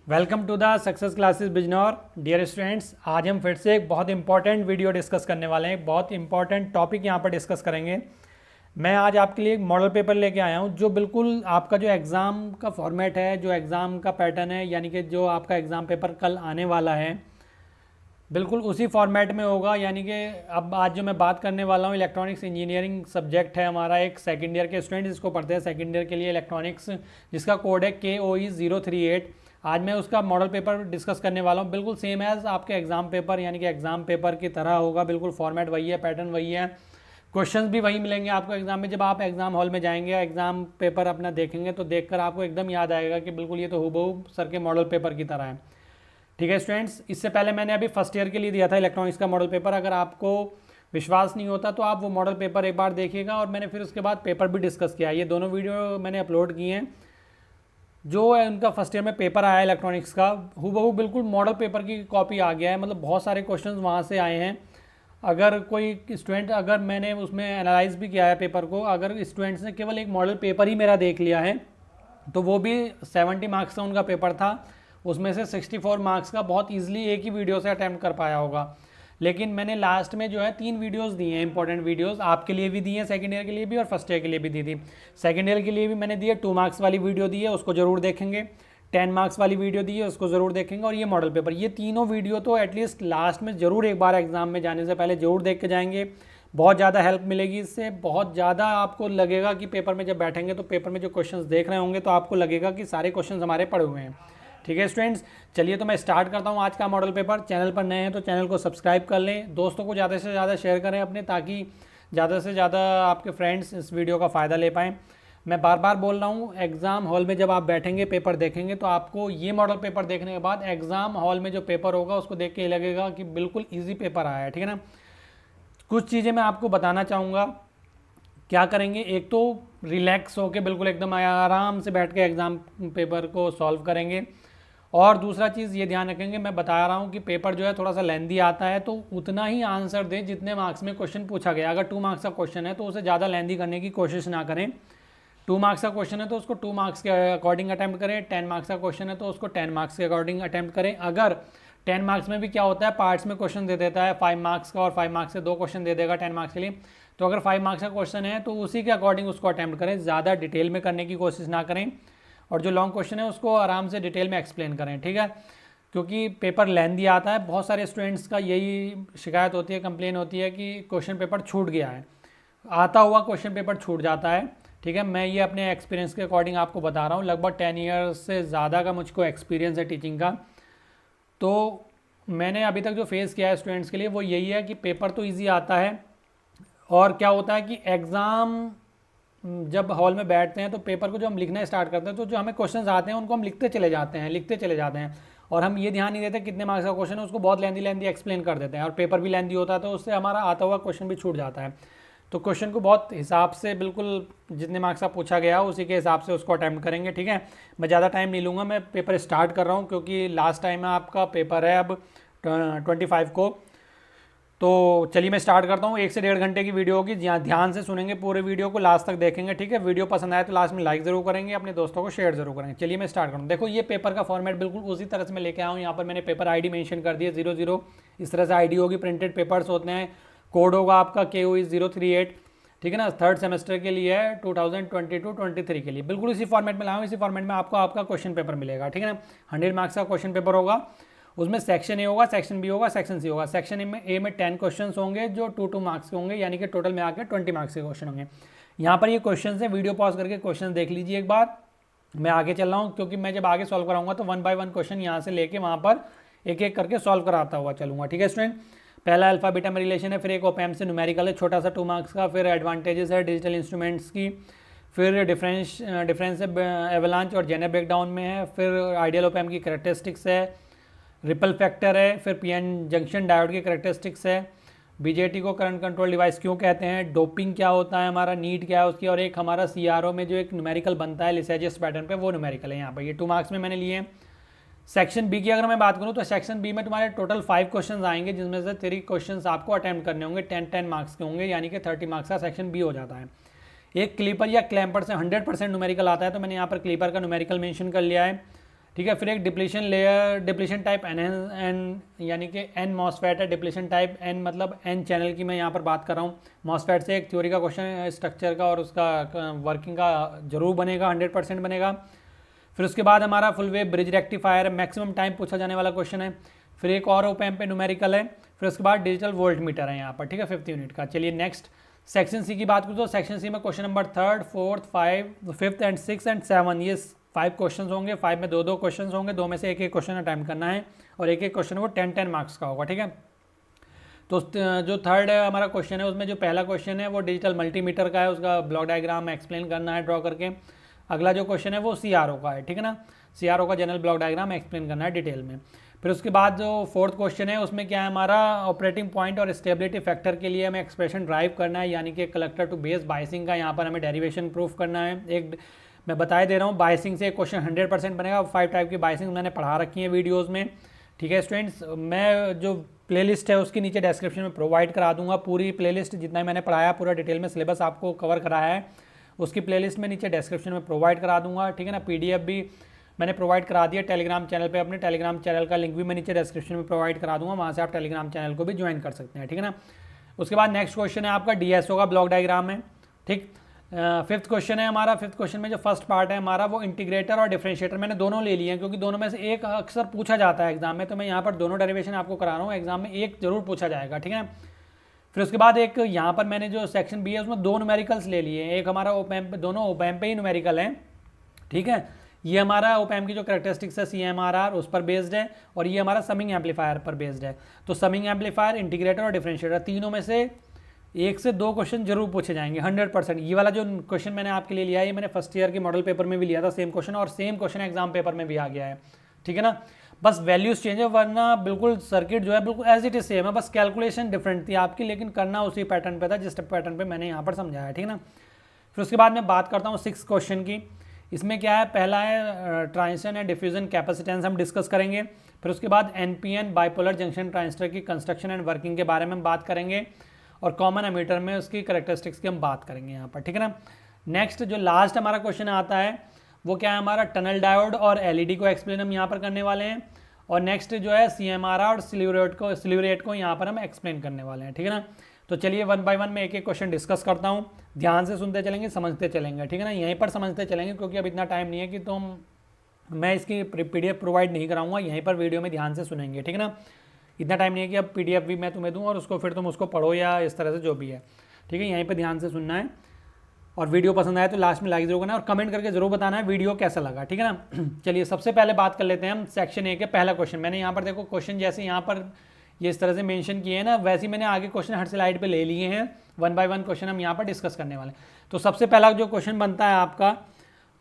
Welcome to the success classes Bijnor. Dear students, आज हम फिर से एक बहुत इंपॉर्टेंट वीडियो डिस्कस करने वाले हैं। बहुत इंपॉर्टेंट टॉपिक यहाँ पर डिस्कस करेंगे। मैं आज आपके लिए एक मॉडल पेपर लेके आया हूँ जो बिल्कुल आपका जो एग्ज़ाम का फॉर्मेट है, जो एग्ज़ाम का पैटर्न है, यानी कि जो आपका एग्ज़ाम पेपर कल आने वाला है बिल्कुल उसी फॉर्मेट में होगा। यानी कि अब आज जो मैं बात करने वाला हूँ, इलेक्ट्रॉनिक्स इंजीनियरिंग सब्जेक्ट है हमारा। एक सेकेंड ईयर के स्टूडेंट जिसको पढ़ते हैं सेकेंड ईयर के लिए इलेक्ट्रॉनिक्स, जिसका कोड है KOE038। आज मैं उसका मॉडल पेपर डिस्कस करने वाला हूँ। बिल्कुल सेम एज आपके एग्ज़ाम पेपर, यानी कि एग्ज़ाम पेपर की तरह होगा। बिल्कुल फॉर्मेट वही है, पैटर्न वही है, क्वेश्चंस भी वही मिलेंगे आपको एग्ज़ाम में। जब आप एग्ज़ाम हॉल में जाएंगे, एग्ज़ाम पेपर अपना देखेंगे तो देखकर आपको एकदम याद आएगा कि बिल्कुल ये तो हूबहू सर के मॉडल पेपर की तरह है। ठीक है स्टूडेंट्स, इससे पहले मैंने अभी फर्स्ट ईयर के लिए दिया था इलेक्ट्रॉनिक्स का मॉडल पेपर। अगर आपको विश्वास नहीं होता तो आप वो मॉडल पेपर एक बार देखिएगा। और मैंने फिर उसके बाद पेपर भी डिस्कस किया। ये दोनों वीडियो मैंने अपलोड किए हैं। जो है उनका फर्स्ट ईयर में पेपर आया इलेक्ट्रॉनिक्स का, हूबहू बिल्कुल मॉडल पेपर की कॉपी आ गया है। मतलब बहुत सारे क्वेश्चंस वहाँ से आए हैं। अगर कोई स्टूडेंट, अगर मैंने उसमें एनालाइज भी किया है पेपर को, अगर स्टूडेंट्स ने केवल एक मॉडल पेपर ही मेरा देख लिया है तो वो भी 70 मार्क्स का उनका पेपर था। उसमें से 64 मार्क्स का बहुत ईजिली एक ही वीडियो से अटैम्प्ट कर पाया होगा। लेकिन मैंने लास्ट में जो है 3 वीडियोस दिए हैं, इंपॉर्टेंट वीडियोस आपके लिए भी दिए हैं, सेकंड ईयर के लिए भी और फर्स्ट ईयर के लिए भी दी थी। सेकंड ईयर के लिए भी मैंने दिए, 2 मार्क्स वाली वीडियो दी है, उसको जरूर देखेंगे। 10 मार्क्स वाली वीडियो दी है, उसको ज़रूर देखेंगे। और ये मॉडल पेपर, ये तीनों वीडियो तो एटलीस्ट लास्ट में ज़रूर एक बार एग्जाम में जाने से पहले ज़रूर देख के जाएंगे। बहुत ज़्यादा हेल्प मिलेगी इससे। बहुत ज़्यादा आपको लगेगा कि पेपर में जब बैठेंगे तो पेपर में जो क्वेश्चंस देख रहे होंगे तो आपको लगेगा कि सारे क्वेश्चंस हमारे पड़े हुए हैं। ठीक है स्टूडेंट्स, चलिए तो मैं स्टार्ट करता हूँ आज का मॉडल पेपर। चैनल पर नए हैं तो चैनल को सब्सक्राइब कर लें, दोस्तों को ज़्यादा से ज़्यादा शेयर करें अपने, ताकि ज़्यादा से ज़्यादा आपके फ्रेंड्स इस वीडियो का फ़ायदा ले पाएँ। मैं बार बार बोल रहा हूँ, एग्ज़ाम हॉल में जब आप बैठेंगे पेपर देखेंगे तो आपको ये मॉडल पेपर देखने के बाद एग्ज़ाम हॉल में जो पेपर होगा उसको देख के ये लगेगा कि बिल्कुल ईजी पेपर आया है। ठीक है ना। कुछ चीज़ें मैं आपको बताना चाहूँगा। क्या करेंगे, एक तो रिलैक्स होके बिल्कुल एकदम आराम से बैठ के एग्ज़ाम पेपर को सॉल्व करेंगे। और दूसरा चीज़ ये ध्यान रखेंगे, मैं बता रहा हूँ कि पेपर जो है थोड़ा सा लेंदी आता है, तो उतना ही आंसर दें जितने मार्क्स में क्वेश्चन पूछा गया। अगर 2 मार्क्स का क्वेश्चन है तो उसे ज़्यादा लेंदी करने की कोशिश ना करें। 2 मार्क्स का क्वेश्चन है तो उसको 2 मार्क्स के अकॉर्डिंग अटैम्प्ट करें। 10 मार्क्स का क्वेश्चन है तो उसको 10 मार्क्स के अकॉर्डिंग अटैम्प्ट करें। अगर 10 मार्क्स में भी क्या होता है, पार्ट्स में क्वेश्चन दे देता है 5 मार्क्स का, और 5 मार्क्स से 2 क्वेश्चन दे देगा 10 मार्क्स के लिए। तो अगर 5 मार्क्स का क्वेश्चन है तो उसी के अकॉर्डिंग उसको अटैम्प्ट करें, ज़्यादा डिटेल में करने की कोशिश ना करें। और जो लॉन्ग क्वेश्चन है उसको आराम से डिटेल में एक्सप्लेन करें। ठीक है, क्योंकि पेपर लेंदी आता है। बहुत सारे स्टूडेंट्स का यही शिकायत होती है, कंप्लेन होती है कि क्वेश्चन पेपर छूट गया है, आता हुआ क्वेश्चन पेपर छूट जाता है। ठीक है, मैं ये अपने एक्सपीरियंस के अकॉर्डिंग आपको बता रहा हूँ। लगभग 10 ईयर्स से ज़्यादा का मुझको एक्सपीरियंस है टीचिंग का। तो मैंने अभी तक जो फेस किया है स्टूडेंट्स के लिए वो यही है कि पेपर तो ईजी आता है, और क्या होता है कि एग्ज़ाम जब हॉल में बैठते हैं तो पेपर को जो हम लिखना स्टार्ट करते हैं तो जो हमें क्वेश्चंस आते हैं उनको हम लिखते चले जाते हैं। और हम ये ध्यान नहीं देते कितने मार्क्स का क्वेश्चन है, उसको बहुत लेंदी एक्सप्लेन कर देते हैं, और पेपर भी लेंदी होता है तो उससे हमारा आता हुआ क्वेश्चन भी छूट जाता है। तो क्वेश्चन को बहुत हिसाब से, बिल्कुल जितने मार्क्स का पूछा गया उसी के हिसाब से उसको अटैम्प्ट करेंगे। ठीक है, मैं ज़्यादा टाइम नहीं लूँगा, मैं पेपर स्टार्ट कर रहा हूँ क्योंकि लास्ट टाइम में आपका पेपर है अब 25 को। तो चलिए मैं स्टार्ट करता हूँ। 1 से 1.5 घंटे की वीडियो होगी, जहाँ ध्यान से सुनेंगे, पूरे वीडियो को लास्ट तक देखेंगे। ठीक है, वीडियो पसंद आए तो लास्ट में लाइक ज़रूर करेंगे, अपने दोस्तों को शेयर जरूर करेंगे। चलिए मैं स्टार्ट करूँ। देखो ये पेपर का फॉर्मेट बिल्कुल उसी तरह से मैं लेके आया हूँ। यहाँ पर मैंने पेपर ID मेंशन कर दिया 00, इस तरह से ID होगी। प्रिंटेड पेपर्स होते हैं, कोड होगा आपका KOE038। ठीक है ना, थर्ड सेमेस्टर के लिए है, 2022-23 के लिए। बिल्कुल इसी फॉर्मेट में लाऊँ, इसी फॉर्मेट में आपको आपका क्वेश्चन पेपर मिलेगा। ठीक है ना, 100 मार्क्स का क्वेश्चन पेपर होगा। उसमें सेक्शन A होगा, सेक्शन B होगा, सेक्शन C होगा। सेक्शन A में 10 क्वेश्चन होंगे जो 2 मार्क्स के होंगे, यानी कि टोटल में आकर 20 मार्क्स के क्वेश्चन होंगे। यहाँ पर ये क्वेश्चन है, वीडियो पॉज करके क्वेश्चन देख लीजिए एक बार। मैं आगे चल रहा हूँ क्योंकि मैं जब आगे सॉल्व कराऊंगा तो 1 बाय 1 क्वेश्चन यहाँ से लेके वहाँ पर एक एक करके सॉल्व कराता हुआ चलूँगा। ठीक है स्टूडेंट, पहला अल्फा बीटा में रिलेशन है, फिर एक ओपैम्प से न्यूमेरिकल है छोटा सा 2 मार्क्स का, फिर एडवांटेजेस है डिजिटल इंस्ट्रूमेंट्स की, फिर डिफरेंस एवलांच और जेनर ब्रेकडाउन में है, फिर आइडियल ओपैम्प की कैरेक्टरिस्टिक्स है, रिपल फैक्टर है, फिर PN जंक्शन डायोड की कैरेक्टरिस्टिक्स है, BJT को करंट कंट्रोल डिवाइस क्यों कहते हैं, डोपिंग क्या होता है, हमारा नीड क्या है उसकी, और एक हमारा CRO में जो एक न्यूमेरिकल बनता है लिसेजियस पैटर्न पे, वो न्यूमेरिकल है यहाँ पर। ये 2 मार्क्स में मैंने लिए हैं। सेक्शन B की अगर मैं बात करूँ तो सेक्शन B में तुम्हारे टोटल 5 क्वेश्चन आएंगे, जिसमें से 3 क्वेश्चन आपको अटैम्प्ट करने होंगे, 10 मार्क्स के होंगे, यानी कि 30 मार्क्स का सेक्शन B हो जाता है। एक क्लीपर या क्लैम्पर से 100% न्यूमेरिकल आता है, तो मैंने यहाँ पर क्लीपर का न्यूमेरिकल मेंशन कर लिया है। ठीक है। फिर एक depletion layer, depletion type N यानी कि एन मॉसफेट है, डिप्लीशन टाइप एन मतलब एन चैनल की मैं यहाँ पर बात कर रहा हूँ। मॉसफेट से एक थ्योरी का क्वेश्चन स्ट्रक्चर का और उसका वर्किंग का जरूर बनेगा, 100% बनेगा। फिर उसके बाद हमारा full wave bridge rectifier, maximum time पूछा जाने वाला क्वेश्चन है। फिर एक और ओपैम्प पे न्यूमेरिकल है। फिर उसके बाद डिजिटल वोल्ट मीटर है यहाँ पर, ठीक है, 5th यूनिट का। चलिए नेक्स्ट सेक्शन सी की बात करूँ तो सेक्शन सी में question number 3rd, 4th, 5th and 6th and 7 ये 5 क्वेश्चन होंगे। 5 में 2-2 क्वेश्चन होंगे, 2 में से एक क्वेश्चन अटैम्प्ट करना है और एक क्वेश्चन वो 10-10 मार्क्स का होगा, ठीक है। तो जो 3rd हमारा क्वेश्चन है उसमें जो पहला क्वेश्चन है वो डिजिटल मल्टीमीटर का है, उसका ब्लॉक डायग्राम एक्सप्लेन करना है ड्रॉ करके। अगला जो क्वेश्चन है वो CRO का है, ठीक है ना, CRO का जनरल ब्लॉक डायग्राम एक्सप्लेन करना है डिटेल में। फिर उसके बाद जो 4th क्वेश्चन है उसमें क्या है हमारा ऑपरेटिंग पॉइंट और स्टेबिलिटी फैक्टर के लिए हमें एक्सप्रेशन ड्राइव करना है, यानी कि कलेक्टर टू बेस बायसिंग का यहाँ पर हमें डेरिवेशन प्रूफ करना है। एक मैं बता दे रहा हूँ, बायसिंग से एक क्वेश्चन 100% बनेगा। 5 टाइप की बायसिंग मैंने पढ़ा रखी है वीडियोज़ में, ठीक है स्टूडेंट्स। मैं जो प्लेलिस्ट है उसकी नीचे डिस्क्रिप्शन में प्रोवाइड करा दूंगा, पूरी प्लेलिस्ट जितना मैंने पढ़ाया पूरा डिटेल में सिलेबस आपको कवर कराया है उसकी प्लेलिस्ट में नीचे डिस्क्रिप्शन में प्रोवाइड करा दूंगा, ठीक है ना। PDF भी मैंने प्रोवाइड करा दिया टेलीग्राम चैनल पे, अपने टेलीग्राम चैनल का लिंक भी मैं नीचे डिस्क्रिप्शन में प्रोवाइड करा दूंगा, वहाँ से आप टेलीग्राम चैनल को भी ज्वाइन कर सकते हैं, ठीक है ना। उसके बाद नेक्स्ट क्वेश्चन है आपका DSO का ब्लॉक डायग्राम है, ठीक। 5th क्वेश्चन है हमारा। 5th क्वेश्चन में जो फर्स्ट पार्ट है हमारा वो इंटीग्रेटर और डिफरेंशिएटर, मैंने दोनों ले लिए हैं क्योंकि दोनों में से एक अक्सर पूछा जाता है एग्जाम में, तो मैं यहाँ पर दोनों डेरिवेशन आपको करा रहा हूँ, एग्जाम में एक जरूर पूछा जाएगा, ठीक है। फिर उसके बाद एक यहाँ पर मैंने जो सेक्शन B है उसमें 2 न्यूमेरिकल्स ले लिए हैं, एक हमारा ओपैम्प, दोनों ओपैम्प पे ही न्यूमेरिकल हैं, ठीक है। ये हमारा ओपैम्प की जो कैरेक्टरिस्टिक्स है CMRR उस पर बेस्ड है और ये हमारा समिंग एम्पलीफायर पर बेस्ड है। तो समिंग एम्पलीफायर, इंटीग्रेटर और डिफरेंशिएटर तीनों में से 1 से 2 क्वेश्चन जरूर पूछे जाएंगे 100%। ये वाला जो क्वेश्चन मैंने आपके लिए लिया है ये मैंने फर्स्ट ईयर के मॉडल पेपर में भी लिया था सेम क्वेश्चन, और सेम क्वेश्चन एग्जाम पेपर में भी आ गया है, ठीक है ना। बस वैल्यूज चेंज है, वरना बिल्कुल सर्किट जो है बिल्कुल एज इट इज सेम है, बस कैलकुलेशन डिफरेंट थी आपकी, लेकिन करना उसी पैटर्न पे था जिस पैटर्न पे मैंने यहाँ पर समझाया, ठीक है ना। फिर उसके बाद मैं बात करता हूँ 6th क्वेश्चन की। इसमें क्या है, पहला है ट्रांजिशन एंड डिफ्यूजन कैपेसिटेंस हम डिस्कस करेंगे। फिर उसके बाद NPN बाइपोलर जंक्शन ट्रांजिस्टर की कंस्ट्रक्शन एंड वर्किंग के बारे में हम बात करेंगे और कॉमन एमीटर में उसकी कैरेक्टरिस्टिक्स की हम बात करेंगे यहाँ पर, ठीक है ना। नेक्स्ट जो लास्ट हमारा क्वेश्चन आता है वो क्या है हमारा टनल डायोड और LED को एक्सप्लेन हम यहाँ पर करने वाले हैं, और नेक्स्ट जो है CMRR और स्लीव रेट को यहाँ पर हम एक्सप्लेन करने वाले हैं, ठीक है ना। तो चलिए 1 बाय 1 में एक क्वेश्चन डिस्कस करता हूँ, ध्यान से सुनते चलेंगे, समझते चलेंगे, ठीक है ना। यहीं पर समझते चलेंगे क्योंकि अब इतना टाइम नहीं है कि मैं इसकी PDF प्रोवाइड नहीं कराऊंगा, यहीं पर वीडियो में ध्यान से सुनेंगे, ठीक है ना। इतना टाइम नहीं है कि अब PDF भी मैं तुम्हें दूँ और उसको फिर तुम उसको पढ़ो या इस तरह से जो भी है, ठीक है। यहीं पर ध्यान से सुनना है और वीडियो पसंद आए तो लास्ट में लाइक जरूर करना है और कमेंट करके जरूर बताना है वीडियो कैसा लगा, ठीक है ना। चलिए सबसे पहले बात कर लेते हैं हम सेक्शन A के पहला क्वेश्चन। मैंने यहाँ पर देखो क्वेश्चन जैसे यहाँ पर ये इस तरह से मेंशन किए हैं ना, वैसे ही मैंने आगे क्वेश्चन हर स्लाइड पे ले लिए हैं। 1 बाय 1 क्वेश्चन हम यहाँ पर डिस्कस करने वाले हैं। तो सबसे पहला जो क्वेश्चन बनता है आपका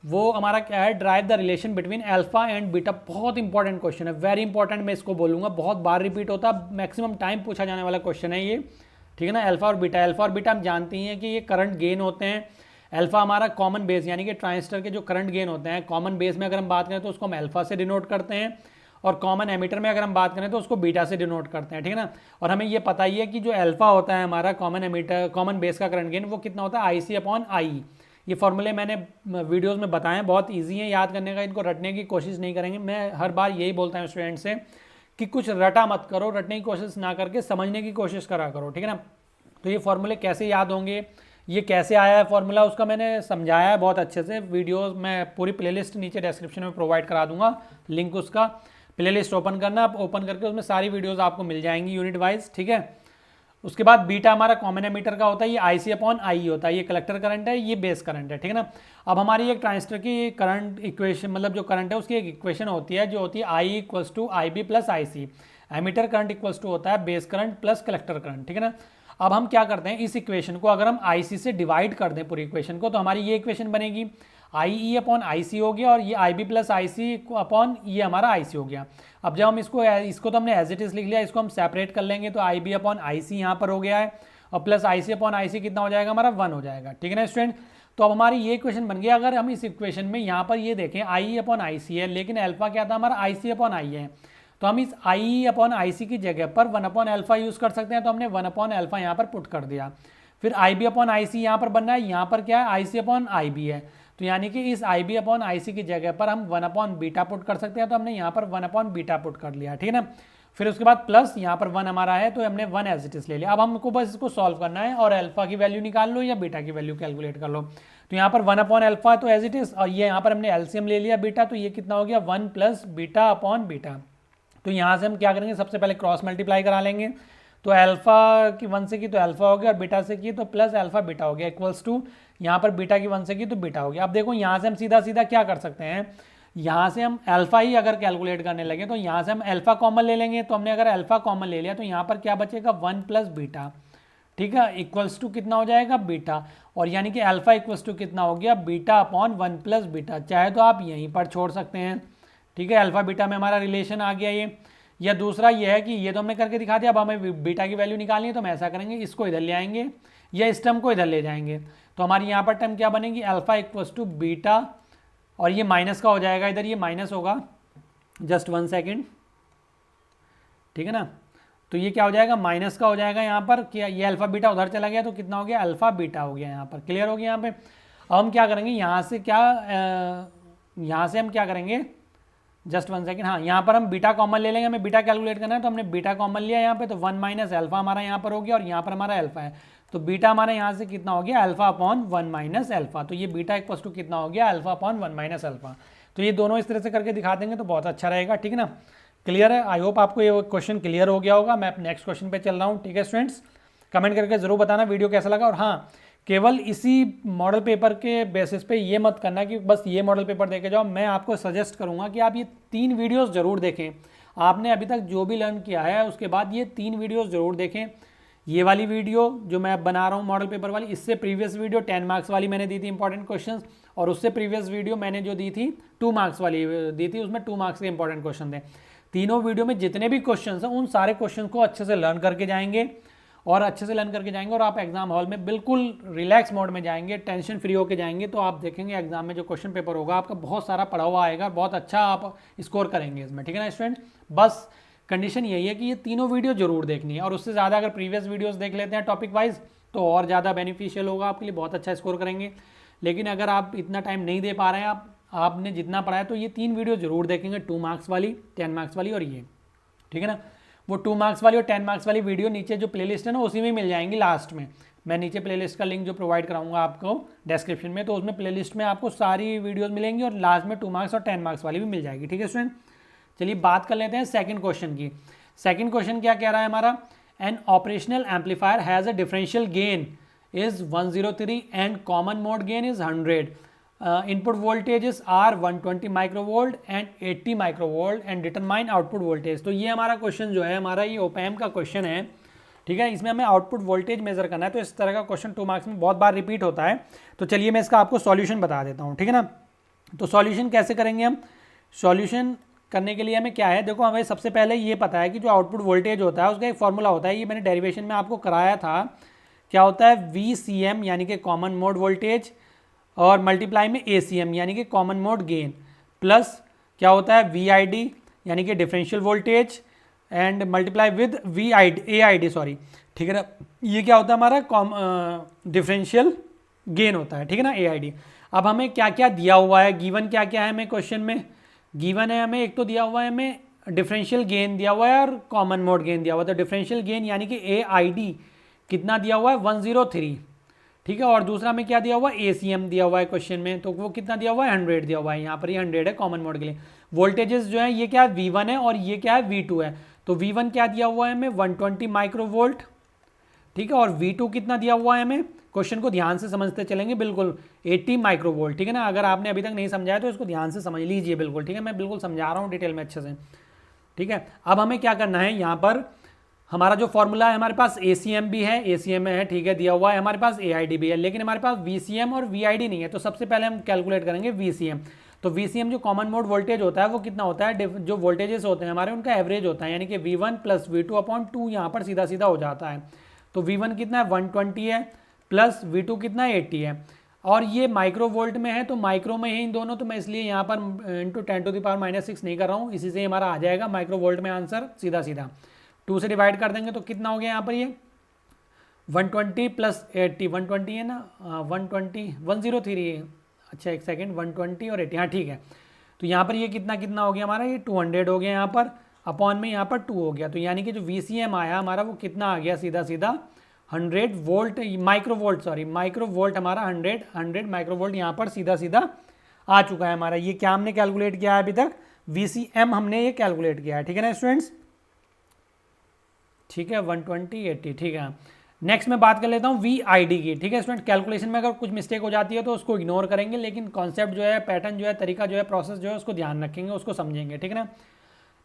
वो हमारा क्या है, drive the relation between alpha and beta. बहुत इंपॉर्टेंट क्वेश्चन है, वेरी इंपॉर्टेंट, मैं इसको बोलूँगा, बहुत बार रिपीट होता है, मैक्सिमम टाइम पूछा जाने वाला क्वेश्चन है ये, ठीक है ना। अल्फा और बीटा हम जानते हैं कि ये करंट गेन होते हैं। अल्फा हमारा कॉमन बेस यानी कि ट्रांजिस्टर के जो करंट गेन होते हैं, कॉमन बेस में अगर हम बात करें तो उसको हम अल्फा से डिनोट करते हैं, और कॉमन एमीटर में अगर हम बात करें तो उसको बीटा से डिनोट करते हैं, ठीक है ना। और हमें ये पता ही है कि जो अल्फा होता है हमारा कॉमन बेस का करंट गेन वो कितना होता है, IC/I। ये फॉर्मूले मैंने वीडियोस में बताए हैं, बहुत ईजी है याद करने का, इनको रटने की कोशिश नहीं करेंगे। मैं हर बार यही बोलता हूँ स्टूडेंट से कि कुछ रटा मत करो, रटने की कोशिश ना करके समझने की कोशिश करा करो, ठीक है ना। तो ये फॉर्मूले कैसे याद होंगे, ये कैसे आया है फॉर्मूला, उसका मैंने समझाया है बहुत अच्छे से। वीडियोस मैं पूरी प्लेलिस्ट नीचे डिस्क्रिप्शन में प्रोवाइड करा दूंगा, लिंक उसका। प्लेलिस्ट ओपन करना, आप ओपन करके उसमें सारी वीडियोस आपको मिल जाएंगी यूनिट वाइज, ठीक है। उसके बाद बीटा हमारा कॉमन एमीटर का होता है, ये IC/I होता है, ये कलेक्टर करंट है, ये बेस करंट है, ठीक है ना। अब हमारी एक ट्रांजिस्टर की करंट इक्वेशन, मतलब जो करंट है उसकी एक इक्वेशन होती है जो होती है I = IB + IC। Ammeter current = होता है base current plus collector current, ठीक है ना। अब हम क्या करते हैं, इस इक्वेशन को अगर हम IC से डिवाइड कर दें पूरी इक्वेशन को, तो हमारी ये इक्वेशन बनेगी IE/IC हो गया, और ये IB + IC ये हमारा IC हो गया। अब जब हम इसको तो हमने एज इट इज लिख लिया, इसको हम सेपरेट कर लेंगे तो IB/IC यहाँ पर हो गया है, और प्लस IC/IC कितना हो जाएगा हमारा 1 हो जाएगा, ठीक है ना स्टूडेंट। तो अब हमारी ये इक्वेशन बन गया। अगर हम इस इक्वेशन में यहाँ पर ये देखें IE/IC है, लेकिन अल्फा क्या था हमारा IC/I है, तो हम इस IE/IC की जगह पर 1/α यूज़ कर सकते हैं, तो हमने 1/α यहाँ पर पुट कर दिया। फिर IB/IC यहाँ पर बनना है, यहाँ पर क्या है IC/IB है, तो यानी कि इस आई बी अपॉन आई सी की जगह पर हम 1 अपॉन बीटा पुट कर सकते हैं, तो हमने यहाँ पर 1 अपॉन बीटा पुट कर लिया, ठीक है ना। फिर उसके बाद प्लस यहाँ पर 1 हमारा है, तो हमने 1 एज इट इज ले लिया। अब हमको बस इसको सॉल्व करना है और अल्फा की वैल्यू निकाल लो या बीटा की वैल्यू कैलकुलेट कर लो। तो यहाँ पर 1 अपॉन अल्फा तो एज इट इज, और ये यहाँ पर हमने एलसीएम ले लिया बीटा, तो ये कितना हो गया 1 प्लस बीटा अपॉन बीटा। तो यहाँ से हम क्या करेंगे, सबसे पहले क्रॉस मल्टीप्लाई करा लेंगे। तो अल्फा की 1 से की तो अल्फा हो गया, और बीटा से की तो प्लस अल्फा बीटा हो गया, इक्वल्स टू यहाँ पर बीटा की 1 से की तो बीटा हो गया। अब देखो यहाँ से हम सीधा सीधा क्या कर सकते हैं, यहाँ से हम अल्फा ही अगर कैलकुलेट करने लगे तो यहाँ से हम अल्फा कॉमन ले लेंगे। तो हमने अगर अल्फा कॉमन ले लिया तो यहाँ पर क्या बचेगा 1 प्लस बीटा, ठीक है, इक्वल्स टू कितना हो जाएगा बीटा, और यानी कि अल्फा इक्वल्स टू कितना हो गया बीटा अपॉन 1 प्लस बीटा। चाहे तो आप यहीं पर छोड़ सकते हैं, ठीक है, अल्फा बीटा में हमारा रिलेशन आ गया ये। या दूसरा ये है कि ये तो हमने करके दिखा दिया, अब हमें बीटा की वैल्यू निकालनी है, तो हम ऐसा करेंगे, इसको इधर ले आएंगे या इस टर्म को इधर ले जाएंगे। तो हमारी यहाँ पर टर्म क्या बनेगी, अल्फा इक्वल्स टू बीटा, और ये माइनस का हो जाएगा, इधर ये माइनस होगा, जस्ट 1 सेकेंड, ठीक है ना। तो ये क्या हो जाएगा, माइनस का हो जाएगा यहाँ पर, क्या ये अल्फा बीटा उधर चला गया तो कितना हो गया, अल्फा बीटा हो गया यहाँ पर। क्लियर हो गया यहाँ पे। अब हम क्या करेंगे, यहाँ से हम क्या करेंगे, जस्ट 1 सेकेंड, हाँ, यहाँ पर हम बीटा कॉमन ले लेंगे, हमें बीटा कैलकुलेट करना है, तो हमने बीटा कॉमन लिया यहाँ पे, तो 1 माइनस अल्फा हमारा यहाँ पर हो गया, और यहाँ पर हमारा अल्फा है, तो बीटा हमारा यहाँ से कितना हो गया, अल्फा अपॉन 1 माइनस अल्फा। तो ये बीटा इक्वल्स टू कितना हो गया, अल्फा अपॉन 1 माइनस अल्फा। तो ये दोनों इस तरह से करके दिखा देंगे तो बहुत अच्छा रहेगा, ठीक है ना। क्लियर है, आई होप आपको ये क्वेश्चन क्लियर हो गया होगा। मैं नेक्स्ट क्वेश्चन पे चल रहा हूँ, ठीक है स्टूडेंट्स। कमेंट करके जरूर बताना वीडियो कैसा लगा, और हाँ, केवल इसी मॉडल पेपर के बेसिस पे ये मत करना कि बस ये मॉडल पेपर देके जाओ। मैं आपको सजेस्ट करूँगा कि आप ये 3 वीडियोज़ ज़रूर देखें। आपने अभी तक जो भी लर्न किया है उसके बाद ये 3 वीडियोज़ ज़रूर देखें। ये वाली वीडियो जो मैं बना रहा हूँ मॉडल पेपर वाली, इससे प्रीवियस वीडियो 10 मार्क्स वाली मैंने दी थी इंपॉर्टेंट क्वेश्चंस, और उससे प्रीवियस वीडियो मैंने जो दी थी 2 मार्क्स वाली दी थी, उसमें 2 मार्क्स के इंपॉर्टेंट क्वेश्चन थे। तीनों वीडियो में जितने भी क्वेश्चन हैं उन सारे क्वेश्चन को अच्छे से लर्न करके जाएंगे, और आप एग्जाम हॉल में बिल्कुल रिलैक्स मोड में जाएंगे, टेंशन फ्री होकर जाएंगे। तो आप देखेंगे एग्जाम में जो क्वेश्चन पेपर होगा आपका बहुत सारा पढ़ा हुआ आएगा, बहुत अच्छा आप स्कोर करेंगे इसमें, ठीक है ना स्टूडेंट। बस कंडीशन यही है कि ये तीनों वीडियो जरूर देखनी है, और उससे ज़्यादा अगर प्रीवियस वीडियोस देख लेते हैं टॉपिक वाइज तो और ज़्यादा बेनिफिशियल होगा आपके लिए, बहुत अच्छा स्कोर करेंगे। लेकिन अगर आप इतना टाइम नहीं दे पा रहे हैं, आपने जितना पढ़ा है, तो ये 3 वीडियो जरूर देखेंगे, 2 मार्क्स वाली, 10 मार्क्स वाली और ये, ठीक है ना। वो 2 मार्क्स वाली और 10 मार्क्स वाली वीडियो नीचे जो प्लेलिस्ट है ना उसी में मिल जाएंगी लास्ट में। मैं नीचे प्लेलिस्ट का लिंक जो प्रोवाइड कराऊंगा आपको डिस्क्रिप्शन में, तो उसमें प्लेलिस्ट में आपको सारी वीडियोस मिलेंगी, और लास्ट में 2 मार्क्स और 10 मार्क्स वाली भी मिल जाएगी, ठीक है स्टूडेंट। चलिए बात कर लेते हैं सेकंड क्वेश्चन की। सेकंड क्वेश्चन क्या कह रहा है हमारा, N operational amplifier has a differential gain is 103 and common mode gain is 100. Input voltages are 120 microvolt and 80 microvolt and determine output voltage. तो ये हमारा क्वेश्चन जो है, हमारा ये ओपैम का क्वेश्चन है, ठीक है। इसमें हमें आउटपुट वोल्टेज मेजर करना है, तो इस तरह का क्वेश्चन 2 मार्क्स में बहुत बार रिपीट होता है। तो चलिए मैं इसका आपको सॉल्यूशन बता देता हूँ, ठीक है ना। तो सॉल्यूशन कैसे करेंगे हम, सॉल्यूशन करने के लिए हमें क्या है, देखो हमें सबसे पहले ये पता है कि जो आउटपुट वोल्टेज होता है उसका एक फॉर्मूला होता है, ये मैंने डेरिवेशन में आपको कराया था। क्या होता है, VCM यानी कि कॉमन मोड वोल्टेज, और मल्टीप्लाई में ACM यानी कि कॉमन मोड गेन, प्लस क्या होता है VID यानी कि differential voltage, and multiply with AID, sorry, ठीक है ना। ये क्या होता है हमारा डिफरेंशियल गेन होता है, ठीक है ना, AID। अब हमें क्या क्या दिया हुआ है, गिवन क्या क्या है हमें क्वेश्चन में, गिवन है हमें, एक तो दिया हुआ है हमें डिफरेंशियल गेन दिया हुआ है और कॉमन मोड गेन दिया हुआ है। तो डिफरेंशियल गेन यानी कि AID कितना दिया हुआ है 103, ठीक है, और दूसरा में क्या दिया हुआ है ACM दिया हुआ है क्वेश्चन में, तो वो कितना दिया हुआ है 100 दिया हुआ है, यहाँ पर ये 100 है कॉमन मोड के लिए। वोल्टेजेस जो है ये क्या है V1 है और ये क्या है V2 है। तो V1 क्या दिया हुआ है हमें 120 माइक्रोवोल्ट, ठीक है, और V2 कितना दिया हुआ है हमें, क्वेश्चन को ध्यान से समझते चलेंगे बिल्कुल, 80 माइक्रोवोल्ट, ठीक है ना। अगर आपने अभी तक नहीं समझाया तो इसको ध्यान से समझ लीजिए बिल्कुल, ठीक है, मैं बिल्कुल समझा रहा हूँ डिटेल में अच्छे से, ठीक है। अब हमें क्या करना है, यहाँ पर हमारा जो फॉर्मूला है, हमारे पास ACM भी है, ACM है, ठीक है, दिया हुआ है, हमारे पास AID भी है, लेकिन हमारे पास VCM और VID नहीं है। तो सबसे पहले हम कैलकुलेट करेंगे VCM। तो VCM जो कॉमन मोड वोल्टेज होता है वो कितना होता है, जो वोल्टेजेस होते हैं हमारे उनका एवरेज होता है, यानी कि V1 प्लस V2 अपॉन 2 यहाँ पर सीधा सीधा हो जाता है। तो V1 कितना है 120 है, प्लस V2 कितना है 80 है, और ये माइक्रो वोल्ट में है, तो माइक्रो में है इन दोनों, तो मैं इसलिए यहाँ पर इंटू 10⁻⁻6 नहीं कर रहा हूँ, इसी से हमारा आ जाएगा माइक्रो वोल्ट में आंसर सीधा सीधा। 2 से डिवाइड कर देंगे तो कितना हो गया यहाँ पर, ये 120 प्लस 80, 120 है ना, 120 103 है, अच्छा एक सेकेंड, 120 और 80, हाँ ठीक है। तो यहाँ पर ये कितना कितना हो गया हमारा, ये 200 हो गया यहाँ पर, अपॉन में यहाँ पर 2 हो गया। तो यानी कि जो VCM आया हमारा वो कितना आ गया, सीधा सीधा 100 volt, micro volt, sorry micro volt हमारा 100 माइक्रो वोल्ट यहाँ पर सीधा सीधा आ चुका है हमारा। ये क्या हमने कैलकुलेट किया है अभी तक, VCM हमने ये कैलकुलेट किया है, ठीक है ना स्टूडेंट्स, ठीक है 120 80, ठीक है। नेक्स्ट मैं बात कर लेता हूँ VID की, ठीक है स्टूडेंट। कैलकुलेशन में अगर कुछ मिस्टेक हो जाती है तो उसको इग्नोर करेंगे, लेकिन कॉन्सेप्ट जो है, पैटर्न जो है, तरीका जो है, प्रोसेस जो है, उसको ध्यान रखेंगे, उसको समझेंगे, ठीक है ना।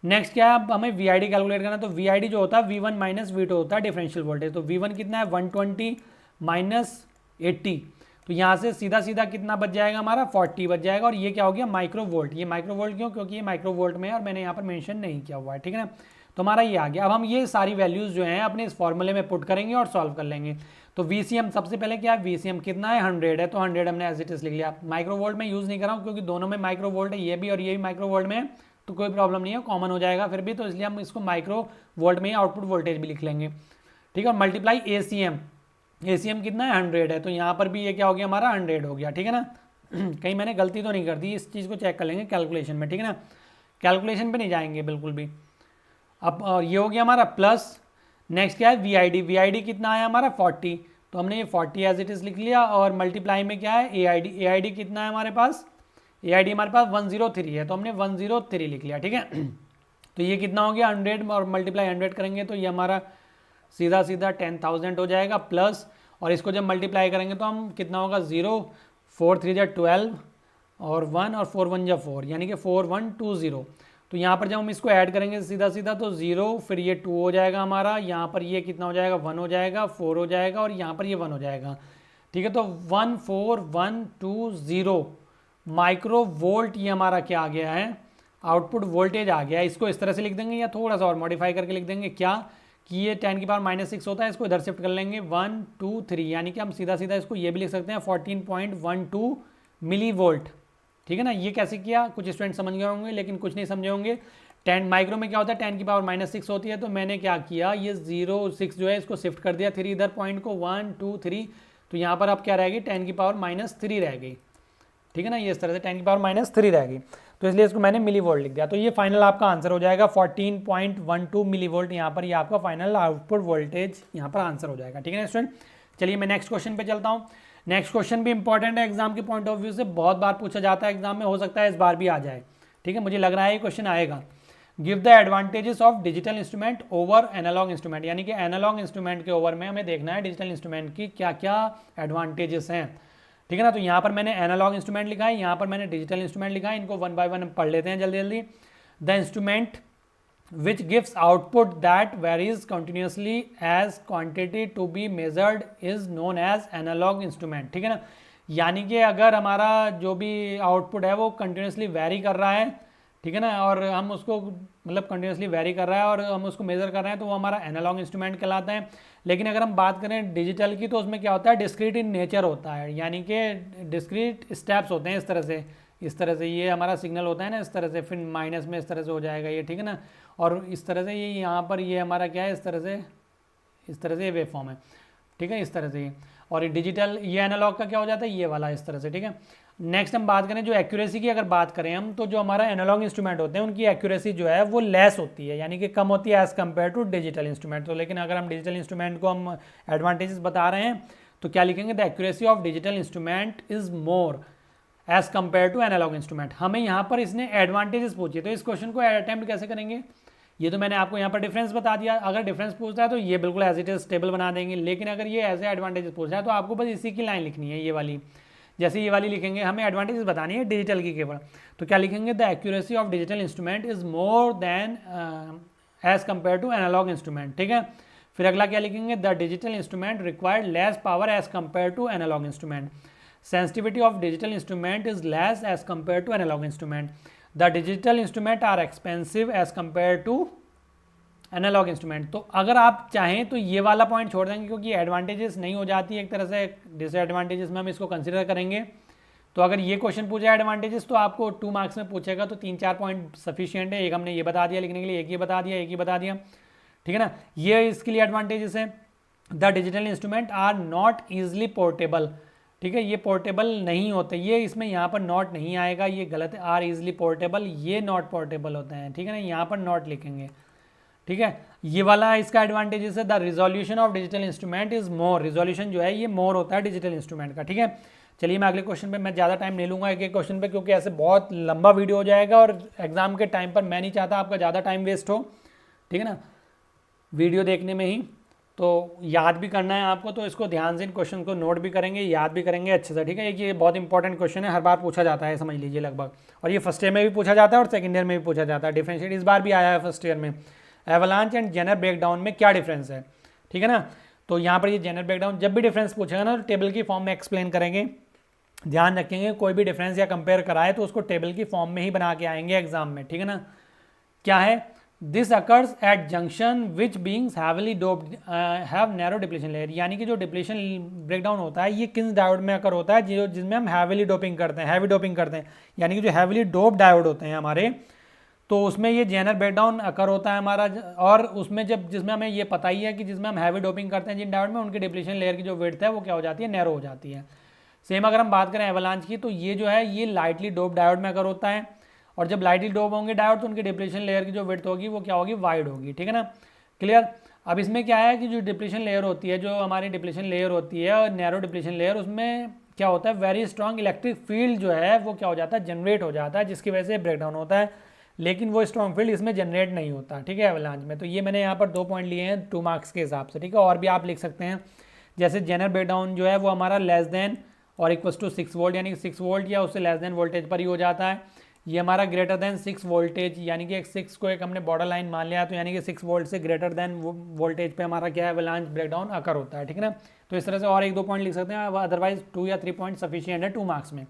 नेक्स्ट क्या है, अब हमें VID कैलकुलेट करना है। तो VID जो होता है V1 माइनस V2 होता है डिफरेंशियल वोल्टेज। तो V1 कितना है 120 माइनस 80, तो यहाँ से सीधा सीधा कितना बच जाएगा हमारा 40 बच जाएगा। और ये क्या हो गया माइक्रो वोल्ट। ये माइक्रो वोल्ट क्यों, क्योंकि ये माइक्रो वोल्ट में है और मैंने यहाँ पर मेंशन नहीं किया हुआ है, ठीक है ना। तो हमारा ये आ गया। अब हम ये सारी वैल्यूज़ जो हैं अपने इस फॉर्मूले में पुट करेंगे और सॉल्व कर लेंगे। तो VCM सबसे पहले क्या है, VCM कितना है 100 है, तो 100 हमने एज इट इज लिख लिया। माइक्रो वोल्ट में यूज़ नहीं कर रहा हूँ क्योंकि दोनों में माइक्रो वोल्ट है, ये भी और ये भी माइक्रो वोल्ट में है, तो कोई प्रॉब्लम नहीं है, कॉमन हो जाएगा फिर भी, तो इसलिए हम इसको माइक्रो वोल्ट में ही आउटपुट वोल्टेज भी लिख लेंगे, ठीक है। और मल्टीप्लाई ACM कितना है 100 है, तो यहाँ पर भी ये क्या हो गया हमारा 100 हो गया, ठीक है ना। कहीं मैंने गलती तो नहीं कर दी, इस चीज़ को चेक कर लेंगे कैलकुलेशन में, ठीक है ना। कैलकुलेशन पे नहीं जाएंगे बिल्कुल भी। अब ये हो गया हमारा प्लस। नेक्स्ट क्या है VID कितना आया हमारा 40, तो हमने ये 40 एज इट इज़ लिख लिया। और मल्टीप्लाई में क्या है AID कितना है हमारे पास, AID हमारे पास 103 है, तो हमने 103 लिख लिया, ठीक है। तो ये कितना हो गया 100 और मल्टीप्लाई 100 करेंगे तो ये हमारा सीधा सीधा 10,000 हो जाएगा प्लस। और इसको जब मल्टीप्लाई करेंगे तो हम कितना होगा 0, 4 3 जा 12 और 1 और 4 1 जा 4, यानी कि 4120। तो यहाँ पर जब हम इसको ऐड करेंगे सीधा सीधा तो 0, फिर ये 2 हो जाएगा हमारा, यहाँ पर ये कितना हो जाएगा 1 हो जाएगा, 4 हो जाएगा और यहाँ पर ये 1 हो जाएगा, ठीक है। तो 14120 माइक्रो वोल्ट ये हमारा क्या आ गया है, आउटपुट वोल्टेज आ गया है। इसको इस तरह से लिख देंगे या थोड़ा सा और मॉडिफाई करके लिख देंगे, क्या कि ये 10⁻⁻6 होता है, इसको इधर शिफ्ट कर लेंगे 1 2 3, यानी कि हम सीधा सीधा इसको ये भी लिख सकते हैं 14.12 मिली वोल्ट, ठीक है ना। ये कैसे किया, कुछ स्टूडेंट समझ गए होंगे लेकिन कुछ नहीं समझे होंगे। 10 माइक्रो में क्या होता है 10⁻⁻6 होती है, तो मैंने क्या किया ये 0 6 जो है इसको शिफ्ट कर दिया 3 इधर पॉइंट को 1 2 3, तो यहाँ पर अब क्या रहेगी 10⁻³ रह गई, ठीक है ना। ये इस तरह से 10⁻³ रह गई, तो इसलिए इसको मैंने मिली वोल्ट लिख दिया। तो ये फाइनल आपका आंसर हो जाएगा 14.12 मिली वोल्ट, यहाँ पर ये आपका फाइनल आउटपुट वोल्टेज यहाँ पर आंसर हो जाएगा, ठीक है ना स्टूडेंट। चलिए मैं नेक्स्ट क्वेश्चन पे चलता हूँ। नेक्स्ट क्वेश्चन भी इंपॉर्टेंट है एग्जाम के पॉइंट ऑफ व्यू से, बहुत बार पूछा जाता है एग्जाम में, हो सकता है इस बार भी आ जाए, ठीक है, मुझे लग रहा है ये क्वेश्चन आएगा। Give the advantages of digital instrument over analogue instrument, यानी कि एनालॉग इंस्ट्रूमेंट के ओवर में हमें देखना है डिजिटल इंस्ट्रूमेंट की क्या क्या एडवांटेजेस हैं, ठीक है ना। तो यहाँ पर मैंने एनालॉग इंस्ट्रूमेंट लिखा है, यहाँ पर मैंने डिजिटल इंस्ट्रूमेंट लिखा है, इनको 1 बाय 1 पढ़ लेते हैं जल्दी जल्दी। The instrument which gives output that varies continuously as quantity to be measured is known as analog instrument, ठीक है ना। यानी कि अगर हमारा जो भी आउटपुट है वो कंटिन्यूसली वैरी कर रहा है, ठीक है ना, और हम उसको मतलब कंटिन्यूसली वैरी कर रहा है और हम उसको मेज़र कर रहे हैं, तो वो हमारा एनालॉग इंस्ट्रूमेंट कहलाता है। लेकिन अगर हम बात करें डिजिटल की तो उसमें क्या होता है डिस्क्रीट इन नेचर होता है, यानी कि डिस्क्रीट स्टेप्स होते हैं इस तरह से ये हमारा सिग्नल होता है ना, इस तरह से फिर माइनस में इस तरह से हो जाएगा ये, ठीक है ना। और इस तरह से ये यहाँ पर ये हमारा क्या है इस तरह से ये वेव फॉर्म है, ठीक है, इस तरह से। और डिजिटल ये एनालॉग का क्या हो जाता है ये वाला इस तरह से, ठीक है। नेक्स्ट हम बात करें जो एक्यूरेसी की, अगर बात करें हम तो जो हमारा एनालॉग इंस्ट्रूमेंट होते हैं उनकी एक्यूरेसी जो है वो लेस होती है, यानी कि कम होती है as compare to digital instrument. तो लेकिन अगर हम डिजिटल इंस्ट्रूमेंट को हम एडवांटेजेस बता रहे हैं तो क्या लिखेंगे, the accuracy of digital instrument is more as compare to analogue instrument. हमें यहाँ पर इसने एडवांटेजेस पूछे, तो इस क्वेश्चन को अटेम्प्ट कैसे करेंगे, ये तो मैंने आपको यहाँ पर डिफरेंस बता दिया। अगर डिफरेंस पूछता है तो ये बिल्कुल एज इट इज टेबल बना देंगे, लेकिन अगर ये एज ए एडवांटेजेस पूछ रहा है तो आपको बस इसी की लाइन लिखनी है, ये वाली, जैसे ये वाली लिखेंगे, हमें एडवांटेजेस बतानी है डिजिटल की केवल। तो क्या लिखेंगे, the accuracy of digital instrument is more than as compare to analogue instrument, ठीक है। फिर अगला क्या लिखेंगे, the digital instrument required less power as compare to analogue instrument. Sensitivity of digital instrument is less as compared to analog instrument. The digital instrument are expensive as compared to analog instrument. तो अगर आप चाहें तो ये वाला point छोड़ देंगे क्योंकि एडवांटेजेस नहीं हो जाती एक तरह से, डिसएडवांटेजेस में हम इसको कंसिडर करेंगे। तो अगर ये क्वेश्चन पूछा एडवांटेजेस तो आपको 2 मार्क्स में पूछेगा, तो 3-4 पॉइंट सफिशिएंट है। एक हमने ये बता दिया लिखने के लिए, एक ही बता दिया, ठीक है ना। ये इसके लिए एडवांटेजेस है। The digital instrument are not easily portable, ठीक है, ये पोर्टेबल नहीं होते, ये इसमें यहाँ पर नॉट नहीं आएगा, ये गलत है। आर इजली पोर्टेबल, ये नॉट पोर्टेबल होते हैं, ठीक है ना, यहाँ पर नॉट लिखेंगे, ठीक है। ये वाला इसका एडवांटेजेस है, the resolution of digital instrument is more, resolution जो है ये मोर होता है डिजिटल इंस्ट्रूमेंट का, ठीक है। चलिए मैं अगले क्वेश्चन पे, मैं ज़्यादा टाइम नहीं लूँगा एक एक क्वेश्चन पे, क्योंकि ऐसे बहुत लंबा वीडियो हो जाएगा और एग्जाम के टाइम पर मैं नहीं चाहता आपका ज़्यादा टाइम वेस्ट हो, ठीक है ना, वीडियो देखने में ही। तो याद भी करना है आपको, तो इसको ध्यान से इन क्वेश्चन को नोट भी करेंगे, याद भी करेंगे अच्छे से, ठीक है। ये बहुत इंपॉर्टेंट क्वेश्चन है, हर बार पूछा जाता है, समझ लीजिए लगभग, और ये फर्स्ट ईयर में भी पूछा जाता है और सेकंड ईयर में भी पूछा जाता है। डिफरेंशिएट इस बार भी आया है फर्स्ट ईयर में, एवलांच एंड जेनर ब्रेकडाउन में क्या डिफरेंस है, ठीक है ना। तो यहाँ पर ये जेनर ब्रेकडाउन जब भी डिफरेंस पूछेगा ना तो टेबल की फॉर्म में एक्सप्लेन करेंगे, ध्यान रखेंगे कोई भी डिफरेंस या कंपेयर कराए तो उसको टेबल की फॉर्म में ही बना के आएंगे एग्जाम में, ठीक है ना। क्या है, this occurs at junction which beings heavily doped have narrow depletion layer, यानी कि जो डिप्लीशन ब्रेकडाउन होता है ये किस डायोड में अकर होता है, जो जिसमें हम हैवी डोपिंग करते हैं, यानी कि जो हैवीली डोप डायोड होते हैं हमारे, तो उसमें ये जेनर ब्रेकडाउन अकर होता है हमारा। और उसमें जिसमें हमें ये पता ही है कि जिसमें हम हैवी डोपिंग करते हैं जिन डायोड में, उनकी डिप्लीशन लेयर की जो विड्थ है वो क्या हो जाती है, नैरो हो जाती है। सेम अगर हम बात करें एवलांच की, तो ये जो है ये लाइटली डोप डायोड में अगर होता है, और जब लाइटली डोप होंगे डायोड तो उनकी डिप्लीशन लेयर की जो विड्थ होगी वो क्या होगी, वाइड होगी, ठीक है ना, क्लियर। अब इसमें क्या है कि जो डिप्लीशन लेयर होती है, जो हमारी डिप्लीशन लेयर होती है और नैरो डिप्लीशन लेयर, उसमें क्या होता है, वेरी स्ट्रॉन्ग इलेक्ट्रिक फील्ड जो है वो क्या हो जाता है, जनरेट हो जाता है, जिसकी वजह से ब्रेकडाउन होता है, लेकिन वो स्ट्रॉन्ग फील्ड इसमें जनरेट नहीं होता, ठीक है, एवलांच में। तो ये मैंने यहाँ पर 2 पॉइंट लिए हैं 2 मार्क्स के हिसाब से, ठीक है। और भी आप लिख सकते हैं, जैसे जेनर ब्रेकडाउन जो है वो हमारा लेस देन और इक्वल्स टू 6 वोल्ट, यानी कि 6 वोल्ट या उससे लेस देन वोल्टेज पर ही हो जाता है। ये हमारा ग्रेटर देन 6 वोल्टेज, यानी कि एक 6 को एक हमने बॉर्डर लाइन मान लिया, तो यानी कि 6 वोल्ट से ग्रेटर देन वोल्टेज पे हमारा क्या है, एवलांच ब्रेकडाउन अकर होता है, ठीक है ना। तो इस तरह से और 1-2 पॉइंट लिख सकते हैं, अदरवाइज 2 या 3 पॉइंट सफिशिएंट है 2 मार्क्स में।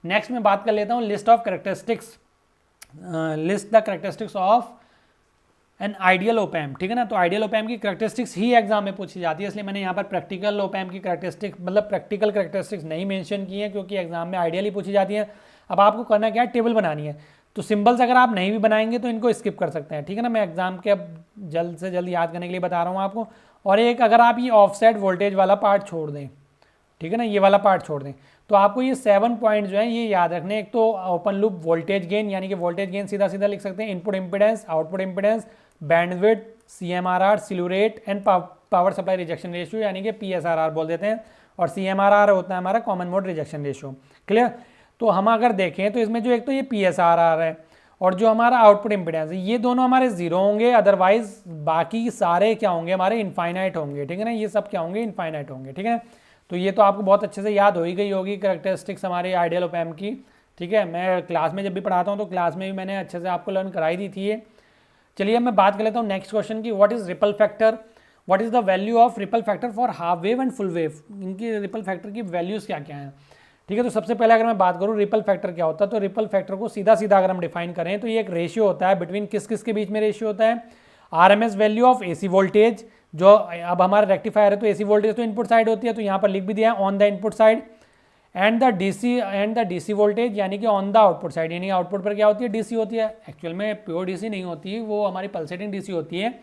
नेक्स्ट मैं बात कर लेता हूँ list of characteristics, list the characteristics of an ideal op-amp, ठीक है ना। तो आइडियल ओपैम्प की कैरेक्टरिस्टिक्स ही एग्जाम में पूछी जाती है, इसलिए मैंने यहाँ पर प्रैक्टिकल ओपैम्प की कैरेक्टरिस्टिक्स, मतलब प्रैक्टिकल कैरेक्टरिस्टिक्स नहीं मेंशन की है, क्योंकि एग्जाम में आइडियल ही पूछी जाती है। अब आपको करना क्या है, टेबल बनानी है। तो सिंबल्स अगर आप नहीं भी बनाएंगे तो इनको स्किप कर सकते हैं, ठीक है ना। मैं एग्जाम के अब जल्द से जल्द याद करने के लिए बता रहा हूँ आपको। और एक अगर आप ये ऑफसेट वोल्टेज वाला पार्ट छोड़ दें, ठीक है ना, ये वाला पार्ट छोड़ दें, तो आपको ये 7 पॉइंट जो है ये याद रखने। एक तो ओपन लूप वोल्टेज गेन, यानी कि वोल्टेज गेन सीधा सीधा लिख सकते हैं, input impedance, output impedance, bandwidth, CMRR, स्लू rate and power supply rejection ratio, यानी कि PSRR बोल देते हैं, और CMRR होता है हमारा common mode rejection ratio, clear. तो हम अगर देखें तो इसमें जो एक तो ये PSRR है और जो हमारा आउटपुट इंपीडेंस है, ये दोनों हमारे 0 होंगे, अदरवाइज बाकी सारे क्या होंगे, हमारे इनफाइनाइट होंगे, ठीक है ना, ये सब क्या होंगे, इनफाइनाइट होंगे, ठीक है। तो ये तो आपको बहुत अच्छे से याद हो ही गई होगी कैरेक्टरिस्टिक्स हमारे आइडियल ओपैम्प की, ठीक है। मैं क्लास में जब भी पढ़ाता हूँ तो क्लास में भी मैंने अच्छे से आपको लर्न कराई दी थी ये। चलिए मैं बात कर लेता हूँ नेक्स्ट क्वेश्चन की, what is ripple factor, what is the value of ripple factor for half wave and full wave, इनकी रिपल फैक्टर की वैल्यूज़ क्या क्या हैं, ठीक है। तो सबसे पहले अगर मैं बात करूँ रिपल फैक्टर क्या होता है, तो रिपल फैक्टर को सीधा सीधा अगर हम डिफाइन करें तो ये एक रेशियो होता है बिटवीन किस किस के बीच में रेशियो होता है, RMS value of AC voltage, जो अब हमारा रेक्टिफायर है तो AC वोल्टेज तो इनपुट साइड होती है, तो यहाँ पर लिख भी दिया है on the input side, and the DC voltage, यानी कि ऑन द आउटपुट साइड, यानी आउटपुट पर क्या होती है, DC होती है। एक्चुअल में प्योर DC नहीं होती है, वो हमारी पल्सेटिंग DC होती है,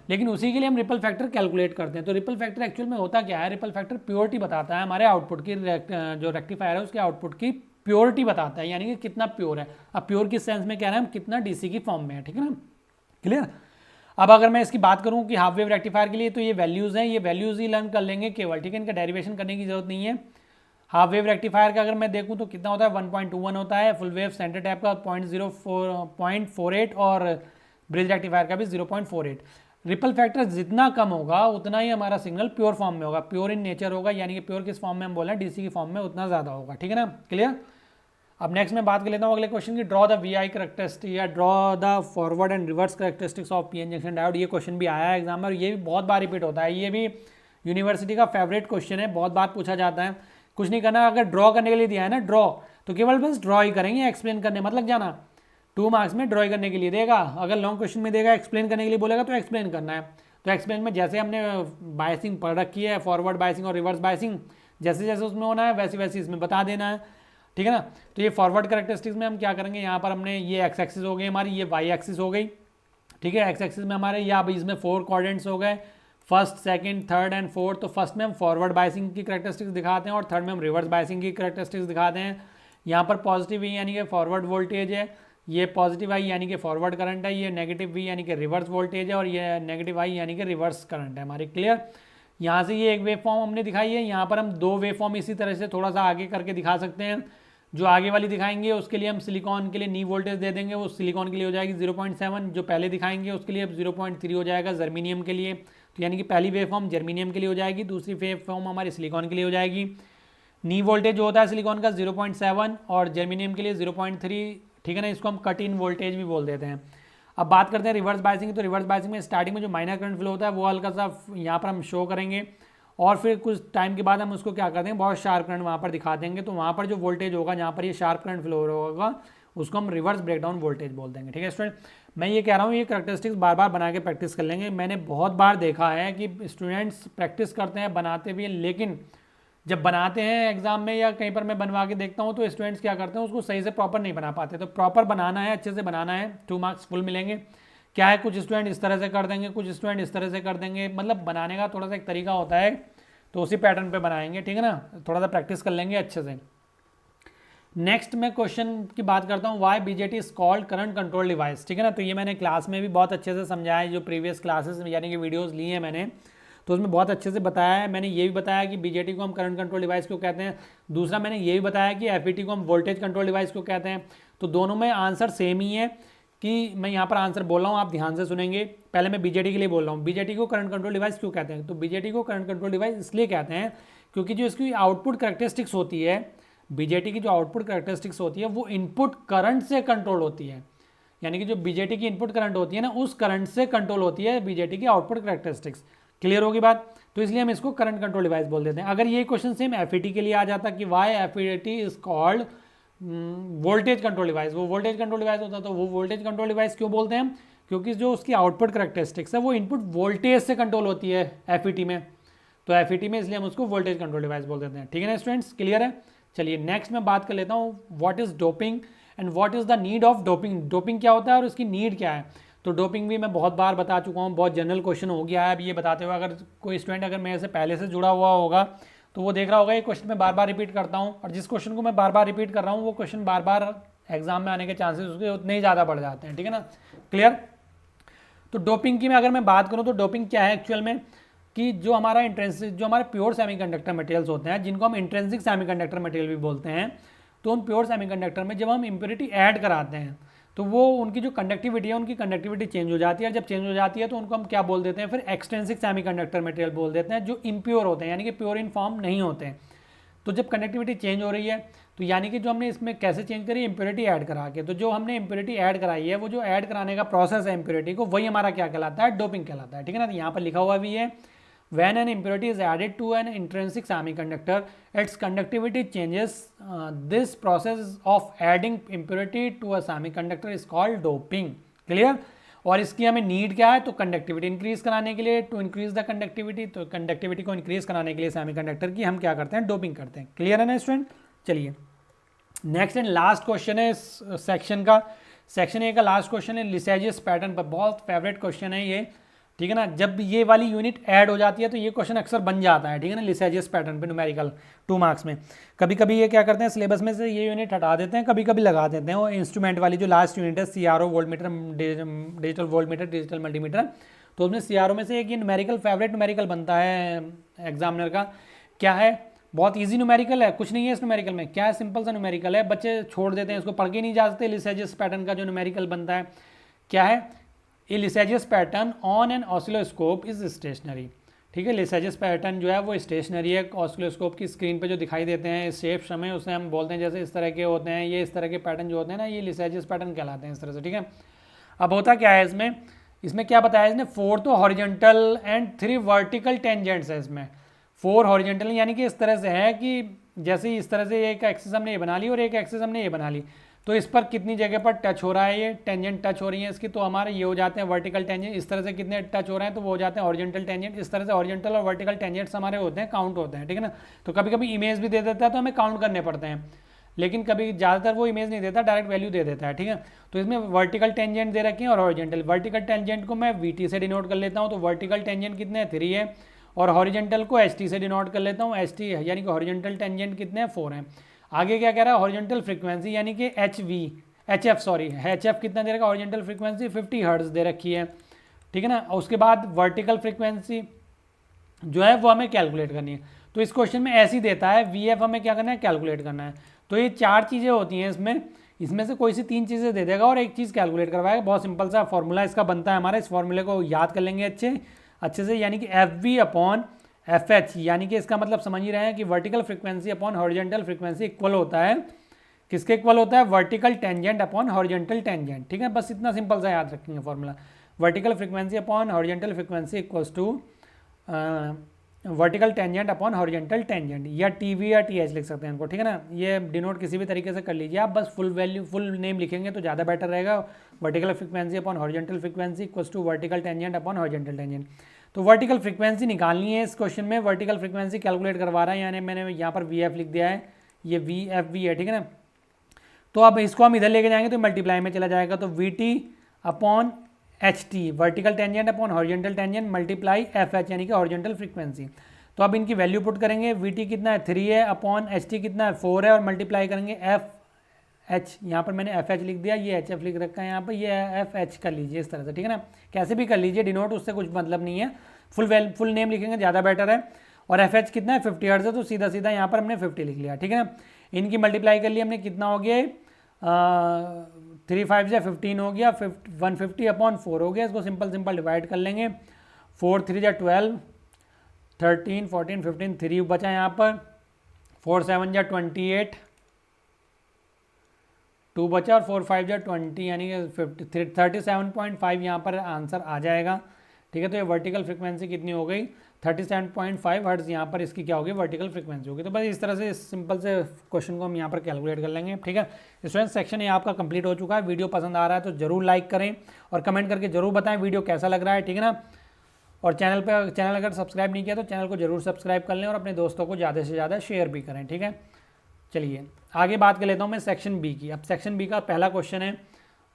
लेकिन उसी के लिए हम रिपल फैक्टर कैलकुलेट करते हैं। तो रिपल फैक्टर एक्चुअल में होता क्या है, रिपल फैक्टर प्योरिटी बताता है हमारे आउटपुट की, जो रेक्टिफायर है उसके आउटपुट की प्योरिटी बताता है, यानी कि कितना प्योर है। अब प्योर किस सेंस में कह रहे हैं हम, कितना DC की फॉर्म में है, ठीक है ना, क्लियर। अब अगर मैं इसकी बात करूं कि हाफ वेव रेक्टिफायर के लिए, तो ये वैल्यूज़ हैं, ये वैल्यूज़ ही लर्न कर लेंगे केवल, ठीक है, इनका डेरिवेशन करने की जरूरत नहीं है। हाफ वेव रेक्टिफायर का अगर मैं देखूं तो कितना होता है, 1.21 होता है, फुल वेव सेंटर टैप का 0.48 और ब्रिज रेक्टिफायर का भी 0.48। रिपल फैक्टर जितना कम होगा उतना ही हमारा सिग्नल प्योर फॉर्म में होगा, प्योर इन नेचर होगा, यानी कि प्योर किस फॉर्म में हम बोल रहे हैं, DC की फॉर्म में उतना ज़्यादा होगा, ठीक है ना, क्लियर। अब नेक्स्ट मैं बात कर लेता हूँ अगले क्वेश्चन की, ड्रॉ द VI करेक्टरिस्टिक या draw the forward and reverse characteristics of PN junction diode. ये क्वेश्चन भी आया है एग्जाम में और ये भी बहुत बार रिपीट होता है, ये भी यूनिवर्सिटी का फेवरेट क्वेश्चन है, बहुत बार पूछा जाता है। कुछ नहीं करना, अगर ड्रॉ करने के लिए दिया है ना ड्रॉ, तो केवल बस ड्रॉ ही करेंगे, एक्सप्लेन करने मत लग जाना। 2 मार्क्स में ड्रॉ करने के लिए देगा, अगर लॉन्ग क्वेश्चन में देगा एक्सप्लेन करने के लिए बोलेगा तो एक्सप्लेन करना है। तो एक्सप्लेन में जैसे हमने बायसिंग पढ़ रखी है, फॉरवर्ड बायसिंग और रिवर्स बायसिंग, जैसे जैसे उसमें होना है वैसे वैसे इसमें बता देना है, ठीक है ना। तो ये फॉरवर्ड कैरेक्टरिस्टिक्स में हम क्या करेंगे, यहाँ पर हमने ये एक्स एक्सिस हो गई हमारी, ये वाई एक्सिस हो गई, ठीक है। एक्स एक्सिस में हमारे या अब इसमें 4 क्वाड्रेंट्स हो गए, first, second, third and fourth. तो फर्स्ट में हम फॉरवर्ड बायसिंग की करैक्टरिस्टिक्स दिखाते हैं और थर्ड में हम रिवर्स बायसिंग की करैक्टरिस्टिक्स दिखाते हैं। यहाँ पर पॉजिटिव वी यानी कि फॉरवर्ड वोल्टेज है, ये पॉजिटिव आई यानी कि फॉरवर्ड करंट है, ये नेगेटिव वी यानी कि रिवर्स वोल्टेज है और ये नेगेटिव आई यानी कि रिवर्स करंट है हमारी। क्लियर। यहाँ से ये एक वेव फॉर्म हमने दिखाई है, यहाँ पर हम दो वेव फॉर्म इसी तरह से थोड़ा सा आगे करके दिखा सकते हैं। जो आगे वाली दिखाएंगे उसके लिए हम सिलिकॉन के लिए नी वोल्टेज दे देंगे, वो सिलिकॉन के लिए हो जाएगी 0.7। जो पहले दिखाएंगे उसके लिए अब 0.3 हो जाएगा जर्मीनियम के लिए। तो यानी कि पहली वेव फॉर्म जर्मीनियम के लिए हो जाएगी, दूसरी वेव फॉर्म हमारी सिलिकॉन के लिए हो जाएगी। नी वोल्टेज जो होता है सिलिकॉन का 0.7 और जर्मीनियम के लिए 0.3, ठीक है ना। इसको हम कट इन वोल्टेज भी बोल देते हैं। अब बात करते हैं रिवर्स बायसिंग। तो रिवर्स बायसिंग में स्टार्टिंग में जो माइनर करंट फ्लो होता है वो हल्का सा यहाँ पर हम शो करेंगे और फिर कुछ टाइम के बाद हम उसको क्या करते हैं, बहुत शार्प करंट वहाँ पर दिखा देंगे। तो वहाँ पर जो वोल्टेज होगा जहाँ पर ये शार्प करंट फ्लो होगा उसको हम रिवर्स ब्रेकडाउन वोल्टेज बोल देंगे। ठीक है स्टूडेंट, मैं ये कह रहा हूँ ये करैक्टरिस्टिक्स बार बार बना के प्रैक्टिस कर लेंगे। मैंने बहुत बार देखा है कि स्टूडेंट्स प्रैक्टिस करते हैं, बनाते भी हैं, लेकिन जब बनाते हैं एग्जाम में या कहीं पर मैं बनवा के देखता हूँ तो स्टूडेंट्स क्या करते हैं, उसको सही से प्रॉपर नहीं बना पाते। तो प्रॉपर बनाना है, अच्छे से बनाना है, 2 मार्क्स फुल मिलेंगे। क्या है, कुछ स्टूडेंट इस तरह से कर देंगे, कुछ स्टूडेंट इस तरह से कर देंगे, मतलब बनाने का थोड़ा सा एक तरीका होता है, तो उसी पैटर्न पे बनाएंगे। ठीक है ना, थोड़ा सा प्रैक्टिस कर लेंगे अच्छे से। नेक्स्ट मैं क्वेश्चन की बात करता हूँ, why BJT is called current control device. ठीक है ना, तो ये मैंने क्लास में भी बहुत अच्छे से समझाया है, जो प्रीवियस क्लासेस यानी कि वीडियोस ली हैं मैंने, तो उसमें बहुत अच्छे से बताया है। मैंने ये भी बताया कि बीजेटी को हम करंट कंट्रोल डिवाइस क्यों कहते हैं। दूसरा मैंने ये भी बताया कि एफईटी को हम वोल्टेज कंट्रोल डिवाइस क्यों कहते हैं। तो दोनों में आंसर सेम ही है कि मैं यहाँ पर आंसर बोल रहा हूँ, आप ध्यान से सुनेंगे। पहले मैं बीजेटी के लिए बोल रहा हूँ, बीजेटी को करंट कंट्रोल डिवाइस क्यों कहते हैं। तो बीजेटी को करंट कंट्रोल डिवाइस इसलिए कहते हैं क्योंकि जो इसकी आउटपुट करैक्टरिस्टिक्स होती है, बीजेटी की जो आउटपुट करैक्टरिस्टिक्स होती है वो इनपुट करंट से कंट्रोल होती है। यानी कि जो बीजेटी की इनपुट करंट होती है ना, उस करंट से कंट्रोल होती है बीजेटी की आउटपुट करैक्टरिस्टिक्स। क्लियर होगी बात। तो इसलिए हम इसको करंट कंट्रोल डिवाइस बोल देते हैं। अगर ये क्वेश्चन सेम एफईटी के लिए आ जाता कि why FET is called voltage control device, वो वोल्टेज कंट्रोल डिवाइस होता, तो वो वोल्टेज कंट्रोल डिवाइस क्यों बोलते हैं हम, क्योंकि जो उसकी आउटपुट करैक्टरिस्टिक्स है वो इनपुट वोल्टेज से कंट्रोल होती है एफईटी में। तो एफईटी में इसलिए हम उसको वोल्टेज कंट्रोल डिवाइस बोल देते हैं। ठीक है ना स्टूडेंट्स, क्लियर है। चलिए नेक्स्ट मैं बात कर लेता हूँ, what is doping and what is the need of doping. Doping क्या होता है और उसकी नीड क्या है। तो डोपिंग भी मैं बहुत बार बता चुका हूँ, बहुत जनरल क्वेश्चन हो गया है अब ये बताते हुए। अगर कोई स्टूडेंट अगर मेरे से पहले से जुड़ा हुआ होगा तो वो देख रहा होगा ये क्वेश्चन मैं बार बार रिपीट करता हूँ, और जिस क्वेश्चन को मैं बार बार रिपीट कर रहा हूँ वो क्वेश्चन बार बार एग्जाम में आने के चांसेस उसके उतने ही ज़्यादा बढ़ जाते हैं। ठीक है ना, क्लियर। तो डोपिंग की मैं अगर मैं बात करूँ तो डोपिंग क्या है एक्चुअल में, कि जो हमारा इंट्रेंसिक, जो हमारे प्योर सेमीकंडक्टर मटेरियल्स होते हैं जिनको हम इंट्रेंसिक सेमीकंडक्टर मटेरियल भी बोलते हैं, तो उन प्योर सेमीकंडक्टर में जब हम इम्प्योरिटी ऐड कराते हैं तो वो उनकी जो कंडक्टिविटी है उनकी कंडक्टिविटी चेंज हो जाती है। और जब चेंज हो जाती है तो उनको हम क्या बोल देते हैं, फिर एक्सट्रिंसिक सेमीकंडक्टर मटेरियल बोल देते हैं, जो इम्प्योर होते हैं यानी कि प्योर इन फॉर्म नहीं होते हैं। तो जब कंडक्टिविटी चेंज हो रही है तो यानी कि जो हमने इसमें कैसे चेंज करी, इम्प्योरिटी ऐड करा के, तो जो हमने इम्प्योरिटी ऐड कराई है वो जो ऐड कराने का प्रोसेस है इम्प्योरिटी को, वही हमारा क्या कहलाता है, डोपिंग कहलाता है। ठीक है ना, तो यहाँ पर लिखा हुआ भी है, when an impurity is added to an intrinsic semiconductor its conductivity changes. This process of adding impurity to a semiconductor is called doping. Clear. और इसकी हमें नीड क्या है, तो कंडक्टिविटी इंक्रीज कराने के लिए, टू इंक्रीज द कंडक्टिविटी, तो कंडक्टिविटी को इंक्रीज कराने के लिए सेमीकंडक्टर की हम क्या करते हैं, डोपिंग करते हैं। क्लियर है ना स्टूडेंट। चलिए नेक्स्ट एंड लास्ट क्वेश्चन है इस सेक्शन का, सेक्शन ए का लास्ट क्वेश्चन है लिसाजियस पैटर्न पर। बहुत फेवरेट क्वेश्चन है ये। ठीक है ना, जब ये वाली यूनिट ऐड हो जाती है तो ये क्वेश्चन अक्सर बन जाता है। ठीक है ना, लिसाजियस पैटर्न पे न्यूमेरिकल 2 मार्क्स में। कभी कभी ये क्या करते हैं, सिलेबस में से ये यूनिट हटा देते हैं, कभी कभी लगा देते हैं। वो इंस्ट्रूमेंट वाली जो लास्ट यूनिट है CRO voltmeter, digital voltmeter, digital multimeter, तो उसमें CRO में से एक ये न्यूमेरिकल फेवरेट न्यूमेरिकल बनता है एग्जामिनर का। क्या है, बहुत ईजी न्यूमेरिकल है, कुछ नहीं है इस न्यूमेरिकल में। क्या है, सिंपल सा न्यूमेरिकल है, बच्चे छोड़ देते हैं इसको, पढ़ के नहीं जा सकते। लिसाजियस पैटर्न का जो न्यूमेरिकल बनता है क्या है, a Lissajous pattern on an oscilloscope is stationary. ठीक है, लिसाजियस पैटर्न जो है वो स्टेशनरी है। ऑसिलोस्कोप की स्क्रीन पे जो दिखाई देते हैं शेप्स हमें, उसे हम बोलते हैं जैसे इस तरह के होते हैं, ये इस तरह के पैटर्न जो होते हैं ना, ये लिसाजियस पैटर्न कहलाते हैं इस तरह से। ठीक है, अब होता क्या है इसमें, इसमें क्या बताया इसने, 4 तो हॉरिजॉन्टल एंड 3 वर्टिकल टेंजेंट्स है इसमें। 4 हॉरिजॉन्टल यानी कि इस तरह से है कि जैसे इस तरह से एक एक्सिस हमने ये बना ली और एक एक्सिस हमने ये बना ली, तो इस पर कितनी जगह पर टच हो रहा है, ये टेंजेंट टच हो रही है इसकी, तो हमारे ये हो जाते हैं वर्टिकल टेंजेंट। इस तरह से कितने टच हो रहे हैं तो वो हो जाते हैं हॉरिजॉन्टल टेंजेंट। इस तरह से हॉरिजॉन्टल और वर्टिकल टेंजेंट्स हमारे होते हैं, काउंट होते हैं। ठीक है ना, तो कभी कभी इमेज भी दे देता है तो हमें काउंट करने पड़ते हैं। लेकिन कभी ज़्यादातर वो इमेज नहीं देता, डायरेक्ट वैल्यू दे देता है, ठीक है। तो इसमें वर्टिकल टेंजेंट दे रखे हैं और हॉरिजेंटल। वर्टिकल टेंजेंट को मैं VT से डिनोट कर लेता हूँ, तो वर्टिकल टेंजेंट कितने हैं 3 है, और हॉरिजेंटल को ST से डिनोट कर लेता हूँ, ST यानी कि हॉरिजेंटल टेंजेंट कितने हैं 4 हैं। आगे क्या कह रहा है, हॉरिजेंटल फ्रीक्वेंसी यानी कि HF कितना दे रखा है, हॉरिजेंटल फ्रीक्वेंसी 50 हर्ट्ज दे रखी है, ठीक है ना। और उसके बाद वर्टिकल फ्रीक्वेंसी जो है वो हमें कैलकुलेट करनी है। तो इस क्वेश्चन में ऐसे ही देता है, VF हमें क्या करना है, कैलकुलेट करना है। तो ये 4 चीज़ें होती हैं इसमें से कोई सी 3 चीज़ें दे देगा और एक चीज़ कैलकुलेट करवाएगा। बहुत सिंपल सा फॉर्मूला इसका बनता है हमारा, इस फॉर्मूले को याद कर लेंगे अच्छे से, यानी कि FV/FH, यानी कि इसका मतलब समझ ही रहे हैं कि vertical frequency upon horizontal frequency equal होता है, किसके इक्वल होता है, vertical tangent upon horizontal tangent, ठीक है। बस इतना सिंपल सा याद रखेंगे formula, vertical frequency upon horizontal frequency equals to vertical tangent upon horizontal tangent, या TV या TH लिख सकते हैं इनको, ठीक है ना। ये डिनोट किसी भी तरीके से कर लीजिए आप, बस फुल नेम लिखेंगे तो ज़्यादा बेटर रहेगा। Vertical frequency upon horizontal frequency equals to vertical tangent upon horizontal tangent. तो वर्टिकल फ्रीक्वेंसी निकालनी है इस क्वेश्चन में, वर्टिकल फ्रीक्वेंसी कैलकुलेट करवा रहा है, यानी मैंने यहाँ पर VF लिख दिया है, ये VFV है, ठीक है ना। तो अब इसको हम इधर लेके जाएंगे तो मल्टीप्लाई में चला जाएगा, तो VT/HT vertical tangent upon horizontal tangent multiply FH यानी कि हॉरिजेंटल फ्रीक्वेंसी। तो अब इनकी वैल्यू पुट करेंगे, VT कितना है 3 है, अपॉन HT कितना है 4 है, और मल्टीप्लाई करेंगे FH, यहाँ पर मैंने FH लिख दिया, ये HF लिख रखा है यहाँ पर, ये FH कर लीजिए इस तरह से, ठीक है ना। कैसे भी कर लीजिए डिनोट, उससे कुछ मतलब नहीं है, फुल नेम लिखेंगे ज़्यादा बेटर है। और FH कितना है 50 हर्ट्ज है, तो सीधा सीधा यहाँ पर हमने 50 लिख लिया, ठीक है ना। इनकी मल्टीप्लाई कर लिया हमने, कितना हो गया 3 5 से 15 हो गया, 150 अपॉन 4 हो गया। इसको सिंपल डिवाइड कर लेंगे, 4 3 जा 12, 13 14 15, 3 बचा यहाँ पर, 4 7 जा 28, 2 बचा, और 4 5 जा 20, यानी कि 37.5 यहाँ पर आंसर आ जाएगा, ठीक है। तो ये वर्टिकल फ्रीक्वेंसी कितनी हो गई 37.5 हर्ट्ज, यहाँ पर इसकी क्या होगी, वर्टिकल फ्रीक्वेंसी होगी। तो बस इस तरह से सिंपल से क्वेश्चन को हम यहाँ पर कैलकुलेट कर लेंगे, ठीक है। स्टूडेंट सेक्शन ये आपका कंप्लीट हो चुका है। वीडियो पसंद आ रहा है तो जरूर लाइक करें और कमेंट करके जरूर बताएं वीडियो कैसा लग रहा है, ठीक है ना। और चैनल अगर सब्सक्राइब नहीं किया तो चैनल को जरूर सब्सक्राइब कर लें और अपने दोस्तों को ज़्यादा से ज़्यादा शेयर भी करें, ठीक है। चलिए आगे बात कर लेता हूँ मैं सेक्शन बी की। अब सेक्शन बी का पहला क्वेश्चन है,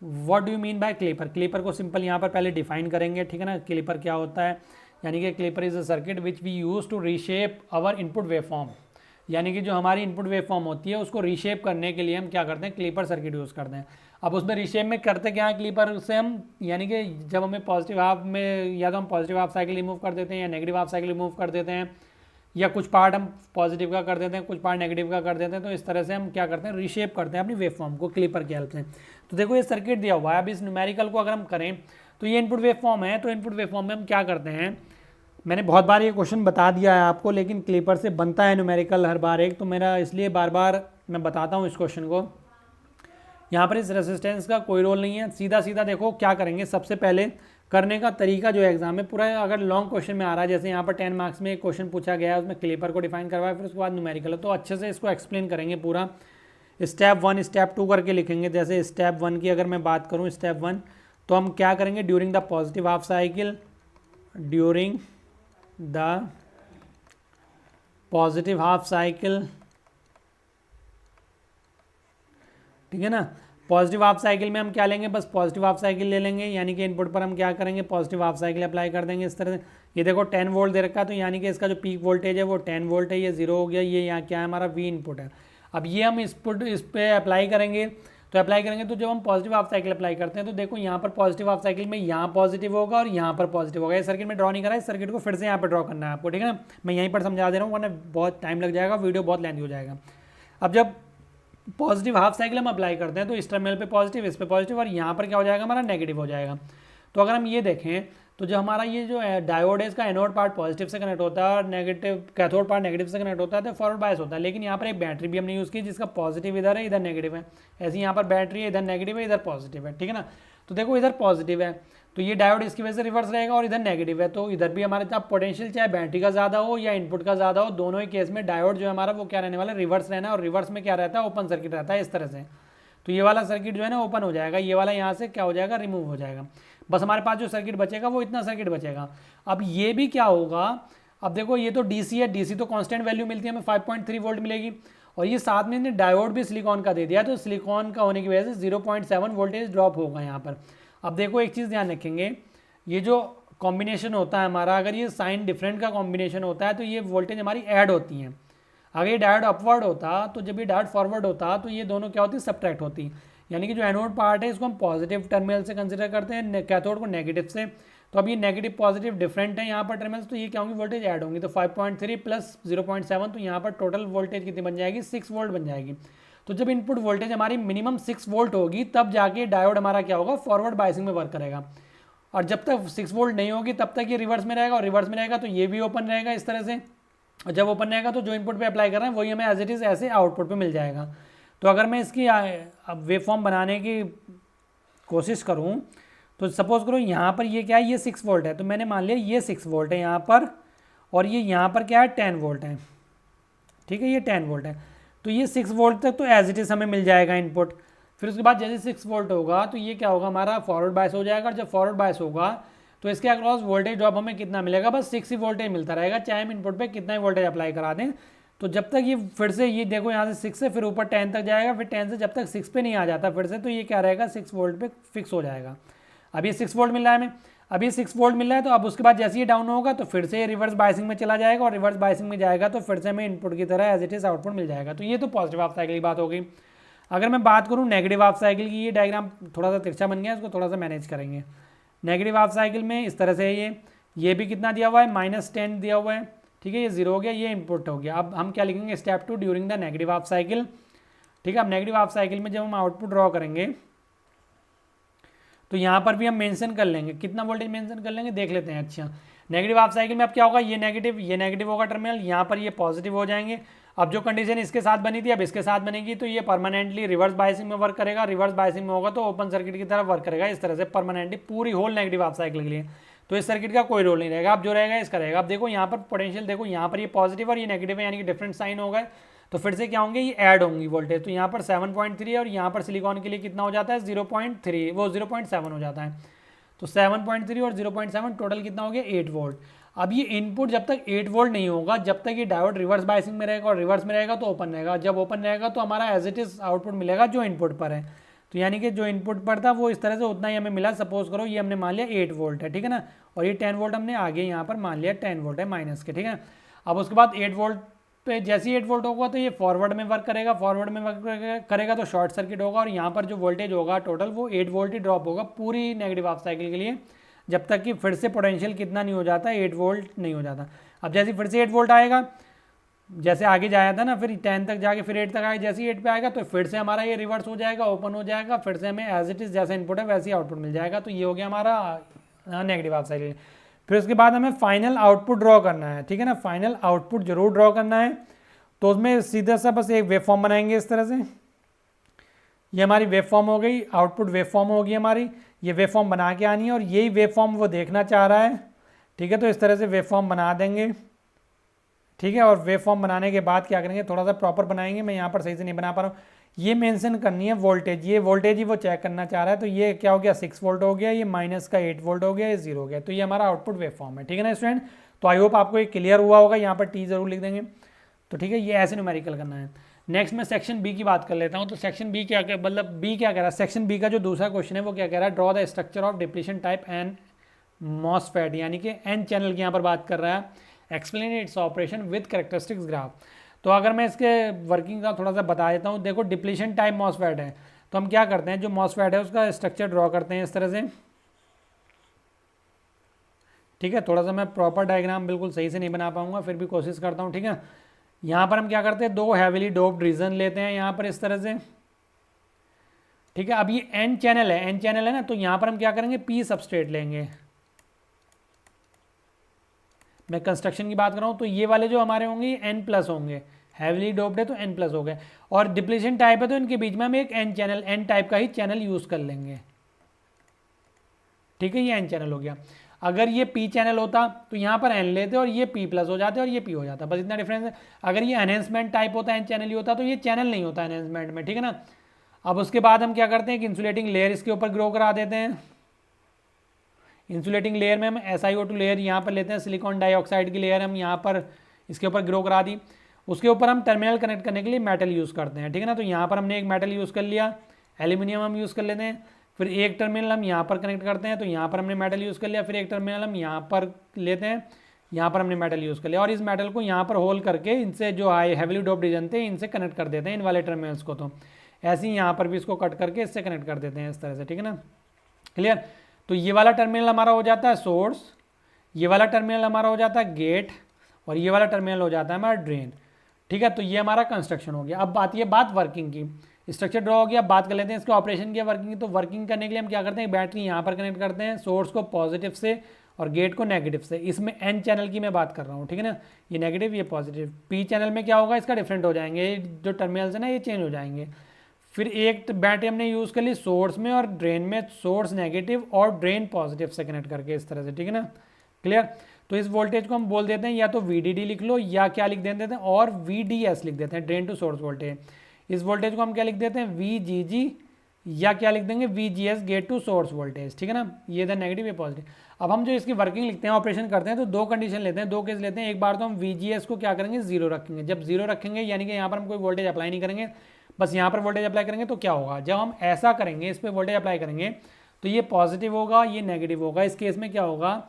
what do you mean by clipper. Clipper को सिंपल यहाँ पर पहले डिफाइन करेंगे, ठीक है ना। क्लिपर क्या होता है, यानी कि clipper is a circuit which we use to reshape our input wave form, यानी कि जो हमारी इनपुट वेव फॉर्म होती है उसको रीशेप करने के लिए हम क्या करते हैं, क्लिपर सर्किट यूज़ करते हैं। अब उसमें रीशेप में करते क्या है क्लिपर से हम, यानी कि जब हमें पॉजिटिव हाफ में या तो हम पॉजिटिव हाफ साइकिल रिमूव कर देते हैं या नेगेटिव हाफ साइकिल रिमूव कर देते हैं, या कुछ पार्ट हम पॉजिटिव का कर देते हैं, कुछ पार्ट नेगेटिव का कर देते हैं। तो इस तरह से हम क्या करते हैं, रीशेप करते हैं अपनी वेव फॉर्म को क्लिपर की हेल्प से। तो देखो ये सर्किट दिया हुआ है, अब इस न्यूमेरिकल को अगर हम करें तो ये इनपुट वेव फॉर्म है। तो इनपुट वेव फॉर्म में हम क्या करते हैं, मैंने बहुत बार ये क्वेश्चन बता दिया है आपको, लेकिन क्लिपर से बनता है न्यूमेरिकल हर बार एक, तो मेरा इसलिए बार बार मैं बताता हूँ इस क्वेश्चन को। यहाँ पर इस रेसिस्टेंस का कोई रोल नहीं है, सीधा सीधा देखो क्या करेंगे। सबसे पहले करने का तरीका जो है एग्जाम में पूरा, अगर लॉन्ग क्वेश्चन में आ रहा है, जैसे यहाँ पर 10 मार्क्स में एक क्वेश्चन पूछा गया है, उसमें क्लिपर को डिफाइन करवाया, फिर उसके बाद न्यूमेरिकल, तो अच्छे से इसको एक्सप्लेन करेंगे पूरा, स्टेप 1 स्टेप 2 करके लिखेंगे। जैसे स्टेप 1 की अगर मैं बात करूँ, स्टेप 1 तो हम क्या करेंगे, during the positive half cycle, during the positive half cycle, ठीक है ना। पॉजिटिव हाफ साइकिल में हम क्या लेंगे, बस पॉजिटिव हाफ साइकिल ले लेंगे, यानी कि इनपुट पर हम क्या करेंगे, पॉजिटिव हाफ साइकिल अप्लाई कर देंगे इस तरह से। ये देखो 10 वोल्ट दे रखा है, तो यानी कि इसका जो पीक वोल्टेज है वो 10 वोल्ट है, ये 0 हो गया, ये यहाँ क्या है हमारा V इनपुट है। अब ये हम इस पर अप्लाई करेंगे, तो जब हम पॉजिटिव हाफ साइकिल अप्लाई करते हैं तो देखो यहाँ पर पॉजिटिव हाफ साइकिल में यहाँ पॉजिटिव होगा और यहाँ पर पॉजिटिव होगा। ये सर्किट में ड्रॉ नहीं करा है, इस सर्किट को फिर से यहाँ पर ड्रॉ करना है आपको, ठीक है ना। मैं यहीं पर समझा दे रहा हूँ वरना बहुत टाइम लग जाएगा, वीडियो बहुत लेंथी हो जाएगा। अब जब पॉजिटिव हाफ साइकिल हम अप्लाई करते हैं तो इस टर्मिनल पे पॉजिटिव, इस पे पॉजिटिव, और यहाँ पर क्या हो जाएगा हमारा नेगेटिव हो जाएगा। तो अगर हम ये देखें तो जो हमारा ये जो डायोड है इसका एनोड पार्ट पॉजिटिव से कनेक्ट होता है और नेगेटिव कैथोड पार्ट नेगेटिव से कनेक्ट होता है, तो फॉरवर्ड बायस होता है। लेकिन यहाँ पर एक बैटरी भी हमने यूज़ की जिसका पॉजिटिव इधर है, इधर नेगेटिव है। ऐसे यहाँ पर बैटरी है, इधर नेगेटिव है, इधर पॉजिटिव है, ठीक है ना। तो देखो इधर पॉजिटिव है तो ये डायोड इसकी वजह से रिवर्स रहेगा, और इधर नेगेटिव है तो इधर भी हमारे साथ पोटेंशियल चाहे बैटरी का ज़्यादा हो या इनपुट का ज़्यादा हो, दोनों ही केस में डायोड जो है हमारा वो क्या रहने वाला है, रिवर्स रहना है। और रिवर्स में क्या रहता है, ओपन सर्किट रहता है इस तरह से। तो ये वाला सर्किट जो है ना ओपन हो जाएगा, ये वाला यहाँ से क्या हो जाएगा, रिमूव हो जाएगा। बस हमारे पास जो सर्किट बचेगा वो इतना सर्किट बचेगा। अब ये भी क्या होगा, अब देखो ये तो डीसी है, डीसी तो कांस्टेंट वैल्यू मिलती है हमें 5.3 वोल्ट मिलेगी, और ये साथ में ने डायोड भी सिलिकॉन का दे दिया, तो सिलिकॉन का होने की वजह से 0.7 वोल्टेज ड्रॉप होगा यहाँ पर। अब देखो एक चीज़ ध्यान रखेंगे, ये जो कॉम्बिनेशन होता है हमारा, अगर ये साइन डिफरेंट का कॉम्बिनेशन होता है तो ये वोल्टेज हमारी ऐड होती हैं। अगर ये डायोड अपवर्ड होता तो जब ये डायोड फॉरवर्ड होता तो ये दोनों क्या होती, सब्ट्रैक्ट होती। यानी कि जो एनोड पार्ट है इसको हम पॉजिटिव टर्मिनल से कंसिडर करते हैं, कैथोड को नेगेटिव से। तो अब ये नेगेटिव पॉजिटिव डिफरेंट है यहाँ पर टर्मिनल्स, तो ये क्या होंगी, वोल्टेज ऐड होंगी। तो 5.3 प्लस 0.7, तो यहाँ पर टोटल वोल्टेज कितनी बन जाएगी, 6 वोल्ट बन जाएगी। तो जब इनपुट वोल्टेज हमारी मिनिमम 6 वोल्ट होगी तब जाके डायोड हमारा क्या होगा, फॉरवर्ड बायसिंग में वर्क करेगा। और जब तक 6 वोल्ट नहीं होगी तब तक ये रिवर्स में रहेगा, और रिवर्स में रहेगा तो ये भी ओपन रहेगा इस तरह से। और जब ओपन रहेगा तो जो इनपुट पे अप्लाई कर रहे हैं वही हमें एज इट इज़ ऐसे आउटपुट पे मिल जाएगा। तो अगर मैं इसकी अब वेव फॉर्म बनाने की कोशिश करूँ तो सपोज करो यहाँ पर ये क्या है, ये 6 वोल्ट है, तो मैंने मान लिया ये 6 वोल्ट है यहाँ पर, और ये यहाँ पर क्या है, 10 वोल्ट है। ठीक है, ये 10 वोल्ट है, तो ये 6 वोल्ट तक तो एज इट इज़ हमें मिल जाएगा इनपुट। फिर उसके बाद जैसे 6 वोल्ट होगा तो ये क्या होगा, हमारा फॉरवर्ड बायस हो जाएगा। और जब फॉरवर्ड बायस होगा तो इसके अक्रॉस वोल्टेज ड्रॉप हमें कितना मिलेगा, बस 6 ही वोल्टेज मिलता रहेगा, चाहे हम इनपुट पे कितना ही वोल्टेज अप्लाई करा दें। तो जब तक ये फिर से ये देखो यहाँ से 6 से फिर ऊपर 10 तक जाएगा, फिर 10 से जब तक 6 पे नहीं आ जाता फिर से, तो ये क्या रहेगा, 6 वोल्ट पे फिक्स हो जाएगा। अब ये 6 वोल्ट मिल रहा है हमें, अब ये 6 वोल्ट मिल रहा है, तो अब उसके बाद जैसे ये डाउन होगा तो फिर से रिवर्स बायसिंग में चला जाएगा, और रिवर्स बायसिंग में जाएगा तो फिर से हमें इनपुट की तरह एज इट इज़ आउटपुट मिल जाएगा। तो ये तो पॉजिटिव हाफ साइकिल की बात हो गई। अगर मैं बात करूँ नेगेटिव हाफ साइकिल की, ये डायग्राम थोड़ा सा तिरछा बन गया, इसको थोड़ा सा मैनेज करेंगे। नेगेटिव हाफ साइकिल में इस तरह से ये भी कितना दिया हुआ है, -10 दिया हुआ है। ठीक है, ये 0 हो गया, ये इनपुट हो गया। अब हम क्या लिखेंगे, step 2 during the negative half cycle. ठीक है, अब नेगेटिव हाफ साइकिल में जब हम आउटपुट ड्रॉ करेंगे तो यहाँ पर भी हम मेंशन कर लेंगे, कितना वोल्टेज मेंशन कर लेंगे देख लेते हैं। अच्छा, नेगेटिव हाफ साइकिल में अब क्या होगा, ये नेगेटिव होगा टर्मिनल, यहाँ पर ये पॉजिटिव हो जाएंगे। अब जो कंडीशन इसके साथ बनी थी अब इसके साथ बनेगी, तो ये परमानेंटली रिवर्स बायसिंग में वर्क करेगा। रिवर्स बायसिंग में होगा तो ओपन सर्किट की तरफ वर्क करेगा इस तरह से परमानेंटली पूरी होल नेगेटिव हाफ साइकिल के लिए। तो इस सर्किट का कोई रोल नहीं रहेगा, अब जो रहेगा इसका रहेगा। अब देखो यहाँ पर पोटेंशियल देखो, यहाँ पर ये पॉजिटिव और ये नेगेटिव है, यानी कि डिफरेंट साइन हो गए, तो फिर से क्या होंगे, ये ऐड होंगी वोल्टेज। तो यहाँ पर 7.3 है और यहाँ पर सिलिकॉन के लिए कितना हो जाता है, 0.3, वो 0.7 हो जाता है। तो 7.3 और 0.7 टोटल कितना हो गया, 8 वोल्ट। अब ये इनपुट जब तक 8 वोल्ट नहीं होगा, जब तक ये डायोड रिवर्स बायसिंग में रहेगा, और रिवर्स में रहेगा तो ओपन रहेगा। जब ओपन रहेगा तो हमारा एज इट इज आउटपुट मिलेगा जो इनपुट पर है। तो यानी कि जो इनपुट पर था वो इस तरह से उतना ही हमें मिला। सपोज करो ये हमने मान लिया 8 वोल्ट है, ठीक है ना, और ये 10 वोल्ट हमने आगे यहाँ पर मान लिया 10 वोल्ट है माइनस के, ठीक है। अब उसके बाद 8 वोल्ट पे जैसे ही 8 वोल्ट होगा तो ये फॉरवर्ड में वर्क करेगा, फॉरवर्ड में वर्क करेगा तो शॉर्ट सर्किट होगा, और यहाँ पर जो वोल्टेज होगा टोटल वो 8 वोल्ट ही ड्रॉप होगा पूरी नेगेटिव हाफ साइकिल के लिए, जब तक कि फिर से पोटेंशियल कितना नहीं हो जाता, 8 वोल्ट नहीं हो जाता। अब जैसे फिर से 8 वोल्ट आएगा, जैसे आगे जाया था ना, फिर 10 तक जाके फिर 8 तक आएगा, जैसे ही 8 पे आएगा तो फिर से हमारा ये रिवर्स हो जाएगा, ओपन हो जाएगा, फिर से हमें एज इट इज़ जैसा इनपुट है वैसे ही आउटपुट मिल जाएगा। तो ये हो गया हमारा नेगेटिव हाफ साइकिल। फिर उसके बाद हमें फाइनल आउटपुट ड्रॉ करना है, ठीक है ना, फाइनल आउटपुट जरूर ड्रॉ करना है। तो उसमें सीधा सा बस एक वेव फॉर्म बनाएंगे इस तरह से। ये हमारी वेव फॉर्म हो गई, आउटपुट वेव फॉर्म होगी हमारी। ये वेव फॉर्म बना के आनी है और यही वेव फॉर्म वो देखना चाह रहा है, ठीक है। तो इस तरह से वेव फॉर्म बना देंगे, ठीक है। और वेव फॉर्म बनाने के बाद क्या करेंगे, थोड़ा सा प्रॉपर बनाएंगे, मैं यहाँ पर सही से नहीं बना पा रहा हूँ। ये मेंशन करनी है वोल्टेज, ये वोल्टेज ही वो चेक करना चाह रहा है। तो ये क्या हो गया, 6 वोल्ट हो गया, ये माइनस का 8 वोल्ट हो गया, ये 0 हो गया। तो ये हमारा आउटपुट वेव फॉर्म है, ठीक है ना स्टूडेंट। तो आई होप आपको ये क्लियर हुआ होगा, यहाँ पर टी जरूर लिख देंगे। तो ठीक है, ये ऐसे न्यूमेरिकल करना है। नेक्स्ट मैं सेक्शन बी की बात कर लेता हूँ। तो सेक्शन बी क्या मतलब बी क्या कह रहा है, सेक्शन बी का जो दूसरा क्वेश्चन है वो क्या कह रहा है, draw the structure of depletion type N MOSFET, यानी कि एन चैनल की यहाँ पर बात कर रहा है। Explain its operation with characteristics graph. तो अगर मैं इसके वर्किंग का थोड़ा सा बता देता हूँ। देखो डिप्लीशन टाइप मॉसफेट है, तो हम क्या करते हैं, जो मॉसफेट है उसका स्ट्रक्चर ड्रॉ करते हैं इस तरह से, ठीक है। थोड़ा सा मैं प्रॉपर डायग्राम बिल्कुल सही से नहीं बना पाऊंगा, फिर भी कोशिश करता हूँ, ठीक है। यहाँ पर हम क्या करते हैं, 2 हैविली डोप्ड रीजन लेते हैं यहाँ पर इस तरह से, ठीक है। अब ये एन चैनल है, एन चैनल है ना, तो यहाँ पर हम क्या करेंगे, पी सबस्ट्रेट लेंगे। मैं कंस्ट्रक्शन की बात कर रहा हूँ, तो ये वाले जो हमारे होंगे एन प्लस होंगे, हैविली डोप्ड है तो एन प्लस हो गए, और डिप्लीशन टाइप है तो इनके बीच में हम एक एन चैनल, एन टाइप का ही चैनल यूज कर लेंगे, ठीक है। ये एन चैनल हो गया। अगर ये पी चैनल होता तो यहाँ पर एन लेते और ये पी प्लस हो जाते और ये पी हो जाता, बस इतना डिफरेंस है। अगर ये एनहेंसमेंट टाइप होता, एन चैनल ही होता, तो ये चैनल नहीं होता एनहेंसमेंट में, ठीक है ना। अब उसके बाद हम क्या करते हैं कि इंसुलेटिंग लेयर इसके ऊपर ग्रो करा देते हैं। इंसुलेटिंग लेयर में हम SiO2 लेयर यहाँ पर लेते हैं, सिलिकॉन डाइऑक्साइड की लेयर हम यहाँ पर इसके ऊपर ग्रो करा दी। उसके ऊपर हम टर्मिनल कनेक्ट करने के लिए मेटल यूज़ करते हैं, ठीक है ना। तो यहाँ पर हमने एक मेटल यूज़ कर लिया, एल्यूमिनियम हम यूज़ कर लेते हैं, फिर एक टर्मिनल हम यहाँ पर कनेक्ट करते हैं, तो यहाँ पर हमने मेटल यूज़ कर लिया, फिर एक टर्मिनल हम यहाँ पर लेते हैं, यहाँ पर हमने मेटल यूज़ कर लिया, और इस मेटल को यहाँ पर होल करके इनसे जो हाई हैवीली डोप्ड रीजन थे इनसे कनेक्ट कर देते हैं इन वाले टर्मिनल्स को। तो ऐसे ही यहाँ पर भी इसको कट करके इससे कनेक्ट कर देते हैं इस तरह से, ठीक है ना, क्लियर। तो ये वाला टर्मिनल हमारा हो जाता है सोर्स, ये वाला टर्मिनल हमारा हो जाता है गेट, और ये वाला टर्मिनल हो जाता है हमारा ड्रेन, ठीक है। तो ये हमारा कंस्ट्रक्शन हो गया। अब आती है बात वर्किंग की, स्ट्रक्चर ड्रॉ हो गया, बात कर लेते हैं इसके ऑपरेशन की, वर्किंग की। तो वर्किंग करने के लिए हम क्या करते हैं, बैटरी यहाँ पर कनेक्ट करते हैं, सोर्स को पॉजिटिव से और गेट को नेगेटिव से। इसमें एन चैनल की मैं बात कर रहा हूँ, ठीक है ना, ये नेगेटिव ये पॉजिटिव। पी चैनल में क्या होगा, इसका डिफरेंट हो जाएंगे, जो टर्मिनल्स है ना ये चेंज हो जाएंगे। फिर एक बैटरी हमने यूज़ कर ली सोर्स में और ड्रेन में, सोर्स नेगेटिव और ड्रेन पॉजिटिव से कनेक्ट करके इस तरह से, ठीक है ना, क्लियर। तो इस वोल्टेज को हम बोल देते हैं या तो VDD लिख लो या क्या लिख देते हैं, और VDS लिख देते हैं, ड्रेन टू सोर्स वोल्टेज। इस वोल्टेज को हम क्या लिख देते हैं, VGG, या क्या लिख देंगे, VGS, gate to source voltage, ठीक है ना। ये था नेगेटिव ये पॉजिटिव। अब हम जो इसकी वर्किंग लिखते हैं, ऑपरेशन करते हैं, तो दो कंडीशन लेते हैं, दो केस लेते हैं। एक बार तो हम VGS को क्या करेंगे, जीरो रखेंगे। जब जीरो रखेंगे यानी कि यहाँ पर हम कोई वोल्टेज अप्लाई नहीं करेंगे, बस यहाँ पर वोल्टेज अप्लाई करेंगे। तो क्या होगा, जब हम ऐसा करेंगे, इस पर वोल्टेज अप्लाई करेंगे, तो ये पॉजिटिव होगा, ये नेगेटिव होगा। इस केस में क्या होगा,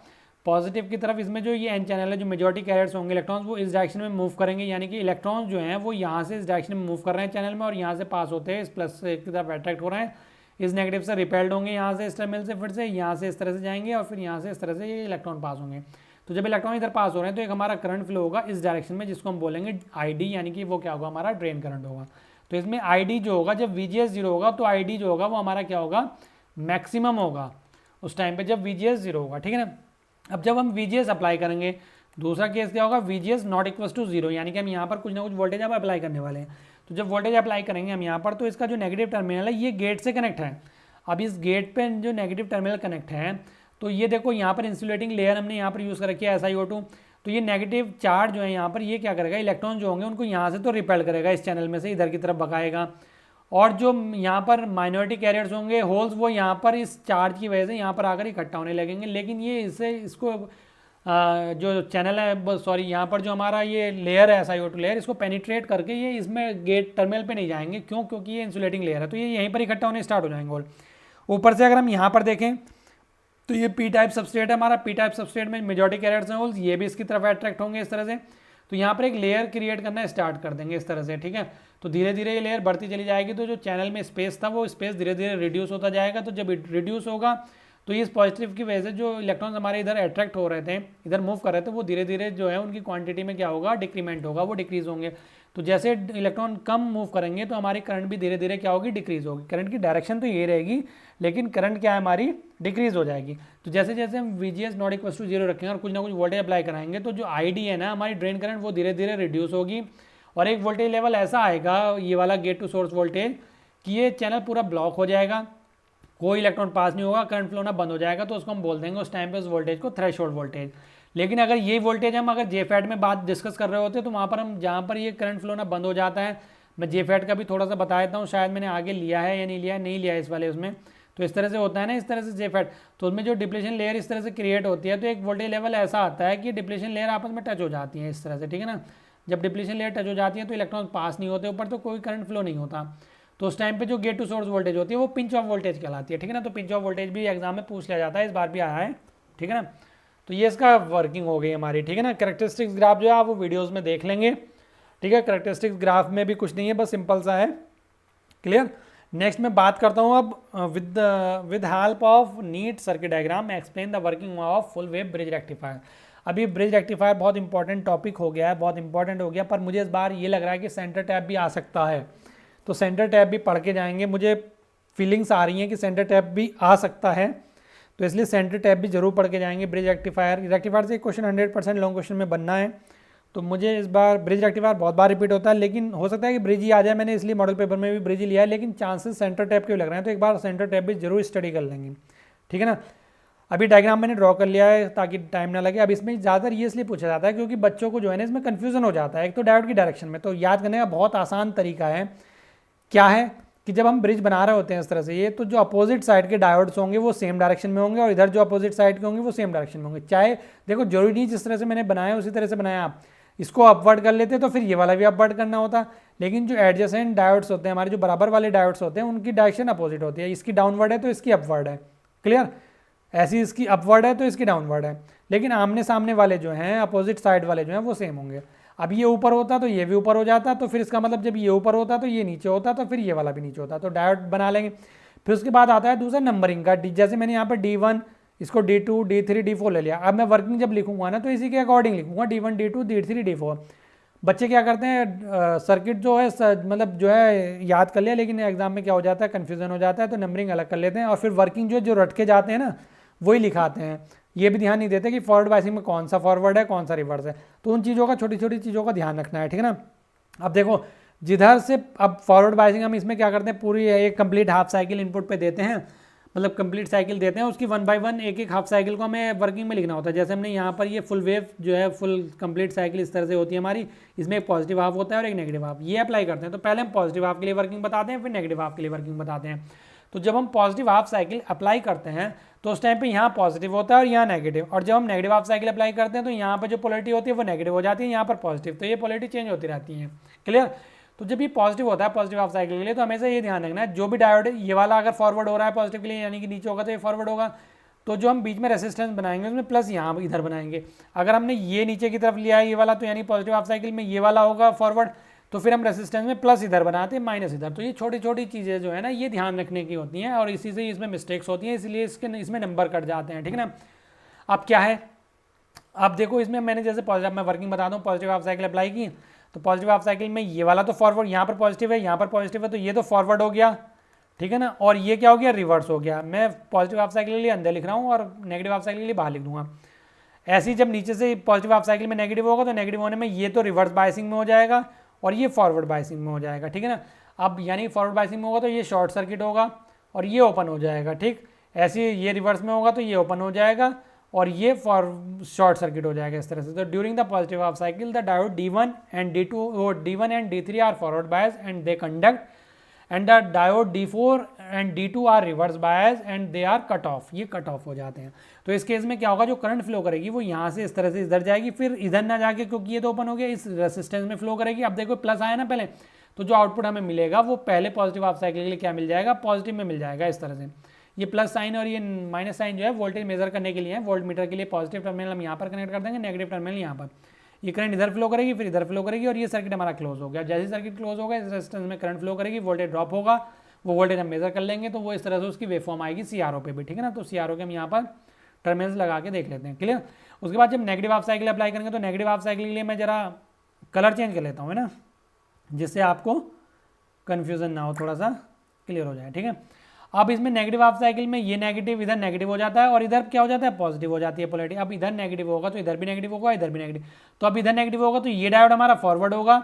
पॉजिटिव की तरफ इसमें जो ये एन चैनल है, जो मेजॉरिटी कैरियर्स होंगे इलेक्ट्रॉन्स, वो इस डायरेक्शन में मूव करेंगे, यानी कि इलेक्ट्रॉन्स जो हैं वो यहाँ से इस डायरेक्शन में मूव कर रहे हैं चैनल में, और यहाँ से पास होते हैं इस प्लस की तरफ अट्रैक्ट हो रहे हैं, इस नेगेटिव से रिपेल्ड होंगे यहाँ से इस टर्मिनल से, फिर से यहाँ से इस तरह से जाएंगे, और फिर यहाँ से इस तरह से ये इलेक्ट्रॉन पास होंगे। तो जब इलेक्ट्रॉन इधर पास हो रहे हैं तो एक हमारा करंट फ्लो होगा इस डायरेक्शन में, जिसको हम बोलेंगे ID, यानी कि वो क्या होगा, हमारा ड्रेन करंट होगा। तो इसमें ID जो होगा, जब VGS जीरो होगा तो ID जो होगा वो हमारा क्या होगा, मैक्सिमम होगा उस टाइम पे जब VGS जीरो होगा, ठीक है ना। अब जब हम VGS अप्लाई करेंगे, दूसरा केस क्या होगा, VGS not equal to zero, यानी कि हम यहाँ पर कुछ ना कुछ वोल्टेज आप अप्लाई करने वाले हैं। तो जब वोल्टेज अप्लाई करेंगे हम यहाँ पर, तो इसका जो नेगेटिव टर्मिनल है ये गेट से कनेक्ट है। अब इस गेट पे जो नेगेटिव टर्मिनल कनेक्ट है, तो ये देखो यहाँ पर इंसुलेटिंग लेयर हमने यहाँ पर यूज़ कर रखी है SiO2। तो ये नेगेटिव चार्ज जो है यहाँ पर, ये क्या करेगा, इलेक्ट्रॉन जो होंगे उनको यहाँ से तो रिपेल करेगा, इस चैनल में से इधर की तरफ भगाएगा, और जो यहाँ पर माइनॉरिटी कैरियर्स होंगे होल्स, वो यहाँ पर इस चार्ज की वजह से यहाँ पर आकर इकट्ठा होने लगेंगे। लेकिन ये इसको जो चैनल है, सॉरी यहाँ पर जो हमारा ये लेयर है SiO2 लेयर, इसको पेनिट्रेट करके ये इसमें गेट टर्मिनल पे नहीं जाएंगे। क्यों, क्योंकि ये इंसुलेटिंग लेयर है, तो ये यहीं पर इकट्ठा होने स्टार्ट हो जाएंगे होल। ऊपर से अगर हम यहाँ पर देखें तो ये P टाइप सबस्ट्रेट है हमारा, P टाइप सबस्ट्रेट में मेजॉरिटी कैरियर्स हैं होल्स, ये भी इसकी तरफ अट्रैक्ट होंगे इस तरह से। तो यहाँ पर एक लेयर क्रिएट करना स्टार्ट कर देंगे इस तरह से, ठीक है। तो धीरे धीरे ये लेयर बढ़ती चली जाएगी, तो जो चैनल में स्पेस था वो स्पेस धीरे धीरे रिड्यूस होता जाएगा। तो जब रिड्यूस होगा तो इस पॉजिटिव की वजह से जो इलेक्ट्रॉन्स हमारे इधर अट्रैक्ट हो रहे थे, इधर मूव कर रहे थे, वो धीरे धीरे जो है उनकी क्वांटिटी में क्या होगा, डिक्रीमेंट होगा, वो डिक्रीज होंगे। तो जैसे इलेक्ट्रॉन कम मूव करेंगे तो हमारी करंट भी धीरे धीरे क्या होगी, डिक्रीज होगी। करंट की डायरेक्शन तो ये रहेगी, लेकिन करंट क्या है हमारी, डिक्रीज हो जाएगी। तो जैसे जैसे हम VGS not equal to zero रखेंगे और कुछ ना कुछ वोल्टेज अप्लाई कराएंगे, तो जो ID है ना हमारी ड्रेन करंट, वो धीरे धीरे रिड्यूस होगी, और एक वोल्टेज लेवल ऐसा आएगा, ये वाला गेट टू सोर्स वोल्टेज, कि ये चैनल पूरा ब्लॉक हो जाएगा, कोई इलेक्ट्रॉन पास नहीं होगा, करंट फ्लो ना बंद हो जाएगा। तो उसको हम बोल देंगे उस टाइम पे उस वोल्टेज को थ्रेशोल्ड वोल्टेज। लेकिन अगर ये वोल्टेज हम अगर JFET में बात डिस्कस कर रहे होते तो वहाँ पर हम जहाँ पर ये करंट फ्लो ना बंद हो जाता है, मैं JFET का भी थोड़ा सा बता देता हूँ, शायद मैंने आगे लिया है या नहीं लिया है, नहीं लिया है इस वाले उसमें। तो इस तरह से होता है ना, इस तरह से JFET, तो उसमें जो डिप्लेशन लेयर इस तरह से क्रिएट होती है, तो एक वोल्टेज लेवल ऐसा आता है कि डिप्लेशन लेयर आपस में टच हो जाती है इस तरह से, ठीक है ना। जब डिप्लेशन लेयर टच हो जाती है तो इलेक्ट्रॉन पास नहीं होते ऊपर, तो कोई करंट फ्लो नहीं होता। तो उस टाइम पे जो गेट टू सोर्स वोल्टेज होती है वो पिंच ऑफ वोल्टेज कहलाती है, ठीक है ना। तो पिंच ऑफ वोल्टेज भी एग्जाम में पूछ लिया जाता है, इस बार भी आया है, ठीक है ना। तो ये इसका वर्किंग हो गई हमारी, ठीक है ना। कैरेक्टरिस्टिक्स ग्राफ जो है आप वो वीडियोज़ में देख लेंगे, ठीक है। कैरेक्टरिस्टिक्स ग्राफ में भी कुछ नहीं है, बस सिंपल सा है, क्लियर। नेक्स्ट मैं बात करता हूँ अब with help of neat circuit diagram explain the working of full wave bridge rectifier. अभी ब्रिज रेक्टिफायर बहुत इंपॉर्टेंट टॉपिक हो गया है, बहुत इंपॉर्टेंट हो गया, पर मुझे इस बार ये लग रहा है कि सेंटर टैप भी आ सकता है, तो सेंटर टैप भी पढ़ के जाएंगे। मुझे फीलिंग्स आ रही हैं कि सेंटर टैप भी आ सकता है, तो इसलिए सेंटर टैप भी जरूर पढ़ के जाएंगे। ब्रिज रेक्टिफायर से क्वेश्चन 100% लॉन्ग क्वेश्चन में बनना है, तो मुझे इस बार ब्रिज रेक्टिफायर बहुत बार रिपीट होता है, लेकिन हो सकता है कि ब्रिज ही आ जाए। मैंने इसलिए मॉडल पेपर में भी ब्रिज ही लिया है, लेकिन चांसेस सेंटर टैप के भी लग रहे हैं, तो एक बार सेंटर टैप भी जरूर स्टडी कर लेंगे, ठीक है ना। अभी डायग्राम मैंने ड्रॉ कर लिया है ताकि टाइम ना लगे। अब इसमें ज़्यादातर ये इसलिए पूछा जाता है क्योंकि बच्चों को जो है ना इसमें कन्फ्यूजन हो जाता है। एक तो डायोड की डायरेक्शन में, तो याद करने का बहुत आसान तरीका है, क्या है कि जब हम ब्रिज बना रहे होते हैं इस तरह से, ये तो जो अपोजिट साइड के डायोड्स होंगे वो सेम डायरेक्शन में होंगे, और इधर जो अपोजिट साइड के होंगे वो सेम डायरेक्शन में होंगे। चाहे देखो जरूरी नहीं जिस तरह से मैंने बनाया उसी तरह से बनाया आप, इसको अपवर्ड कर लेते तो फिर ये वाला भी अपवर्ड करना होता, लेकिन जो एडजेसेंट डायोड्स होते हैं हमारे, जो बराबर वाले डायोड्स होते हैं, उनकी डायरेक्शन अपोजिट होती है। इसकी डाउनवर्ड है तो इसकी अपवर्ड है, क्लियर। ऐसी इसकी अपवर्ड है तो इसकी डाउनवर्ड है, लेकिन आमने सामने वाले जो हैं, अपोजिट साइड वाले जो हैं, वो सेम होंगे। अब ये ऊपर होता तो ये भी ऊपर हो जाता, तो फिर इसका मतलब जब ये ऊपर होता तो ये नीचे होता, तो फिर ये वाला भी नीचे होता, तो डायोड बना लेंगे। फिर उसके बाद आता है दूसरा नंबरिंग का। जैसे मैंने यहाँ पर D1, इसको D2, D3, D4 ले लिया। अब मैं वर्किंग जब लिखूंगा ना तो इसी के अकॉर्डिंग लिखूंगा, D1, D2, D3, D4। बच्चे क्या करते हैं, सर्किट जो है मतलब जो है याद कर लिया, लेकिन एग्जाम में क्या हो जाता है, कन्फ्यूजन हो जाता है, तो नंबरिंग अलग कर लेते हैं और फिर वर्किंग जो रट के जाते हैं ना वही लिखाते हैं। ये भी ध्यान नहीं देते कि फॉरवर्ड बायसिंग में कौन सा फॉरवर्ड है कौन सा रिवर्स है, तो उन चीज़ों का, छोटी छोटी चीज़ों का ध्यान रखना है, ठीक है ना। अब देखो जिधर से अब फॉरवर्ड बायसिंग हम इसमें क्या करते हैं, पूरी एक कंप्लीट हाफ साइकिल इनपुट पे देते हैं, मतलब कंप्लीट साइकिल देते हैं, उसकी 1 बाय 1 एक एक हाफ साइकिल को हमें वर्किंग में लिखना होता है। जैसे हमने यहाँ पर ये फुल वेव जो है, फुल कंप्लीट साइकिल इस तरह से होती है हमारी, इसमें एक पॉजिटिव हाफ होता है और एक नेगेटिव हाफ, ये अप्लाई करते हैं। तो पहले हम पॉजिटिव हाफ के लिए वर्किंग बताते हैं, फिर नेगेटिव हाफ के लिए वर्किंग बताते हैं। तो जब हम पॉजिटिव हाफ साइकिल अप्लाई करते हैं तो उस टाइम पे यहाँ पॉजिटिव होता है और यहाँ नेगेटिव, और जब हम नेगेटिव हाफ साइकिल अप्लाई करते हैं तो यहाँ पर जो पोलैरिटी होती है वो नेगेटिव हो जाती है, यहाँ पर पॉजिटिव, तो ये पोलैरिटी चेंज होती रहती है, क्लियर। तो जब ये पॉजिटिव होता है पॉजिटिव हाफ साइकिल के लिए, तो हमेशा ये ध्यान रखना है जो भी डायोड ये वाला अगर फॉरवर्ड हो रहा है पॉजिटिव के लिए, यानी कि नीचे होगा तो ये फॉरवर्ड होगा, तो जो हम बीच में रेसिस्टेंस बनाएंगे उसमें प्लस यहाँ इधर बनाएंगे। अगर हमने ये नीचे की तरफ लिया है ये वाला, तो यानी पॉजिटिव हाफ साइकिल में ये वाला होगा फॉरवर्ड, तो फिर हम रेसिस्टेंस में प्लस इधर बनाते हैं माइनस इधर। तो ये छोटी छोटी चीज़ें जो है ना ये ध्यान रखने की होती हैं और इसी से इसमें मिस्टेक्स होती हैं, इसलिए इसमें नंबर कट जाते हैं, ठीक है ना। अब क्या है, अब देखो इसमें मैंने जैसे पॉजिटिव, मैं वर्किंग बता दूँ, पॉजिटिव हाफ साइकिल अप्लाई की, तो पॉजिटिव हाफ साइकिल में ये वाला तो फॉरवर्ड, यहाँ पर पॉजिटिव है यहाँ पर पॉजिटिव है, तो ये तो फॉरवर्ड हो गया, ठीक है ना, और ये क्या हो गया, रिवर्स हो गया। मैं पॉजिटिव हाफ साइकिल के लिए अंदर लिख रहा हूँ और नेगेटिव हाफ साइकिल के लिए बाहर लिख दूंगा। ऐसे ही जब नीचे से पॉजिटिव हाफ साइकिल में नेगेटिव होगा तो नेगेटिव होने में ये तो रिवर्स बायसिंग में हो जाएगा और ये फॉरवर्ड बायसिंग में हो जाएगा, ठीक है ना। अब यानी फॉरवर्ड बायसिंग में होगा तो ये शॉर्ट सर्किट होगा और ये ओपन हो जाएगा, ठीक। ऐसे ये रिवर्स में होगा तो ये ओपन हो जाएगा और ये शॉर्ट सर्किट हो जाएगा इस तरह से। तो during the positive half cycle the diode D1 and D1 and D3 are forward bias and they conduct, and the diode D4 and D2 are reverse bias and they are cut off, ये cut off हो जाते हैं। तो इस case में क्या होगा, जो करंट फ्लो करेगी वो यहाँ से इस तरह से इधर जाएगी, फिर इधर ना जाके, क्योंकि ये तो ओपन हो गया, इस रेसिस्टेंस में फ्लो करेगी। अब देखो प्लस आया ना पहले, तो जो आउटपुट हमें मिलेगा वो पहले पॉजिटिव हाफ साइकिल के लिए क्या मिल जाएगा, पॉजिटिव में मिल जाएगा इस तरह से। ये प्लस साइन और ये माइनस साइन जो है वोल्टेज मेजर करने के लिए है, वोल्ट मीटर के लिए पॉजिटिव टर्मिनल हम यहाँ पर कनेक्ट कर देंगे, नेगेटिव टर्मिनल यहाँ पर। ये करंट इधर फ्लो करेगी फिर इधर फ्लो करेगी और ये सर्किट हमारा क्लोज हो गया। जैसे सर्किट क्लोज होगा इस रेजिस्टेंस में करंट फ्लो करेगी, वोल्टेज ड्रॉप होगा, वो वोल्टेज हम मेजर कर लेंगे, तो वो इस तरह से उसकी वेवफॉर्म आएगी CRO पे भी, ठीक है ना। तो CRO के हम यहाँ पर टर्मिनल्स लगा के देख लेते हैं, क्लियर। उसके बाद जब नेगेटिव हाफ साइकिल अप्लाई करेंगे तो नेगेटिव हाफ साइकिल के लिए मैं जरा कलर चेंज कर लेता हूँ, है ना, जिससे आपको कन्फ्यूजन ना हो, थोड़ा सा क्लियर हो जाए, ठीक है। अब इसमें नेगेटिव हाफ साइकिल में ये नेगेटिव इधर नेगेटिव हो जाता है और इधर क्या हो जाता है, पॉजिटिव हो जाती है पोलैरिटी। अब इधर नेगेटिव होगा तो इधर भी नेगेटिव होगा, इधर भी नेगेटिव, तो अब इधर नेगेटिव होगा तो ये डायोड हमारा फॉरवर्ड होगा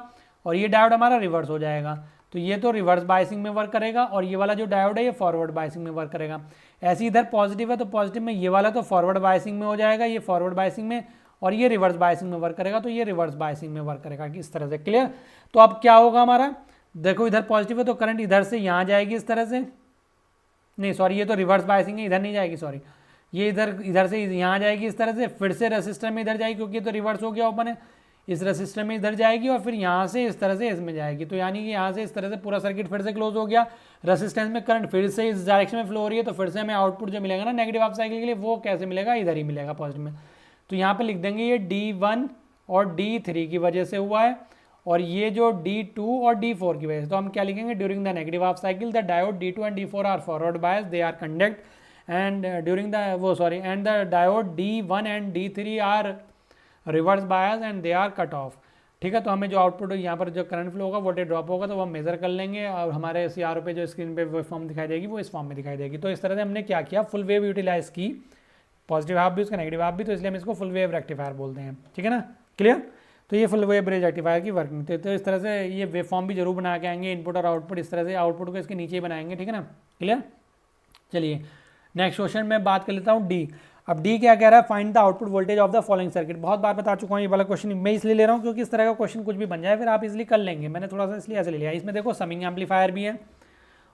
और ये डायोड हमारा रिवर्स हो जाएगा, तो ये तो रिवर्स बायसिंग में वर्क करेगा और ये वाला जो डायोड है ये फॉरवर्ड बायसिंग में वर्क करेगा। ऐसे इधर पॉजिटिव है तो पॉजिटिव में ये वाला तो फॉरवर्ड बायसिंग में हो जाएगा, ये फॉरवर्ड बायसिंग में, और ये रिवर्स बायसिंग में वर्क करेगा, तो ये रिवर्स बायसिंग में वर्क करेगा, इस तरह से, क्लियर। तो अब क्या होगा हमारा, देखो इधर पॉजिटिव है तो करंट इधर से यहाँ जाएगी इस तरह से, नहीं सॉरी ये तो रिवर्स बायसिंग है, इधर नहीं जाएगी, सॉरी ये इधर से यहाँ जाएगी इस तरह से, फिर से रेसिस्टर में इधर जाएगी क्योंकि तो रिवर्स हो गया ओपन है, इस रेसिस्टर में इधर जाएगी और फिर यहाँ से इस तरह से इसमें जाएगी, तो यानी कि यहाँ से इस तरह से पूरा सर्किट फिर से क्लोज हो गया। रेसिस्टेंस में करंट फिर से इस डायरेक्शन में फ्लो हो रही है, तो फिर से हमें आउटपुट जो मिलेगा ना नेगेटिव हाफ साइकिल के लिए वो कैसे मिलेगा, इधर ही मिलेगा पॉजिटिव में। तो यहाँ पे लिख देंगे ये D1 और D3 की वजह से हुआ है और ये जो D2 और D4 की वजह से, तो हम क्या लिखेंगे, during the negative half cycle the diode D2 and D4 are forward bias, they are conduct, and during the end the diode D1 and D3 are reverse bias and they are cut off, ठीक है। तो हमें जो output यहाँ पर जो current flow होगा voltage drop होगा तो वो हम मेजर कर लेंगे और हमारे CRO पे जो स्क्रीन पे वेव फॉर्म दिखाई देगी वो इस फॉर्म में दिखाई देगी। तो इस तरह से हमने क्या किया, फुल वेव यूटिलाइज की, पॉजिटिव हाफ भी उसका नेगेटिव हाफ भी, तो इसलिए हम इसको फुल वेव रेक्टिफायर बोलते हैं, ठीक है ना, क्लियर। तो ये फुल वेव ब्रिज रेक्टिफायर की वर्किंग थी। तो इस तरह से ये वेव फॉर्म भी जरूर बना के आएंगे, इनपुट और आउटपुट इस तरह से, आउटपुट को इसके नीचे ही बनाएंगे, ठीक है ना, क्लियर। चलिए नेक्स्ट क्वेश्चन में बात कर लेता हूँ डी। अब डी क्या कह रहा है, find the output voltage of the following circuit. बहुत बार बता चुका हूँ ये वाला क्वेश्चन, मैं इसलिए ले रहा हूँ क्योंकि इस तरह का क्वेश्चन कुछ भी बन जाए फिर आप इसलिए कर लेंगे, मैंने थोड़ा सा इसलिए ऐसे ले लिया। इसमें देखो समिंग एम्पलीफायर भी है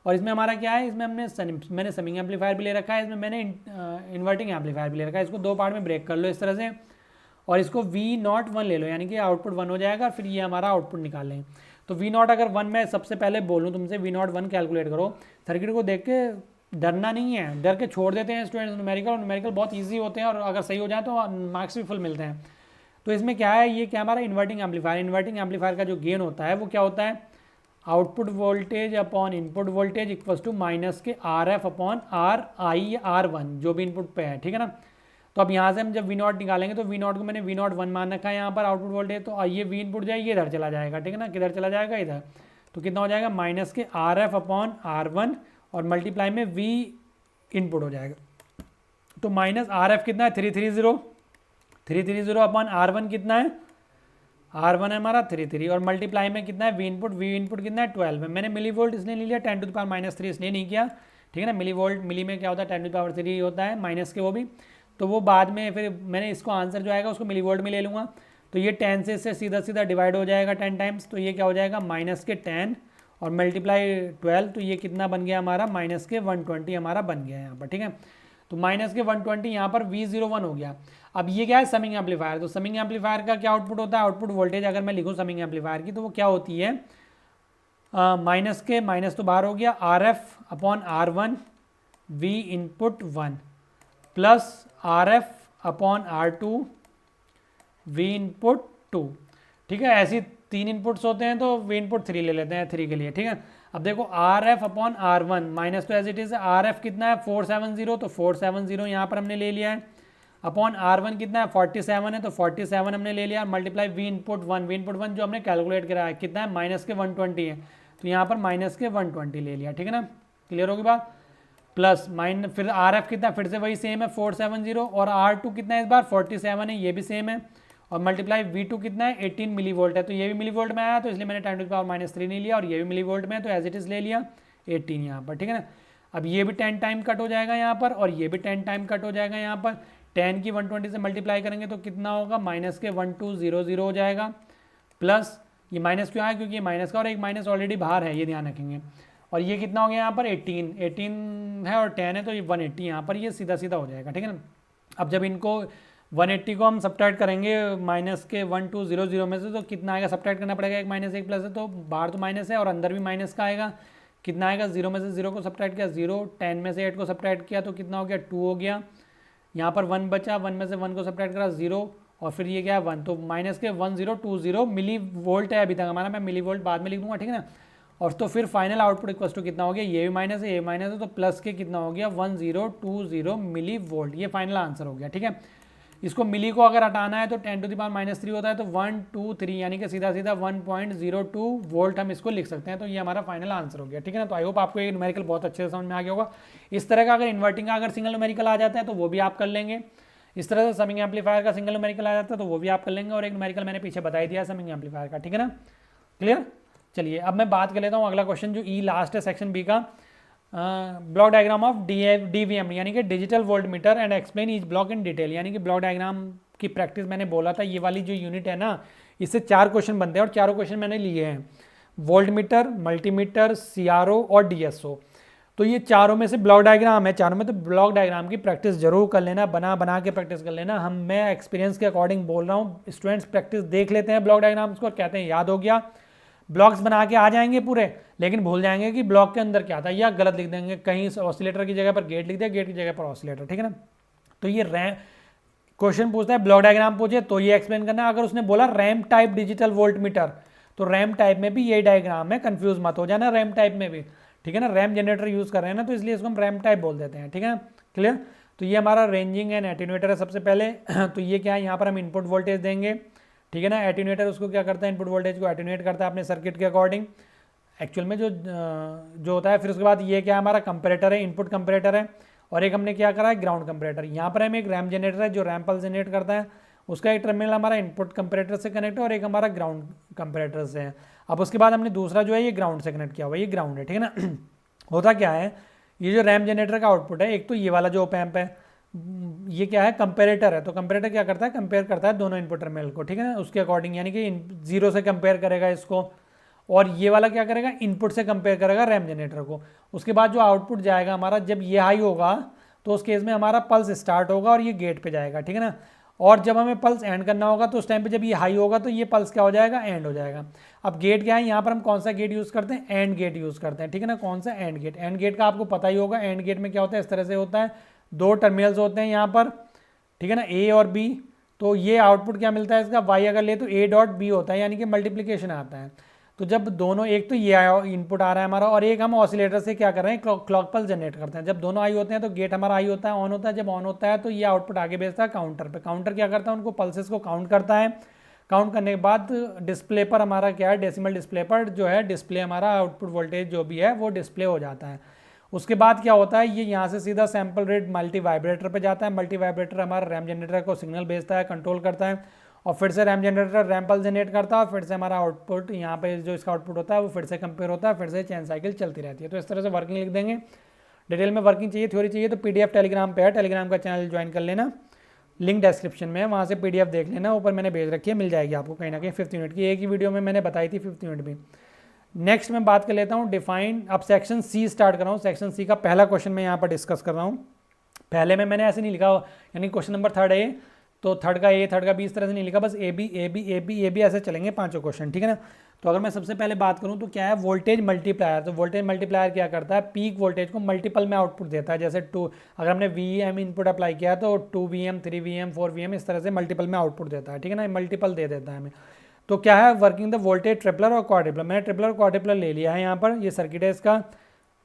और इसमें हमारा क्या है, इसमें मैंने समिंग एम्पलीफायर भी ले रखा है, इसमें मैंने इन्वर्टिंग एम्पलीफायर भी ले रखा है। इसको दो पार्ट में ब्रेक कर लो इस तरह से, और इसको V01 ले लो, यानी कि आउटपुट 1 हो जाएगा, फिर ये हमारा आउटपुट निकाल लें। तो V0 अगर 1 मैं सबसे पहले बोलूँ तुमसे V01 कैलकुलेट करो, सर्किट को देख के डरना नहीं है, डर के छोड़ देते हैं स्टूडेंट्स न्यूमेरिकल बहुत ईजी होते हैं और अगर सही हो जाए तो मार्क्स भी फुल मिलते हैं। तो इसमें क्या है, ये क्या हमारा इन्वर्टिंग एम्पलीफायर का जो गेन होता है वो क्या होता है, output voltage upon input voltage equals to minus के RF अपॉन RI R1 जो भी इनपुट पे है, ठीक है ना। तो अब यहाँ से हम जब V0 निकालेंगे तो V0 को मैंने V01 मान रखा है यहाँ पर आउटपुट वोल्टेज, तो ये V इनपुट जाए ये इधर चला जाएगा, ठीक है ना, किधर चला जाएगा इधर, तो कितना हो जाएगा माइनस के RF अपॉन R1 और मल्टीप्लाई में V इनपुट हो जाएगा। तो माइनस RF कितना है 330 अपॉन R1 कितना है, R1 है हमारा 33 और मल्टीप्लाई में कितना है V इनपुट कितना है 12 है। मैंने मिली वोल्ट इसलिए नहीं लिया 10 टू द पावर -3 इसलिए नहीं किया, ठीक है ना। मिली में क्या होता है 10 टू द पावर 3 होता है माइनस के, वो भी तो वो बाद में फिर मैंने इसको आंसर जो आएगा उसको मिली वोल्ट में ले लूँगा। तो ये 10 से इससे सीधा डिवाइड हो जाएगा 10 टाइम्स, तो ये क्या हो जाएगा माइनस के 10 और मल्टीप्लाई 12, तो ये कितना बन गया हमारा माइनस के 120 हमारा बन गया यहाँ पर, ठीक है। तो माइनस के 120 यहाँ पर V01 हो गया। अब ये क्या है समिंग एम्पलीफायर, तो समिंग एम्पलीफायर का क्या आउटपुट होता है, आउटपुट वोल्टेज अगर मैं लिखूँ समिंग एम्पलीफायर की तो वो क्या होती है, माइनस तो बाहर हो गया RF upon R1 V input 1 plus RF upon R2 V input 2, ठीक है। ऐसी 3 इनपुट्स होते हैं तो V इनपुट 3 ले लेते हैं 3 के लिए, ठीक है। अब देखो RF अपॉन R1 माइनस तो एज इट इज़ RF कितना है 470, तो 470 यहाँ पर हमने ले लिया है, अपॉन R1 कितना है 47 है, तो 47 हमने ले लिया, मल्टीप्लाई V इनपुट 1 जो हमने कैलकुलेट करा है कितना है माइनस के 120 है, तो यहाँ पर माइनस के 120 ले लिया, ठीक है ना, क्लियर होगी बात। प्लस फिर RF कितना फिर से वही सेम है 470 और R2 कितना है इस बार 47 है, ये भी सेम है, और मल्टीप्लाई V2 कितना है 18 मिली वोल्ट है, तो ये भी मिली वोल्ट में आया, तो इसलिए मैंने 10 टू द पावर -3 नहीं लिया, और ये भी मिली वोल्ट में है तो एज इट इज़ ले लिया 18 यहाँ पर, ठीक है ना। अब ये भी 10 टाइम कट हो जाएगा यहाँ पर, और ये भी 10 टाइम कट हो जाएगा यहाँ पर, 10 की 120 से मल्टीप्लाई करेंगे तो कितना होगा माइनस के 1200 हो जाएगा, प्लस ये माइनस क्यों आया क्योंकि ये माइनस का और एक माइनस ऑलरेडी बाहर है, ये ध्यान रखेंगे। और ये कितना हो गया यहाँ पर 18 है और 10 है, तो ये 180 यहाँ पर ये सीधा हो जाएगा, ठीक है ना। अब जब इनको 180 को हम सब्ट्रैक्ट करेंगे माइनस के 1200 में से, तो कितना आएगा, सब्ट्रैक्ट करना पड़ेगा, एक माइनस एक प्लस है, तो बाहर तो माइनस है और अंदर भी माइनस का आएगा, कितना आएगा 0 में से 0 को सब्ट्रैक्ट किया 0, 10 में से 8 को सब्ट्रैक्ट किया तो कितना हो गया 2 हो गया, यहाँ पर 1 बचा, 1 में से 1 को सब्ट्रैक्ट करा 0, और फिर ये क्या है 1, तो माइनस के 1020 मिली वोल्ट है अभी तक हमारा, मैं मिली वोल्ट बाद में लिख दूंगा, ठीक है ना। और तो फिर फाइनल आउटपुट इक्वल टू कितना हो गया, ये भी माइनस है ये माइनस है, तो प्लस के कितना हो गया 1020 मिली वोल्ट, ये फाइनल आंसर हो गया, ठीक है। इसको मिली को अगर हटाना है तो 10 टू द पावर -3 होता है, तो 1 2 3 यानी कि सीधा 1.02 वोल्ट हम इसको लिख सकते हैं, तो ये हमारा फाइनल आंसर हो गया, ठीक है ना। तो आई होप आपको ये न्यूमेरिकल बहुत अच्छे से समझ में आ गया होगा। इस तरह का अगर इन्वर्टिंग का अगर सिंगल न्यूमेरिकल आ जाता है तो वो भी आप कर लेंगे, इस तरह से समिंग एम्पलीफायर का सिंगल न्यूमेरिकल आ जाता है तो वो भी आप कर लेंगे, और एक न्यूमेरिकल मैंने पीछे बता दिया समिंग एम्पलीफायर का, ठीक है ना, क्लियर। चलिए अब मैं बात कर लेता हूँ अगला क्वेश्चन जो लास्ट है सेक्शन बी का, ब्लॉक डायग्राम ऑफ DVM यानी कि digital volt meter and explain each block in detail, यानी कि ब्लॉक डायग्राम की प्रैक्टिस मैंने बोला था, ये वाली जो यूनिट है ना इससे 4 क्वेश्चन बनते हैं और चारों क्वेश्चन मैंने लिए हैं, वोल्ट मीटर, मल्टीमीटर, CRO और DSO। तो ये चारों में से ब्लॉक डायग्राम है, चारों में तो ब्लॉक डायग्राम की प्रैक्टिस जरूर कर लेना, बना के प्रैक्टिस कर लेना। मैं एक्सपीरियंस के अकॉर्डिंग बोल रहा हूँ, स्टूडेंट्स प्रैक्टिस देख लेते हैं ब्लॉक डायग्राम्स को और कहते हैं याद हो गया, ब्लॉक्स बना के आ जाएंगे पूरे, लेकिन भूल जाएंगे कि ब्लॉक के अंदर क्या था, या गलत लिख देंगे, कहीं ऑसिलेटर की जगह पर गेट लिख दिया, गेट की जगह पर ऑसिलेटर, ठीक है ना। तो ये क्वेश्चन पूछता है ब्लॉक डायग्राम पूछे तो ये एक्सप्लेन करना है। अगर उसने बोला ramp type digital volt meter, तो रैम्प टाइप में भी ये डायग्राम है, कंफ्यूज मत हो जाना रैम्प टाइप में भी, ठीक है ना। रैम्प जनरेटर यूज कर रहे हैं ना, तो इसलिए इसको हम रैम्प टाइप बोल देते हैं, ठीक है, क्लियर। तो ये हमारा रेंजिंग एंड एटेन्यूएटर है सबसे पहले। तो ये क्या है, यहाँ पर हम इनपुट वोल्टेज देंगे, ठीक है ना। एटेन्यूएटर उसको क्या करता है, इनपुट वोल्टेज को एटेन्यूएट करता है अपने सर्किट के अकॉर्डिंग एक्चुअल में जो होता है। फिर उसके बाद ये क्या हमारा कंपैरेटर है, इनपुट कंपैरेटर है, और एक हमने क्या करा है ग्राउंड कंपैरेटर। यहाँ पर हमें एक रैम्प जनरेटर है जो रैम्प पल्स जनरेट करता है, उसका एक टर्मिनल हमारा इनपुट कंपैरेटर से कनेक्ट है और एक हमारा ग्राउंड कंपैरेटर से है। अब उसके बाद हमने दूसरा जो है ये ग्राउंड से कनेक्ट किया हुआ, ये ग्राउंड है, ठीक है ना। होता क्या है, ये जो रैम्प जनरेटर का आउटपुट है, एक तो ये वाला जो ओप एम्प है, ये क्या है कंपैरेटर है, तो कंपैरेटर क्या करता है, कंपेयर करता है दोनों इनपुट टर्मिनल को, ठीक है ना, उसके अकॉर्डिंग, यानी कि 0 से कंपेयर करेगा इसको, और ये वाला क्या करेगा, इनपुट से कंपेयर करेगा रैम्प जनरेटर को। उसके बाद जो आउटपुट जाएगा हमारा, जब ये हाई होगा तो उस केस में हमारा पल्स स्टार्ट होगा और ये गेट पे जाएगा, ठीक है ना। और जब हमें पल्स एंड करना होगा तो उस टाइम पे जब ये हाई होगा तो ये पल्स क्या हो जाएगा, एंड हो जाएगा। अब गेट क्या है, यहाँ पर हम कौन सा गेट यूज़ करते हैं, एंड गेट यूज़ करते हैं, ठीक है ना। कौन सा, एंड गेट। एंड गेट का आपको पता ही होगा, एंड गेट में क्या होता है, इस तरह से होता है, दो टर्मिनल्स होते हैं यहाँ पर, ठीक है ना, ए और बी। तो ये आउटपुट क्या मिलता है इसका, वाई अगर ले तो ए डॉट बी होता है, यानी कि मल्टीप्लीकेशन आता है। तो जब दोनों, एक तो ये इनपुट आ रहा है हमारा, और एक हम ऑसिलेटर से क्या कर रहे हैं, क्लॉक पल्स जनरेट करते हैं। जब दोनों आई होते हैं तो गेट हमारा आई होता है, ऑन होता है। जब ऑन होता है तो ये आउटपुट आगे भेजता है काउंटर पे। काउंटर क्या करता है, उनको पल्सेस को काउंट करता है। काउंट करने के बाद डिस्प्ले पर हमारा क्या है, डेसिमल डिस्प्ले पर जो है, डिस्प्ले हमारा आउटपुट वोल्टेज जो भी है वो डिस्प्ले हो जाता है। उसके बाद क्या होता है, ये यहाँ से सीधा सैम्पल रेट मल्टी वाइब्रेटर पे जाता है। मल्टी वाइब्रेटर हमारा रैम जनरेटर को सिग्नल भेजता है, कंट्रोल करता है, और फिर से RAM generator RAM pulse generate करता है, और फिर से हमारा आउटपुट यहाँ पे जो इसका आउटपुट होता है वो फिर से कंपेयर होता है, फिर से चेन साइकिल चलती रहती है। तो इस तरह से वर्किंग लिख देंगे। डिटेल में वर्किंग चाहिए, थ्योरी चाहिए तो PDF टेलीग्राम पे है, टेलीग्राम का चैनल ज्वाइन कर लेना, लिंक डिस्क्रिप्शन में है, वहाँ से PDF देख लेना, ऊपर मैंने भेज रखी है, मिल जाएगी आपको कहीं ना कहीं। 5 मिनट की एक ही वीडियो में मैंने बताई थी 5 मिनट भी। नेक्स्ट मैं बात कर लेता हूँ डिफाइन। अब सेक्शन सी स्टार्ट कर रहा हूँ। सेक्शन सी का पहला क्वेश्चन मैं यहाँ पर डिस्कस कर रहा हूँ। पहले में मैंने ऐसे नहीं लिखा, यानी क्वेश्चन नंबर 3 है, तो थर्ड का ए, थर्ड का बी, इस तरह से नहीं लिखा, बस A B A B A B A B ऐसे चलेंगे पांचों क्वेश्चन, ठीक है ना। तो अगर मैं सबसे पहले बात करूं तो क्या है, वोल्टेज मल्टीप्लायर। तो वोल्टेज मल्टीप्लायर क्या करता है, पीक वोल्टेज को मल्टीपल में आउटपुट देता है। जैसे अगर हमने VM इनपुट अप्लाई किया तो 2VM 3VM 4VM इस तरह से मल्टीपल में आउटपुट देता है, ठीक है ना, मल्टीपल दे देता है हमें। तो क्या है, वर्किंग द वोल्टेज ट्रिपलर और क्वाड्रिपलर। मैंने ट्रिपलर और क्वाड्रिपलर ले लिया है यहाँ पर, ये सर्किट है इसका,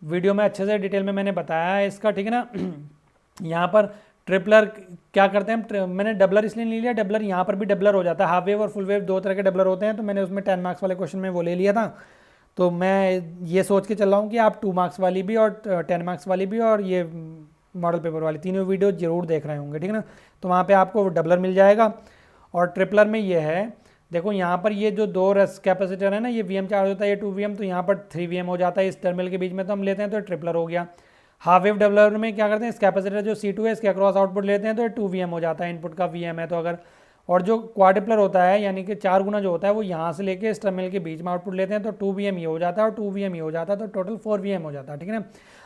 वीडियो में अच्छे से डिटेल में मैंने बताया है इसका, ठीक है ना। यहाँ पर ट्रिपलर क्या करते हैं, मैंने डबलर इसलिए नहीं लिया, डबलर यहाँ पर भी डबलर हो जाता है, हाफ वेव और फुल वेव दो तरह के डबलर होते हैं, तो मैंने उसमें 10 मार्क्स वाले क्वेश्चन में वो ले लिया था। तो मैं ये सोच के चल रहा हूँ कि आप 2 मार्क्स वाली भी और 10 मार्क्स वाली भी और ये मॉडल पेपर वाली तीनों वीडियो जरूर देख रहे होंगे, ठीक है ना। तो वहाँ पर आपको डबलर मिल जाएगा। और ट्रिपलर में ये है, देखो यहाँ पर ये जो दो कैपेसिटर है ना, ये VM चार्ज होता है, ये 2VM, तो यहाँ पर 3VM हो जाता है इस टर्मिनल के बीच में, तो हम लेते हैं तो ट्रिपलर हो गया। हाफ वेव डबलर में क्या करते हैं, इस कैपेसिटर जो C2 है इसके अक्रॉस आउटपुट लेते हैं तो 2VM हो जाता है, इनपुट का VM है तो अगर। और जो क्वाड्रिपलर होता है, यानी कि 4 गुना जो होता है, वो यहाँ से लेके इस टर्मिनल के बीच में आउटपुट लेते हैं तो 2VM ये हो जाता है और 2VM ये हो जाता है, तो टोटल 4VM हो जाता है, ठीक है ना।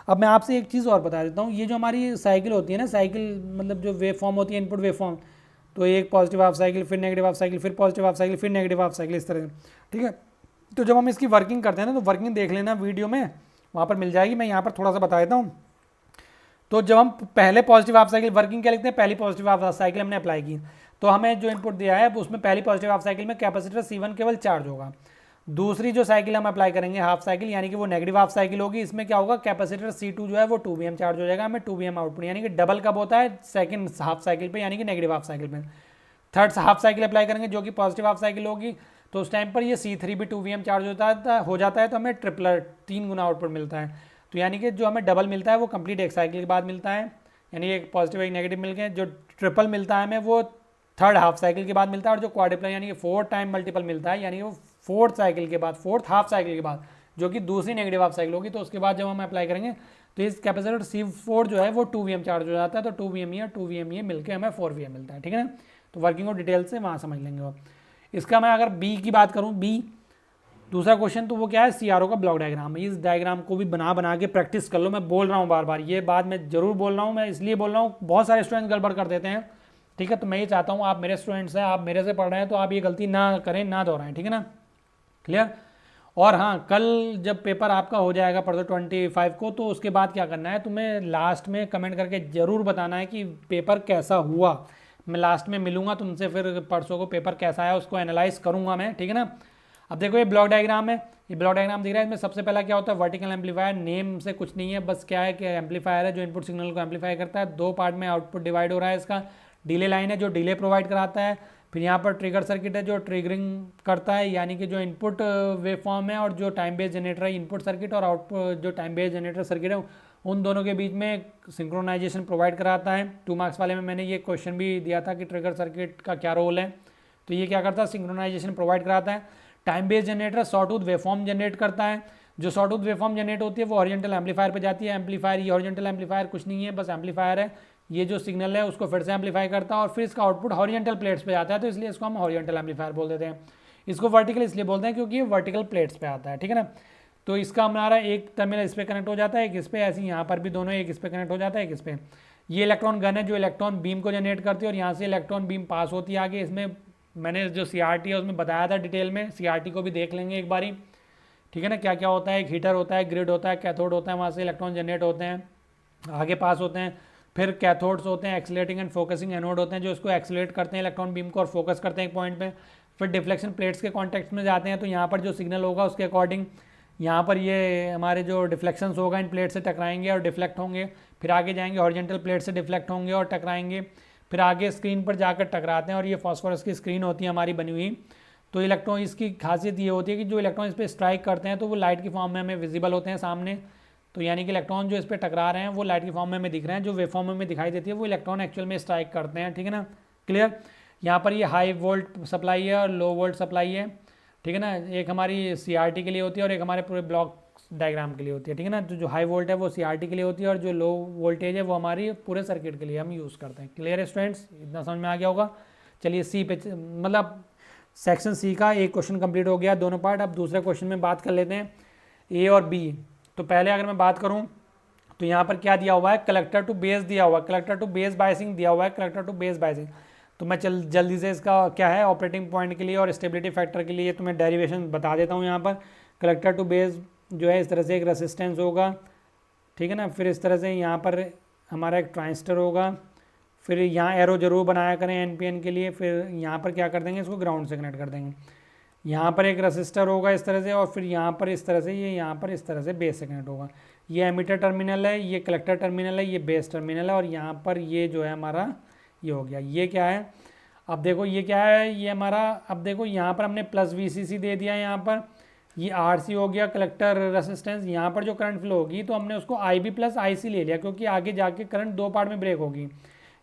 अब मैं आपसे एक चीज़ और बता देता हूँ, ये जो हमारी साइकिल होती है ना, साइकिल मतलब जो वेव फॉर्म होती है, इनपुट वेव फॉर्म, तो एक पॉजिटिव हाफ साइकिल, फिर नेगेटिव हाफ साइकिल, फिर पॉजिटिव हाफ साइकिल, फिर नेगेटिव हाफ साइकिल, इस तरह से, ठीक है। तो जब हम इसकी वर्किंग करते हैं ना, तो वर्किंग देख लेना वीडियो में, वहाँ पर मिल जाएगी। मैं यहाँ पर थोड़ा सा बता देता हूँ। तो जब हम पहले पॉजिटिव हाफ साइकिल वर्किंग क्या लिखते हैं, पहली पॉजिटिव हाफ साइकिल हमने अप्लाई की, तो हमें जो इनपुट दिया है उसमें पहली पॉजिटिव हाफ साइकिल में कैपेसिटर C1 केवल चार्ज होगा। दूसरी जो साइकिल हम अप्लाई करेंगे हाफ साइकिल, यानी कि वो नेगेटिव हाफ साइकिल होगी, इसमें क्या होगा, कैपेसिटर C2 जो है वो 2VM चार्ज हो जाएगा, हमें 2VM आउटपुट, यानी कि डबल कब होता है, सेकंड हाफ साइकिल पे, यानी कि नेगेटिव हाफ साइकिल पे। थर्ड हाफ साइकिल अप्लाई करेंगे जो कि पॉजिटिव हाफ साइकिल होगी, तो उस टाइम पर ये C3 भी 2VM चार्ज हो जाता है, तो हमें ट्रिपलर 3 गुना आउटपुट मिलता है। तो यानी कि जो हमें डबल मिलता है वो कंप्लीट एक साइकिल के बाद मिलता है, यानी एक पॉजिटिव एक नेगेटिव मिल गए। जो ट्रिपल मिलता है हमें वो थर्ड हाफ साइकिल के बाद मिलता है, और जो क्वाड्रिपलर यानी कि 4 टाइम मल्टीपल मिलता है, यानी कि वो 4th साइकिल के बाद, 4th हाफ साइकिल के बाद, जो कि दूसरी नेगेटिव हाफ साइकिल होगी, तो उसके बाद जब हम अप्लाई करेंगे तो इस कैपेसिटर C4 जो है वो 2VM चार्ज हो जाता है, तो 2VM और 2VM मिलकर हमें 4VM मिलता है, ठीक है ना। तो वर्किंग को डिटेल से वहाँ समझ लेंगे आप। इसका मैं अगर बी की बात करूँ, बी दूसरा क्वेश्चन, तो वो क्या है, CRO का ब्लॉक डायग्राम। इस डायग्राम को भी बना के प्रैक्टिस कर लो। मैं बोल रहा हूँ बार बार, ये बात मैं जरूर बोल रहा हूँ, मैं इसलिए बोल रहा हूँ, बहुत सारे स्टूडेंट्स गड़बड़ कर देते हैं, ठीक है। तो मैं ये चाहता हूँ, आप मेरे स्टूडेंट्स हैं, आप मेरे से पढ़ रहे हैं, तो आप ये गलती ना करें, ना दोहराएं, ठीक है ना, क्लियर। और हाँ, कल जब पेपर आपका हो जाएगा परसों 25 को, तो उसके बाद क्या करना है, तुम्हें लास्ट में कमेंट करके ज़रूर बताना है कि पेपर कैसा हुआ। मैं लास्ट में मिलूंगा तुमसे, फिर परसों को पेपर कैसा है उसको एनालाइज करूंगा मैं, ठीक है ना। अब देखो ये ब्लॉक डायग्राम है, ये ब्लॉक डायग्राम दिख रहा है, इसमें सबसे पहला क्या होता है, वर्टिकल एम्पलीफायर। नेम से कुछ नहीं है, बस क्या है कि एम्पलीफायर है जो इनपुट सिग्नल को एम्पलीफाई करता है। 2 पार्ट में आउटपुट डिवाइड हो रहा है इसका। डिले लाइन है जो डिले प्रोवाइड कराता है। फिर यहाँ पर ट्रिगर सर्किट है जो ट्रिगरिंग करता है, यानी कि जो इनपुट वेव फॉर्म है और जो टाइम बेस्ड जनरेटर है इनपुट सर्किट, और आउटपुट जो टाइम बेस्ड जनरेटर सर्किट है, उन दोनों के बीच में सिंक्रोनाइजेशन प्रोवाइड कराता है। 2 मार्क्स वाले में मैंने ये क्वेश्चन भी दिया था कि ट्रिगर सर्किट का क्या रोल है, तो ये क्या करता है, सिंक्रोनाइजेशन प्रोवाइड कराता है। Time based generator sawtooth waveform generate करता है। जो सॉटूथ वेवफॉर्म जनरेट होती है वो हॉरिजॉन्टल एम्पलीफायर पे जाती है। एम्पलीफायर, ये हॉरिजॉन्टल एम्पलीफायर कुछ नहीं है, बस एम्पलीफायर है। ये जो सिग्नल है उसको फिर से एम्पलीफाई करता है और फिर इसका आउटपुट हॉरिजॉन्टल प्लेट्स पे जाता है, तो इसलिए इसको हम हॉरिजॉन्टल एम्पलीफायर बोल देते हैं। इसको वर्टिकल इसलिए बोलते हैं क्योंकि ये वर्टिकल प्लेट्स पे आता है, ठीक है ना। तो इसका हमारा एक टर्मिनल इस पर कनेक्ट हो जाता है, एक इस पर, ऐसे यहाँ पर भी दोनों, एक इस पर कनेक्ट हो जाता है, एक इस पर। ये इलेक्ट्रॉन गन है जो इलेक्ट्रॉन बीम को जनरेट करती है और यहाँ से इलेक्ट्रॉन बीम पास होती है आगे। इसमें मैंने जो CRT है उसमें बताया था डिटेल में, CRT को भी देख लेंगे एक बारी, ठीक है ना। क्या क्या होता है, एक हीटर होता है, ग्रिड होता है, कैथोड होता है, वहाँ से इलेक्ट्रॉन जनरेट होते हैं, आगे पास होते हैं। फिर कैथोड्स होते हैं, एक्सीलरेटिंग एंड फोकसिंग एनोड होते हैं जो इसको एक्सीलरेट करते हैं इलेक्ट्रॉन बीम को और फोकस करते हैं एक पॉइंट पे। फिर डिफ्लेक्शन प्लेट्स के कॉन्टेक्स्ट में जाते हैं, तो यहाँ पर जो सिग्नल होगा उसके अकॉर्डिंग यहाँ पर ये हमारे जो डिफ्लेक्शंस होगा इन प्लेट से टकराएंगे और डिफ्लेक्ट होंगे। फिर आगे जाएंगे हॉरिजॉन्टल प्लेट से डिफ्लेक्ट होंगे और टकराएंगे। फिर आगे स्क्रीन पर जाकर टकराते हैं और ये फॉस्फोरस की स्क्रीन होती है हमारी बनी हुई। तो इलेक्ट्रॉन, इसकी खासियत ये होती है कि जो इलेक्ट्रॉन इस पर स्ट्राइक करते हैं तो वो लाइट की फॉर्म में हमें विजिबल होते हैं सामने। तो यानी कि इलेक्ट्रॉन जो इस पर टकरा रहे हैं वो लाइट की फॉर्म में हमें दिख रहे हैं, जो वेव फॉर्म में दिखाई देती है वो इलेक्ट्रॉन एक्चुअल में स्ट्राइक करते हैं, ठीक है ना। क्लियर। यहाँ पर ये हाई वोल्ट सप्लाई है और लो वोल्ट सप्लाई है, ठीक है ना। एक हमारी CRT के लिए होती है और एक हमारे पूरे ब्लॉक डायग्राम के लिए होती है, ठीक है ना। तो जो हाई वोल्ट है वो CRT के लिए होती है और जो लो वोल्टेज है वो हमारी पूरे सर्किट के लिए हम यूज़ करते हैं। क्लियर है स्टूडेंट्स, इतना समझ में आ गया होगा। चलिए सी पे, मतलब सेक्शन सी का एक क्वेश्चन कंप्लीट हो गया, दोनों पार्ट। अब दूसरे क्वेश्चन में बात कर लेते हैं ए और बी। तो पहले अगर मैं बात करूं तो यहाँ पर क्या दिया हुआ है, कलेक्टर टू बेस दिया हुआ है, कलेक्टर टू बेस बायसिंग दिया हुआ है, कलेक्टर टू बेस बायसिंग। तो मैं जल्दी से इसका क्या है ऑपरेटिंग पॉइंट के लिए और स्टेबिलिटी फैक्टर के लिए तो मैं डेरिवेशन बता देता हूँ। यहाँ पर कलेक्टर टू बेस जो है इस तरह से एक रेसिस्टेंस होगा, ठीक है ना। फिर इस तरह से यहाँ पर हमारा एक ट्रांजिस्टर होगा, फिर यहाँ एरो जरूर बनाया करें NPN के लिए। फिर यहाँ पर क्या कर देंगे, इसको ग्राउंड से कनेक्ट कर देंगे। यहाँ पर एक रजिस्टर होगा इस तरह से और फिर यहाँ पर इस तरह से, ये यहाँ पर इस तरह से बेस से कनेक्ट होगा। ये एमीटर टर्मिनल है, ये कलेक्टर टर्मिनल है, ये बेस टर्मिनल है और यहाँ पर ये जो है हमारा ये हो गया। ये क्या है, अब देखो ये क्या है, ये हमारा, अब देखो यहाँ पर हमने प्लस VCC दे दिया, यहाँ पर ये RC हो गया कलेक्टर रेसिस्टेंस। यहाँ पर जो करंट फ्लो होगी तो हमने उसको IB प्लस IC ले लिया क्योंकि आगे जाके करंट दो पार्ट में ब्रेक होगी।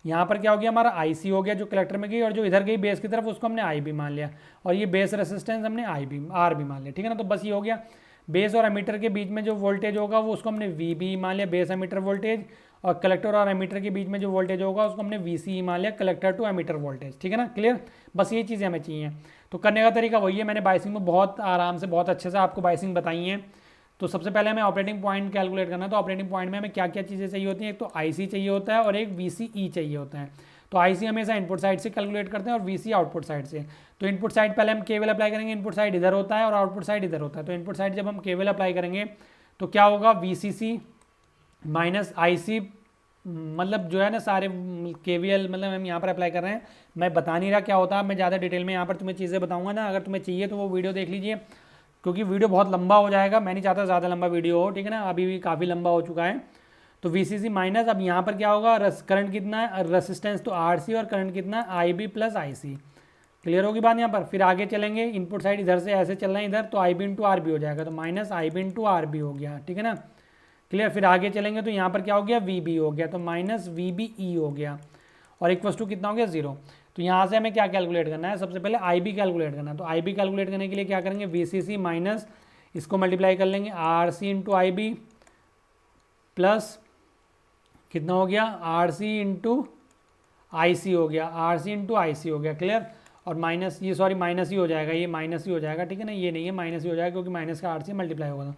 यहाँ पर क्या हो गया, हमारा IC हो गया जो कलेक्टर में गई और जो इधर गई बेस की तरफ उसको हमने IB मान लिया और ये बेस रेसिस्टेंस हमने RB मान लिया, ठीक है ना। तो बस ये हो गया। बेस और एमीटर के बीच में जो वोल्टेज होगा वो उसको हमने VB मान लिया, बेस एमीटर वोल्टेज, और कलेक्टर और एमीटर के बीच में जो वोल्टेज होगा उसको हमने VCE मान लिया, कलेक्टर टू एमीटर वोल्टेज, ठीक है ना। क्लियर, बस ये चीज़ें हमें चाहिए। तो करने का तरीका वही है, मैंने बाइसिंग में बहुत आराम से बहुत अच्छे से आपको बाइसिंग बताई है। तो सबसे पहले हमें ऑपरेटिंग पॉइंट कैलकुलेट करना है। तो ऑपरेटिंग पॉइंट में हमें क्या क्या चीज़ें चाहिए होती हैं, एक तो IC चाहिए होता है और एक VCE चाहिए होता है। तो IC हमेशा इनपुट साइड से कैलकुलेट करते हैं और VCE आउटपुट साइड से। तो इनपुट साइड पहले हम केवल अप्लाई करेंगे, इनपुट साइड इधर होता है और आउटपुट साइड इधर होता है। तो इनपुट साइड जब हम केवल अप्लाई करेंगे तो क्या होगा, VCC माइनस IC, मतलब जो है ना सारे KVL मतलब हम यहाँ पर अप्लाई कर रहे हैं। मैं बता नहीं रहा क्या होता है, मैं ज़्यादा डिटेल में यहाँ पर तुम्हें चीज़ें बताऊँगा ना। अगर तुम्हें चाहिए तो वो वीडियो देख लीजिए क्योंकि वीडियो बहुत लंबा हो जाएगा, मैं नहीं चाहता ज़्यादा लंबा वीडियो हो, ठीक है ना। अभी भी काफ़ी लंबा हो चुका है। तो VCC माइनस, अब यहाँ पर क्या होगा, करंट कितना है, रेसिस्टेंस तो RC और करंट कितना है IB प्लस IC। क्लियर होगी बात यहाँ पर। फिर आगे चलेंगे, इनपुट साइड इधर से ऐसे चल रहे हैं इधर, तो IB इंटू RB हो जाएगा, तो माइनस IB इंटू RB हो गया, ठीक है ना। क्लियर। फिर आगे चलेंगे तो यहाँ पर क्या हो गया, VB हो गया, तो माइनस VBE हो गया और इक्वस टू कितना हो गया, 0। तो यहाँ से हमें क्या कैलकुलेट करना है, सबसे पहले IB कैलकुलेट करना है। तो IB कैलकुलेट करने के लिए क्या करेंगे, VCC माइनस इसको मल्टीप्लाई कर लेंगे RC इंटू IB प्लस कितना हो गया, RC इंटू IC हो गया, RC इंटू IC हो गया। क्लियर। और माइनस, ये सॉरी माइनस ही हो जाएगा, ये माइनस ही हो जाएगा, ठीक है ना। ये नहीं है, माइनस ही हो जाएगा क्योंकि माइनस का RC मल्टीप्लाई होगा।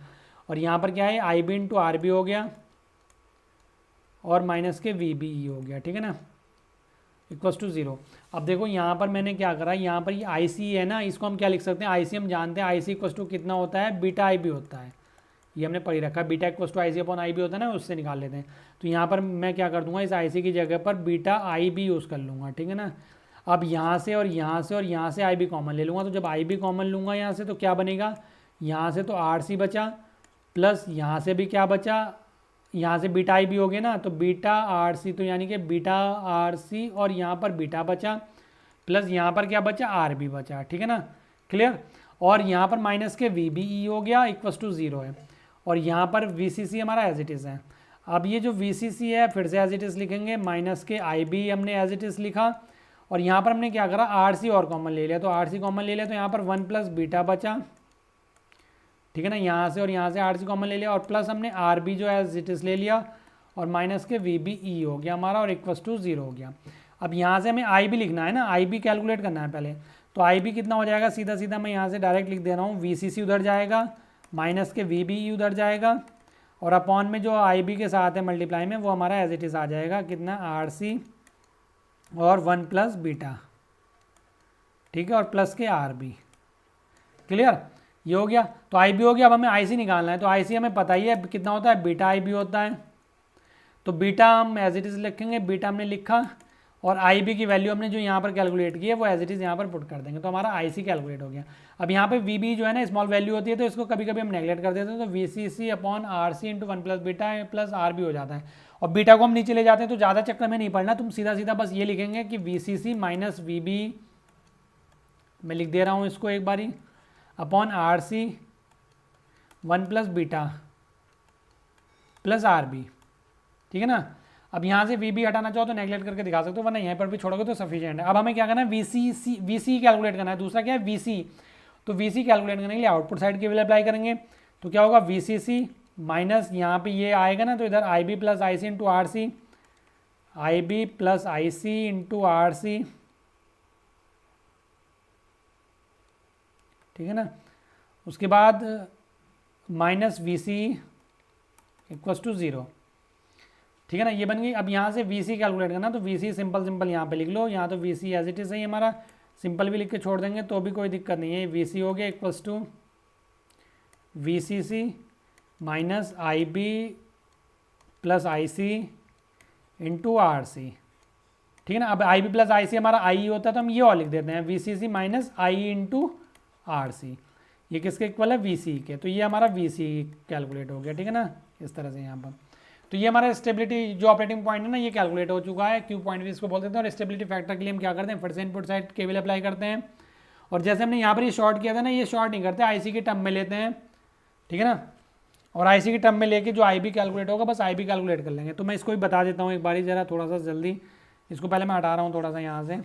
और यहाँ पर क्या है, IB इंटू RB हो गया और माइनस के VBE हो गया, ठीक है ना, इक्वल्स टू 0। अब देखो यहाँ पर मैंने क्या करा, यहाँ पर ये IC है ना, इसको हम क्या लिख सकते हैं, IC हम जानते हैं IC इक्वल्स टू कितना होता है, बीटा IB होता है, ये हमने पढ़ी रखा है। Beta equals to IC upon IB होता है ना, उससे निकाल लेते हैं। तो यहाँ पर मैं क्या कर दूंगा, इस IC की जगह पर बीटा IB यूज़ कर लूँगा, ठीक है ना। अब यहाँ से और यहाँ से और यहाँ से IB कॉमन ले लूँगा, तो जब IB कॉमन लूँगा यहाँ से तो क्या बनेगा, यहाँ से तो RC बचा प्लस यहाँ से भी क्या बचा, यहाँ से बीटा IB हो गया ना, तो बीटा RC, तो यानी कि बीटा RC और यहाँ पर बीटा बचा प्लस यहाँ पर क्या बचा, RB बचा, ठीक है ना। क्लियर। और यहाँ पर माइनस के VBE हो गया, इक्वस टू 0 है। और यहाँ पर VCC हमारा एज इट इज़ है। अब ये जो VCC है फिर से एज इट इज़ लिखेंगे, माइनस के IB हमने एज इट इज़ लिखा और यहाँ पर हमने क्या करा, RC और कॉमन ले लिया, तो RC कॉमन ले लिया तो यहाँ पर 1 प्लस बीटा बचा, ठीक है ना। यहाँ से और यहाँ से RC कॉमन ले लिया और प्लस हमने RB जो एज इट इज़ ले लिया और माइनस के VBE हो गया हमारा और इक्वस टू 0 हो गया। अब यहाँ से हमें IB लिखना है ना, IB कैलकुलेट करना है पहले। तो IB कितना हो जाएगा, सीधा सीधा मैं यहाँ से डायरेक्ट लिख दे रहा हूँ, VCC उधर जाएगा, माइनस के VBE उधर जाएगा और अपॉन में जो आई बी के साथ है मल्टीप्लाई में, वो हमारा एज इट इज़ आ जाएगा कितना, आर सी और 1 प्लस बीटा, ठीक है, और प्लस के आर बी। क्लियर, ये हो गया। तो आई बी हो गया। अब हमें आई सी निकालना है। तो आई सी हमें पता ही है कितना होता है, बीटा आई बी होता है। तो बीटा हम एज इट इज़ लिखेंगे, बीटा हमने लिखा, और आई बी की वैल्यू हमने जो यहाँ पर कैलकुलेट की है वो एज इट इज़ यहाँ पर पुट कर देंगे। तो हमारा आई सी कैलकुलेट हो गया। अब यहाँ पे वी बी जो है ना स्मॉल वैल्यू होती है, तो इसको कभी कभी हम नेगलेक्ट कर देते हैं। तो V C C upon R C into 1 plus beta plus R B हो जाता है। और बीटा को हम नीचे ले जाते हैं, तो ज़्यादा चक्कर में नहीं पड़ना, तुम सीधा सीधा बस ये लिखेंगे कि V C C minus V B, मैं लिख दे रहा हूँ इसको एक बारी, upon R C 1 plus beta plus R B, ठीक है ना। अब यहाँ से वी बी हटाना चाहो तो नेगलेक्ट करके दिखा सकते हो, वरना यहाँ पर भी छोड़ोगे तो सफिशिएंट है। अब हमें क्या करना है, वी सी कैलकुलेट करना है। दूसरा क्या है, वी सी। तो वी सी कैलकुलेट करने के लिए आउटपुट साइड के लिए अप्लाई करेंगे। तो क्या होगा, वी सी सी माइनस यहाँ पे ये आएगा ना, तो इधर I B plus I C into R C, I B plus I C into R C, ठीक है ना। उसके बाद minus V C equals to 0, ठीक है ना, ये बन गई। अब यहाँ से वी सी कैलकुलेट करना, तो वी सी सिंपल सिंपल यहाँ पे लिख लो। यहाँ तो V C as it is है हमारा, सिंपल भी लिख के छोड़ देंगे तो भी कोई दिक्कत नहीं है। वी सी हो गया equals to V C C minus I B plus I C into R C, ठीक है ना। अब आई बी प्लस आई सी हमारा आई होता है, तो हम ये और लिख देते हैं, V C C minus I into R C. ये किसके इक्वल है, वी सी के। तो ये हमारा वी सी कैलकुलेट हो गया, ठीक है ना, इस तरह से यहाँ पर। तो ये हमारा स्टेबिलिटी जो ऑपरेटिंग पॉइंट है ना, ये कैलकुलेट हो चुका है। क्यू पॉइंट भी इसको बोल देते हैं। और स्टेबिलिटी फैक्टर के लिए हम क्या करते हैं, फिर से इनपुट साइड केवल अप्लाई करते हैं। और जैसे हमने यहाँ पर ये शॉर्ट किया था ना, ये शॉर्ट नहीं करते, आईसी के टर्म में लेते हैं, ठीक है ना। और आईसी के टर्म में लेके जो आई बी कैलकुलेट होगा, बस आई बी कैलकुलेट कर लेंगे। तो मैं इसको भी बता देता हूँ एक बारी ज़रा, थोड़ा सा जल्दी। इसको पहले मैं हटा रहा हूँ थोड़ा सा यहाँ से,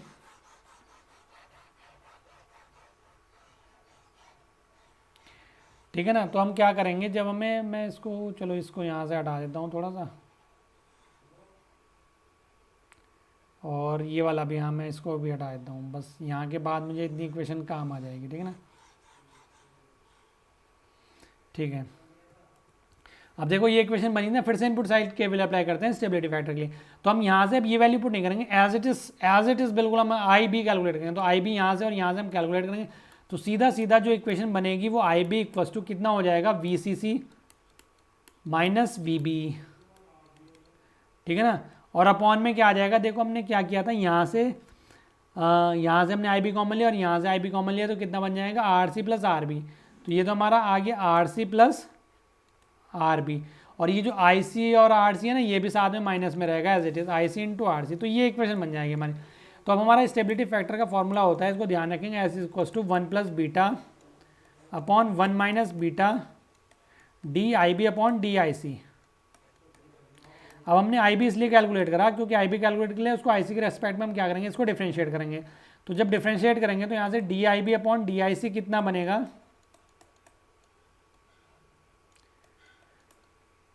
ठीक है ना। तो हम क्या करेंगे, जब हमें, मैं इसको, चलो इसको यहाँ से हटा देता हूँ थोड़ा सा, और ये वाला भी, हाँ मैं इसको भी हटा देता हूँ। बस यहाँ के बाद मुझे इतनी इक्वेशन काम आ जाएगी, ठीक है ना, ठीक है। अब देखो ये इक्वेशन बनी ना, फिर से इनपुट साइड के वैल्यू अप्लाई करते हैं स्टेबिलिटी फैक्टर के लिए। तो हम यहाँ से अब ये वैल्यू पुट नहीं करेंगे, एज इट इज़ बिल्कुल हम आई बी कैलकुलेट करेंगे। तो आई बी यहाँ से और यहाँ से हम कैलकुलेट करेंगे। तो सीधा सीधा जो इक्वेशन बनेगी वो आई बी इक्वल्स टू कितना हो जाएगा, V C C minus V B, ठीक है ना। और अपॉन में क्या आ जाएगा, देखो हमने क्या किया था, यहाँ से हमने आई बी कॉमन लिया और यहाँ से आई बी कॉमन लिया, तो कितना बन जाएगा, R C plus R B. तो ये तो हमारा आ गया R C plus R B, और ये जो आई सी और आर सी है ना, ये भी साथ में माइनस में रहेगा as it is, I C into R C. तो ये इक्वेशन बन जाएगी हमारी। तो अब हमारा स्टेबिलिटी फैक्टर का फॉर्मूला होता है, इसको ध्यान रखेंगे, S equals to 1 plus beta upon 1 minus beta D I B upon D I C. अब हमने आई बी इसलिए कैलकुलेट करा क्योंकि आई बी कैलकुलेट के लिए उसको आई सी के रेस्पेक्ट में हम क्या करेंगे, इसको डिफ्रेंशिएट करेंगे। तो जब डिफ्रेंशिएट करेंगे तो यहाँ से D I B upon D I C कितना बनेगा,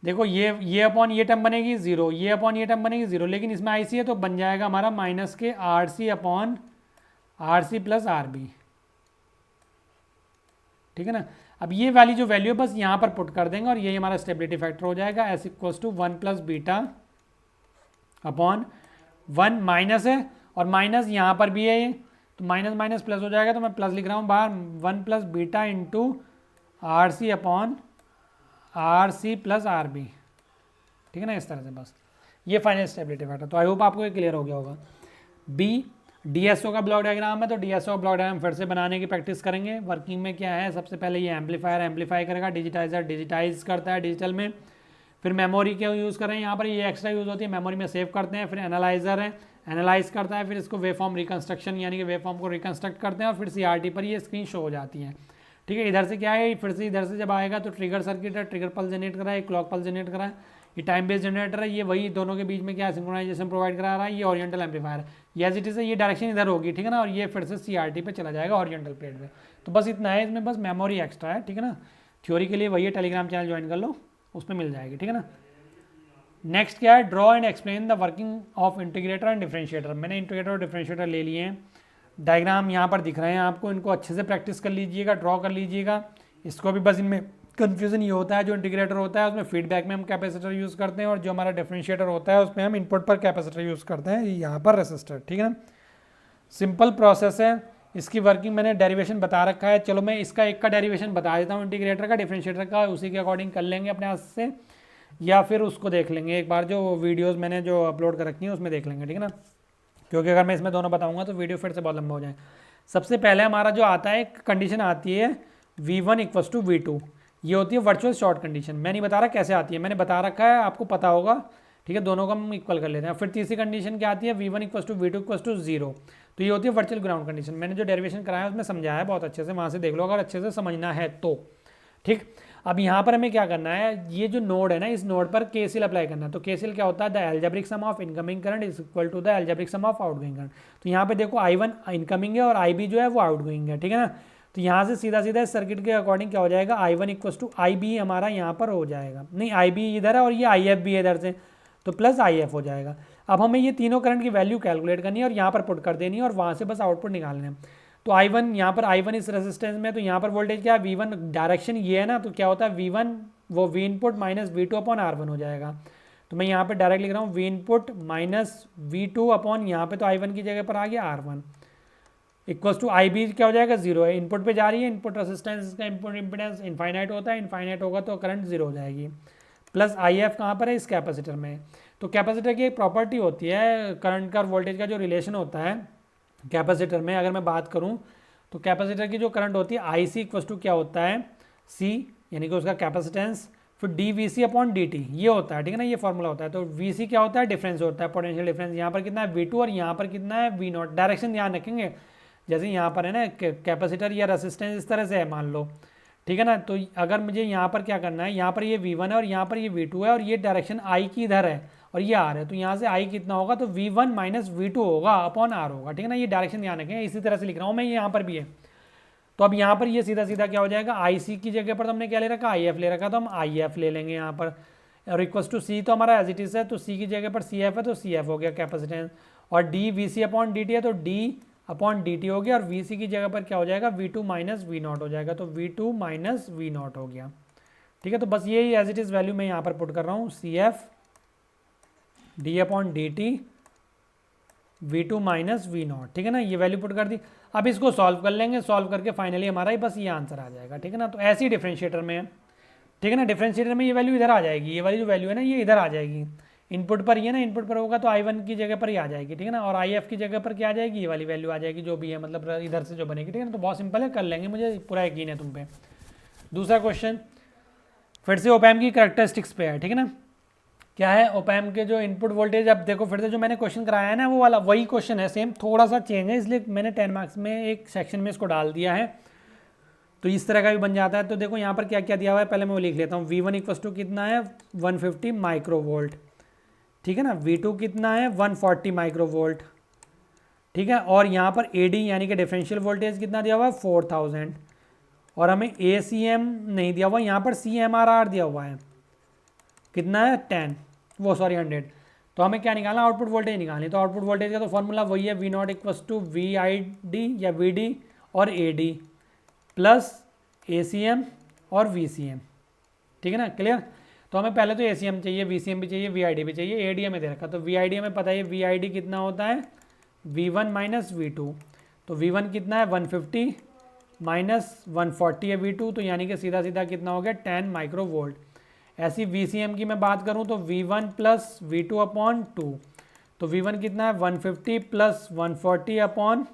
देखो ये अपॉन ये टर्म बनेगी 0, ये अपॉन ये टर्म बनेगी 0, लेकिन इसमें आई सी है तो बन जाएगा हमारा माइनस के R C upon R C plus R B, ठीक है ना। अब ये वाली जो वैल्यू है बस यहाँ पर पुट कर देंगे और ये हमारा स्टेबिलिटी फैक्टर हो जाएगा, S equals to 1 plus beta upon 1 minus है और माइनस यहाँ पर भी है ये, तो माइनस माइनस प्लस हो जाएगा, तो मैं प्लस लिख रहा हूँ बाहर, 1 plus beta into R C upon R C plus R B, ठीक है ना, इस तरह से। बस ये फाइनल स्टेबिलिटी फैक्टर। तो आई होप आपको ये क्लियर हो गया होगा। बी डीएसओ का ब्लॉक डायग्राम है, तो डीएसओ ब्लॉक डायग्राम फिर से बनाने की प्रैक्टिस करेंगे। वर्किंग में क्या है, सबसे पहले ये एम्पलीफायर एम्पलीफाई करेगा, डिजिटाइजर डिजिटाइज करता है डिजिटल में, फिर मेमोरी के यूज़ कर रहे हैं यहाँ पर, ये एक्स्ट्रा यूज़ होती है, मेमोरी में सेव करते हैं, फिर एनालाइजर है एनालाइज करता है, फिर इसको वे फॉर्म रिकन्स्ट्रक्शन यानी कि वे फॉर्म को रिकन्स्ट्रक्ट करते हैं और फिर सीआरटी पर ये स्क्रीन शो हो जाती है, ठीक है। इधर से क्या है, फिर से इधर से जब आएगा तो ट्रिगर सर्किट है, ट्रिगर पल्स जनरेट करा है, क्लॉक पल्स जनरेट करा है, ये टाइम बेस्ड जनरेटर है, ये वही दोनों के बीच में क्या सिंक्रोनाइजेशन प्रोवाइड करा रहा है, ये ओरिएंटल एम्पलीफायर है, ये एज इट इज है, ये डायरेक्शन इधर होगी, ठीक है ना, और ये फिर से सीआरटी पे चला जाएगा ओरिएंटल प्लेट पे। तो बस इतना है, इसमें बस मेमोरी एक्स्ट्रा है, ठीक है ना। थ्योरी के लिए वही है, टेलीग्राम चैनल ज्वाइन कर लो, उसमें मिल जाएगी, ठीक है ना। नेक्स्ट क्या है, draw and explain the working of integrator and differentiator. मैंने इंटीग्रेटर और डिफरेंशिएटर ले लिए हैं, डायग्राम यहाँ पर दिख रहे हैं आपको, इनको अच्छे से प्रैक्टिस कर लीजिएगा, ड्रॉ कर लीजिएगा, इसको भी बस इनमें कन्फ्यूज़न ये होता है, जो इंटीग्रेटर होता है उसमें फीडबैक में हम कैपेसिटर यूज़ करते हैं, और जो हमारा डिफरेंशिएटर होता है उसमें हम इनपुट पर कैपेसिटर यूज़ करते हैं, यहाँ पर रेसिस्टर। ठीक है ना, सिंपल प्रोसेस है। इसकी वर्किंग मैंने डेरिवेशन बता रखा है। चलो मैं इसका एक का डेरिवेशन बता देता हूँ, इंटीग्रेटर का, डिफरेंशिएटर का, उसी के अकॉर्डिंग कर लेंगे अपने हाथ से, या फिर उसको देख लेंगे एक बार, जो वीडियोस मैंने जो अपलोड कर रखी हैं उसमें देख लेंगे। ठीक है ना, क्योंकि अगर मैं इसमें दोनों बताऊंगा तो वीडियो फिर से बहुत लंबा हो जाए। सबसे पहले हमारा जो आता है, एक कंडीशन आती है V1 इक्वस टू V2, ये होती है वर्चुअल शॉर्ट कंडीशन। मैं नहीं बता रहा कैसे आती है, मैंने बता रखा है, आपको पता होगा। ठीक है, दोनों को हम इक्वल कर लेते हैं। फिर तीसरी कंडीशन क्या आती है, V1 equals to V2 equals to 0, तो ये होती है वर्चुअल ग्राउंड कंडीशन। मैंने जो डेरिवेशन कराया उसमें समझाया है बहुत अच्छे से, वहाँ से देख लो अगर अच्छे से समझना है तो। ठीक, अब यहाँ पर हमें क्या करना है, ये जो नोड है ना, इस नोड पर केसीएल अप्लाई करना है। तो केसीएल क्या होता है, the algebraic sum of incoming current is equal to the algebraic sum of outgoing current. तो यहाँ पे देखो I1 इनकमिंग है और IB जो है वो आउटगोइंग है। ठीक है ना, तो यहाँ से सीधा सीधा इस सर्किट के अकॉर्डिंग क्या हो जाएगा, I1 इक्वस टू IB हमारा यहाँ पर हो जाएगा, नहीं IB इधर है और ये IF भी है इधर से, तो प्लस IF हो जाएगा। अब हमें ये तीनों करंट की वैल्यू कैलकुलेट करनी है और यहाँ पर पुट कर देनी है, और वहाँ से बस आउटपुट निकालना है। तो I1 यहाँ पर I1 इस रेजिस्टेंस में, तो यहाँ पर वोल्टेज क्या है, V1 डायरेक्शन ये है ना, तो क्या होता है V1 वो V input minus V2 upon R1 हो जाएगा। तो मैं यहाँ पे डायरेक्ट लिख रहा हूँ V input minus V2 upon, यहाँ पे तो I1 की जगह पर आ गया R1 इक्वल्स टू IB क्या हो जाएगा, 0 है, इनपुट पे जा रही है, इनपुट रेजिस्टेंस का इनपुट इम्पिडेंस इनफाइनाइट होता है, इनफाइनाइट होगा तो करंट 0 हो जाएगी, प्लस IF कहाँ पर है, इस कैपेसिटर में। तो कैपेसिटर की एक प्रॉपर्टी होती है, करंट का और वोल्टेज का जो रिलेशन होता है कैपेसिटर में, अगर मैं बात करूँ तो कैपेसिटर की जो करंट होती है IC इक्वस टू क्या होता है, C यानी कि उसका कैपेसिटेंस, फिर DVC अपॉन DT ये होता है। ठीक है ना, ये फॉर्मूला होता है। तो VC क्या होता है, डिफरेंस होता है, पोटेंशियल डिफरेंस। यहाँ पर कितना है V2 और यहाँ पर कितना है V0। डायरेक्शन ध्यान रखेंगे, जैसे यहाँ पर है ना कैपेसिटर या रेसिस्टेंस इस तरह से है मान लो। ठीक है ना, तो अगर मुझे यहाँ पर क्या करना है, यहाँ पर ये V1 है और यहाँ पर ये V2 है और ये डायरेक्शन I की इधर है और ये R है, तो यहाँ से I कितना होगा, तो V1 माइनस V2 होगा अपॉन R होगा। ठीक है ना, ये डायरेक्शन ध्यान रखें, इसी तरह से लिख रहा हूँ मैं, यहाँ पर भी है। तो अब यहाँ पर ये सीधा सीधा क्या हो जाएगा, IC की जगह पर तो हमने क्या ले रखा, IF ले रखा, तो हम IF ले लेंगे यहाँ पर, और इक्वस टू C तो हमारा एज इट इज है, तो C की जगह पर CF है तो CF हो गया कैपेसिटेंस, और DVC अपॉन DT है तो D अपॉन DT हो गया, और VC की जगह पर क्या हो जाएगा, V2 माइनस V0 हो जाएगा, तो V2 माइनस V0 हो गया। ठीक है, तो बस यही एज इट इज़ वैल्यू मैं यहाँ पर पुट कर रहा हूँ, CF D upon DT V2 minus V0। ठीक है ना, ये वैल्यू पुट कर दी। अब इसको सॉल्व कर लेंगे, सॉल्व करके फाइनली हमारा ही बस ये आंसर आ जाएगा। ठीक है ना, तो ऐसे ही डिफरेंशिएटर में है। ठीक है ना, डिफरेंशिएटर में ये वैल्यू इधर आ जाएगी, ये वाली जो वैल्यू है ना ये इधर आ जाएगी, इनपुट पर ये ना, इनपुट पर होगा तो I1 की जगह पर ही आ जाएगी। ठीक है ना, और IF की जगह पर क्या आ जाएगी, ये वाली वैल्यू आ जाएगी जो भी है, मतलब इधर से जो बनेगी। ठीक है ना, तो बहुत सिंपल है, कर लेंगे, मुझे पूरा यकीन है तुम पे। दूसरा क्वेश्चन फिर से ओपैम की कैरेक्टरिस्टिक्स पे है। ठीक है ना, क्या है ओपैम के जो इनपुट वोल्टेज, अब देखो फिर से जो मैंने क्वेश्चन कराया है ना वो वाला वही क्वेश्चन है, सेम, थोड़ा सा चेंज है, इसलिए मैंने 10 मार्क्स में एक सेक्शन में इसको डाल दिया है, तो इस तरह का भी बन जाता है। तो देखो यहाँ पर क्या क्या दिया हुआ है, पहले मैं वो लिख लेता हूँ। V1 इक्वस टू कितना है, 150 माइक्रोवोल्ट। ठीक है ना, V2 कितना है, 140 माइक्रोवोल्ट। ठीक है, और यहाँ पर AD यानी कि डिफरेंशियल वोल्टेज कितना दिया हुआ है, 4000, और हमें ACM नहीं दिया हुआ, यहाँ पर CMRR दिया हुआ है, कितना है 100। तो हमें क्या निकालना, आउटपुट वोल्टेज निकालनी। तो आउटपुट वोल्टेज का तो फॉर्मूला वही है, V0 इक्वस टू VID या VD और AD प्लस ACM और VCM। ठीक है ना, क्लियर। तो हमें पहले तो ACM चाहिए, VCM भी चाहिए, VID भी चाहिए, AD हमें दे रखा, तो VID हमें पता है, VID कितना होता है, V1 माइनस V2। तो V1 कितना है 150 माइनस 140 है V2, तो यानी कि सीधा सीधा कितना हो गया 10 माइक्रोवोल्ट। ऐसी VCM की मैं बात करूं तो V1 प्लस V2 अपॉन 2, तो V1 कितना है 150 प्लस 140 अपॉन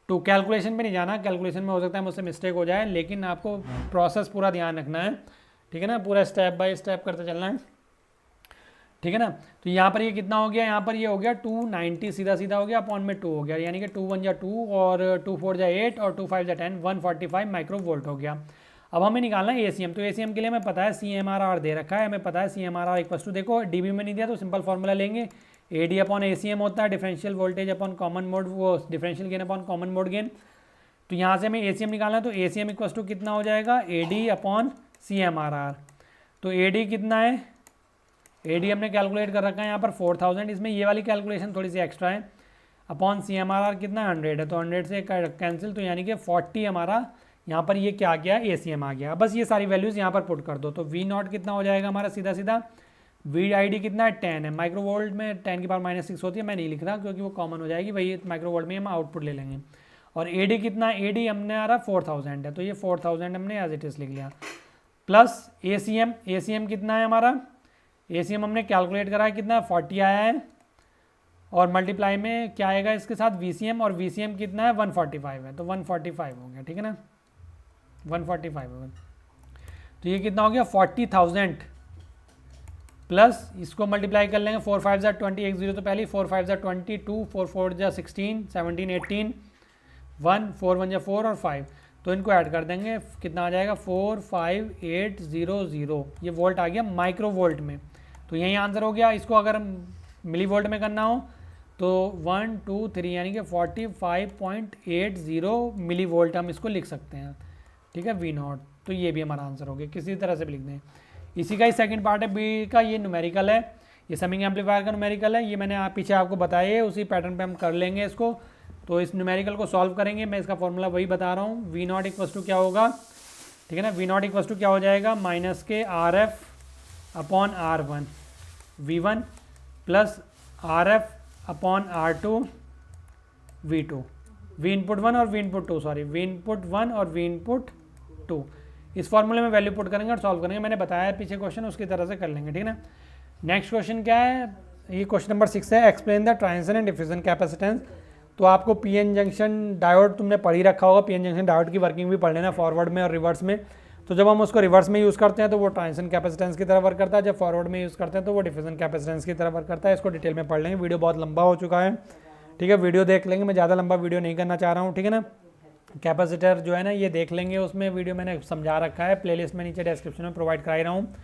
2। कैलकुलेशन पे नहीं जाना, कैलकुलेशन में हो सकता है मुझसे मिस्टेक हो जाए, लेकिन आपको प्रोसेस पूरा ध्यान रखना है। ठीक है ना, पूरा स्टेप बाय स्टेप करते चलना है। ठीक है ना, तो यहाँ पर ये कितना हो गया, यहाँ पर ये हो गया 290 सीधा सीधा हो गया, अपॉन में 2 हो गया, यानी कि 2 1 जा 2 और 2 4 जा 8 और 2 5 जा 10, 145 माइक्रोवोल्ट हो गया। अब हमें निकालना है ACM। तो ACM के लिए हमें पता है CMRR दे रखा है, हमें पता है CMRR इक्वल टू, देखो DB में नहीं दिया तो सिंपल फॉर्मूला लेंगे, AD अपॉन ACM होता है differential voltage upon common mode, वो differential gain upon common mode gain. तो यहाँ से हमें ACM निकालना है, तो ACM इक्वल टू कितना हो जाएगा, AD अपॉन CMRR। तो AD कितना है, AD हमने कैलकुलेट कर रखा है यहाँ पर 4000, इसमें ये वाली कैलकुलेशन थोड़ी सी एक्स्ट्रा है, अपॉन CMRR कितना 100 है, तो 100 से कैंसिल, तो यानी कि 40 हमारा यहाँ पर ये क्या आ गया, ACM आ गया। बस ये सारी वैल्यूज़ यहाँ पर पुट कर दो, तो V नॉट कितना हो जाएगा हमारा सीधा सीधा, VID कितना है 10 है, माइक्रोवोल्ट में 10 की पावर -6 होती है, मैं नहीं लिख रहा क्योंकि वो कॉमन हो जाएगी, वही माइक्रोवोल्ट में हम आउटपुट ले लेंगे। और AD कितना, AD हमने आ रहा 4000 है, तो ये 4000 हमने एज इट इज़ लिख लिया, प्लस ACM कितना है हमारा, ACM हमने कैलकुलेट करा है कितना 40 आया है, और मल्टीप्लाई में क्या आएगा इसके साथ VCM, और VCM कितना है 145 है, तो 145 हो गया, ठीक है ना, 145 होगा। तो ये कितना हो गया 40,000 प्लस इसको मल्टीप्लाई कर लेंगे, 4 5 20, एक जीरो तो पहले, 4 5 22, 4 4 16, 17 18, 1 4 1 4 और 5, तो इनको ऐड कर देंगे, कितना आ जाएगा 45800, ये वोल्ट आ गया माइक्रो वोल्ट में। तो यही आंसर हो गया। इसको अगर मिली वोल्ट में करना हो तो 1 2 3 यानी कि 45.80 मिली वोल्ट हम इसको लिख सकते हैं, ठीक है, V नॉट। तो ये भी हमारा आंसर हो गया, किसी तरह से भी लिख दें। इसी का ही सेकंड पार्ट है बी का, ये न्यूमेरिकल है, ये समिंग एम्पलीफायर का न्यूमेरिकल है, ये मैंने पीछे आपको बताया है, उसी पैटर्न पे हम कर लेंगे इसको। तो इस न्यूमेरिकल को सॉल्व करेंगे, मैं इसका फॉर्मूला वही बता रहा हूँ। V नॉट इक्वस टू क्या होगा, ठीक है ना, V नॉट इक्वस टू क्या हो जाएगा, -के RF upon R1 V1 plus RF upon R2 V2, V input 1 और V input 2, sorry V input 1 और V इनपुट 2। इस फॉर्मूले में वैल्यू पुट करेंगे और सॉल्व करेंगे, मैंने बताया पीछे क्वेश्चन, उसकी तरह से कर लेंगे, ठीक है ना। नेक्स्ट क्वेश्चन क्या है, ये क्वेश्चन नंबर 6 है, explain the transition and diffusion capacitance. तो आपको PN जंक्शन डायोड तुमने पढ़ ही रखा होगा, PN जंक्शन डायोड की वर्किंग भी पढ़ लेना फॉरवर्ड में और रिवर्स में। तो जब हम उसको रिवर्स में यूज़ करते हैं तो वो ट्रांजिशन कैपेसिटेंस की तरह वर्क करता है, जब फॉरवर्ड में यूज़ करते हैं तो वो डिफ्यूजन कैपेसिटेंस की तरह वर्क करता है। इसको डिटेल में पढ़ लेंगे, वीडियो बहुत लंबा हो चुका है, ठीक है, वीडियो देख लेंगे, मैं ज़्यादा लंबा वीडियो नहीं करना चाह रहा हूँ, ठीक है ना। कैपेसिटर जो है ना ये देख लेंगे, उसमें वीडियो मैंने समझा रखा है, प्लेलिस्ट में नीचे डिस्क्रिप्शन में प्रोवाइड कराई रहा हूँ।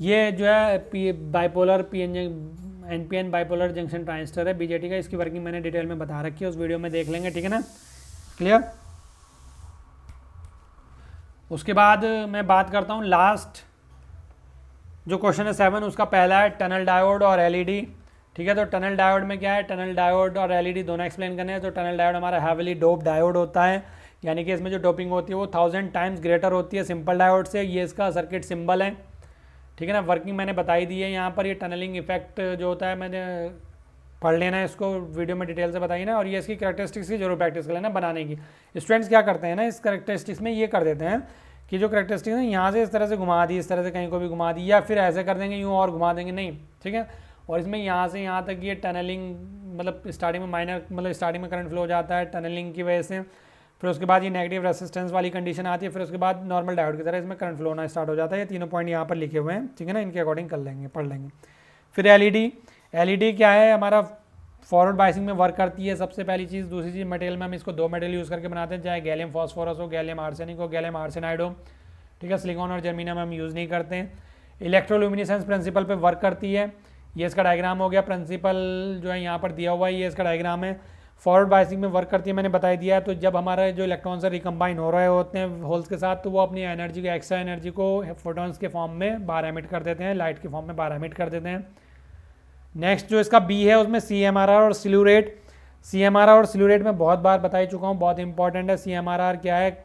ये जो है bipolar NPN bipolar junction transistor है BJT का, इसकी वर्किंग मैंने डिटेल में बता रखी है, उस वीडियो में देख लेंगे, ठीक है ना, क्लियर। उसके बाद मैं बात करता हूँ लास्ट जो क्वेश्चन है 7, उसका पहला है टनल डायोड और LED, ठीक है। तो टनल डायोड में क्या है, टनल डायोड और LED दोनों एक्सप्लेन करने हैं। तो टनल डायोड हमारा हैविली डोप डायोड होता है, यानी कि इसमें जो डोपिंग होती है वो 1000 टाइम्स ग्रेटर होती है सिंपल डायोड से, ये इसका सर्किट सिंबल है, ठीक है ना। वर्किंग मैंने बताई दी है यहाँ पर, ये टनलिंग इफेक्ट जो होता है मैंने पढ़ लेना है, इसको वीडियो में डिटेल से बताई ना, और ये इसकी कैरेक्टरिस्टिक्स की जरूर प्रैक्टिस कर लेना बनाने की। स्टूडेंट्स क्या करते हैं ना, इस कैरेक्टरिस्टिक्स में ये कर देते हैं कि जो कैरेक्टरिस्टिक्स है यहाँ से इस तरह से घुमा दी, इस तरह से कहीं को भी घुमा दी, या फिर ऐसे कर देंगे यूँ और घुमा देंगे, नहीं, ठीक है। और इसमें यहाँ से यहाँ तक ये टनलिंग, मतलब स्टार्टिंग में माइनर, मतलब स्टार्टिंग में करंट फ्लो हो जाता है टनलिंग की वजह से, फिर उसके बाद ये नेगेटिव रेसिस्टेंस वाली कंडीशन आती है, फिर उसके बाद नॉर्मल डायोड की तरह इसमें करंट फ्लो होना स्टार्ट हो जाता है। ये तीनों पॉइंट यहाँ पर लिखे हुए हैं, ठीक है ना, इनके अकॉर्डिंग कर लेंगे, पढ़ लेंगे। फिर LED क्या है, हमारा फॉरवर्ड बाइसिंग में वर्क करती है, सबसे पहली चीज़। दूसरी चीज़ मटेरियल में हम इसको 2 मटेरियल यूज़ करके बनाते हैं, चाहे गैलियम फॉस्फोरस हो, गैलियम आर्सेनिक हो, गैलियम आर्सेनाइड हो, ठीक है। सिलिकॉन और जर्मीनियम हम यूज़ नहीं करते हैं। इलेक्ट्रोल्यूमिनेसेंस प्रिंसिपल पे वर्क करती है, ये इसका डायग्राम हो गया, प्रिंसिपल जो है यहाँ पर दिया हुआ है, ये इसका डायग्राम है। फॉरवर्ड बाइसिंग में वर्क करती है, मैंने बता दिया है। तो जब हमारे जो इलेक्ट्रॉन्स रिकम्बाइन हो रहे होते हैं होल्स के साथ, तो वो अपनी एनर्जी को, एक्स्ट्रा एनर्जी को फोटॉन्स के फॉर्म में बाहर एमिट कर देते हैं, लाइट के फॉर्म में बाहर एमिट कर देते हैं। नेक्स्ट जो इसका B है, उसमें CMRR और स्लू रेट। CMRR और स्लू रेट में बहुत बार बता ही चुका हूँ, बहुत इंपॉर्टेंट है। CMRR क्या है,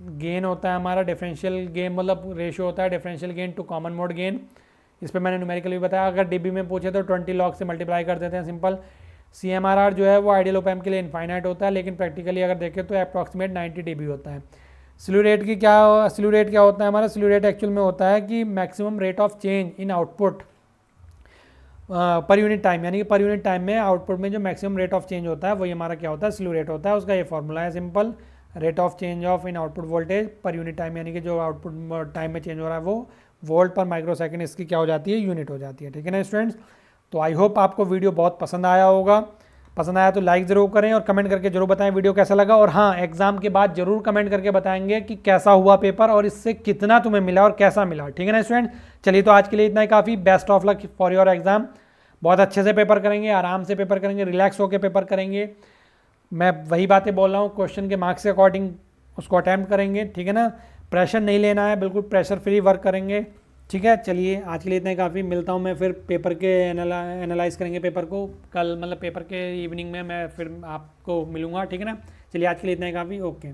गेन होता है हमारा, डिफरेंशियल गेन, मतलब रेशियो होता है differential gain to common mode gain. इस पर मैंने न्यूमेरिकल भी बताया, अगर DB में पूछे तो 20 लॉग से मल्टीप्लाई कर देते हैं, सिंपल। CMRR जो है वो आइडियल ऑप एम्प के लिए इनफाइनाइट होता है, लेकिन प्रैक्टिकली अगर देखें तो अप्रॉक्सीमेट 90 dB होता है। स्लू रेट क्या होता है हमारा, स्लू रेट एक्चुअल में होता है कि maximum rate of change in output per unit time, यानी कि पर यूनिट टाइम में आउटपुट में जो मैक्सिमम रेट ऑफ चेंज होता है वही हमारा क्या होता है, स्लू रेट होता है। उसका ये फॉर्मूला है simple, rate of change of in output voltage per unit time, यानी कि जो आउटपुट टाइम में चेंज हो रहा है वो वोल्ट पर माइक्रो सेकेंड इसकी क्या हो जाती है, यूनिट हो जाती है, ठीक है ना स्टूडेंट्स। तो आई होप आपको वीडियो बहुत पसंद आया होगा, पसंद आया तो लाइक ज़रूर करें और कमेंट करके जरूर बताएं वीडियो कैसा लगा। और हाँ, एग्जाम के बाद जरूर कमेंट करके बताएंगे कि कैसा हुआ पेपर और इससे कितना तुम्हें मिला और कैसा मिला, ठीक है ना स्टूडेंट। चलिए, तो आज के लिए इतना ही काफ़ी। Best of luck for your exam. बहुत अच्छे से पेपर करेंगे, आराम से पेपर करेंगे, रिलैक्स होकर पेपर करेंगे। मैं वही बातें बोल रहा हूँ, क्वेश्चन के मार्क्स के अकॉर्डिंग उसको अटैम्प्ट करेंगे, ठीक है ना। प्रेशर नहीं लेना है, बिल्कुल प्रेशर फ्री वर्क करेंगे, ठीक है। चलिए, आज के लिए इतना ही काफ़ी। मिलता हूँ मैं फिर पेपर के एनालाइज करेंगे पेपर को कल, मतलब पेपर के इवनिंग में मैं फिर आपको मिलूँगा, ठीक है ना। चलिए, आज के लिए इतना ही काफ़ी। ओके।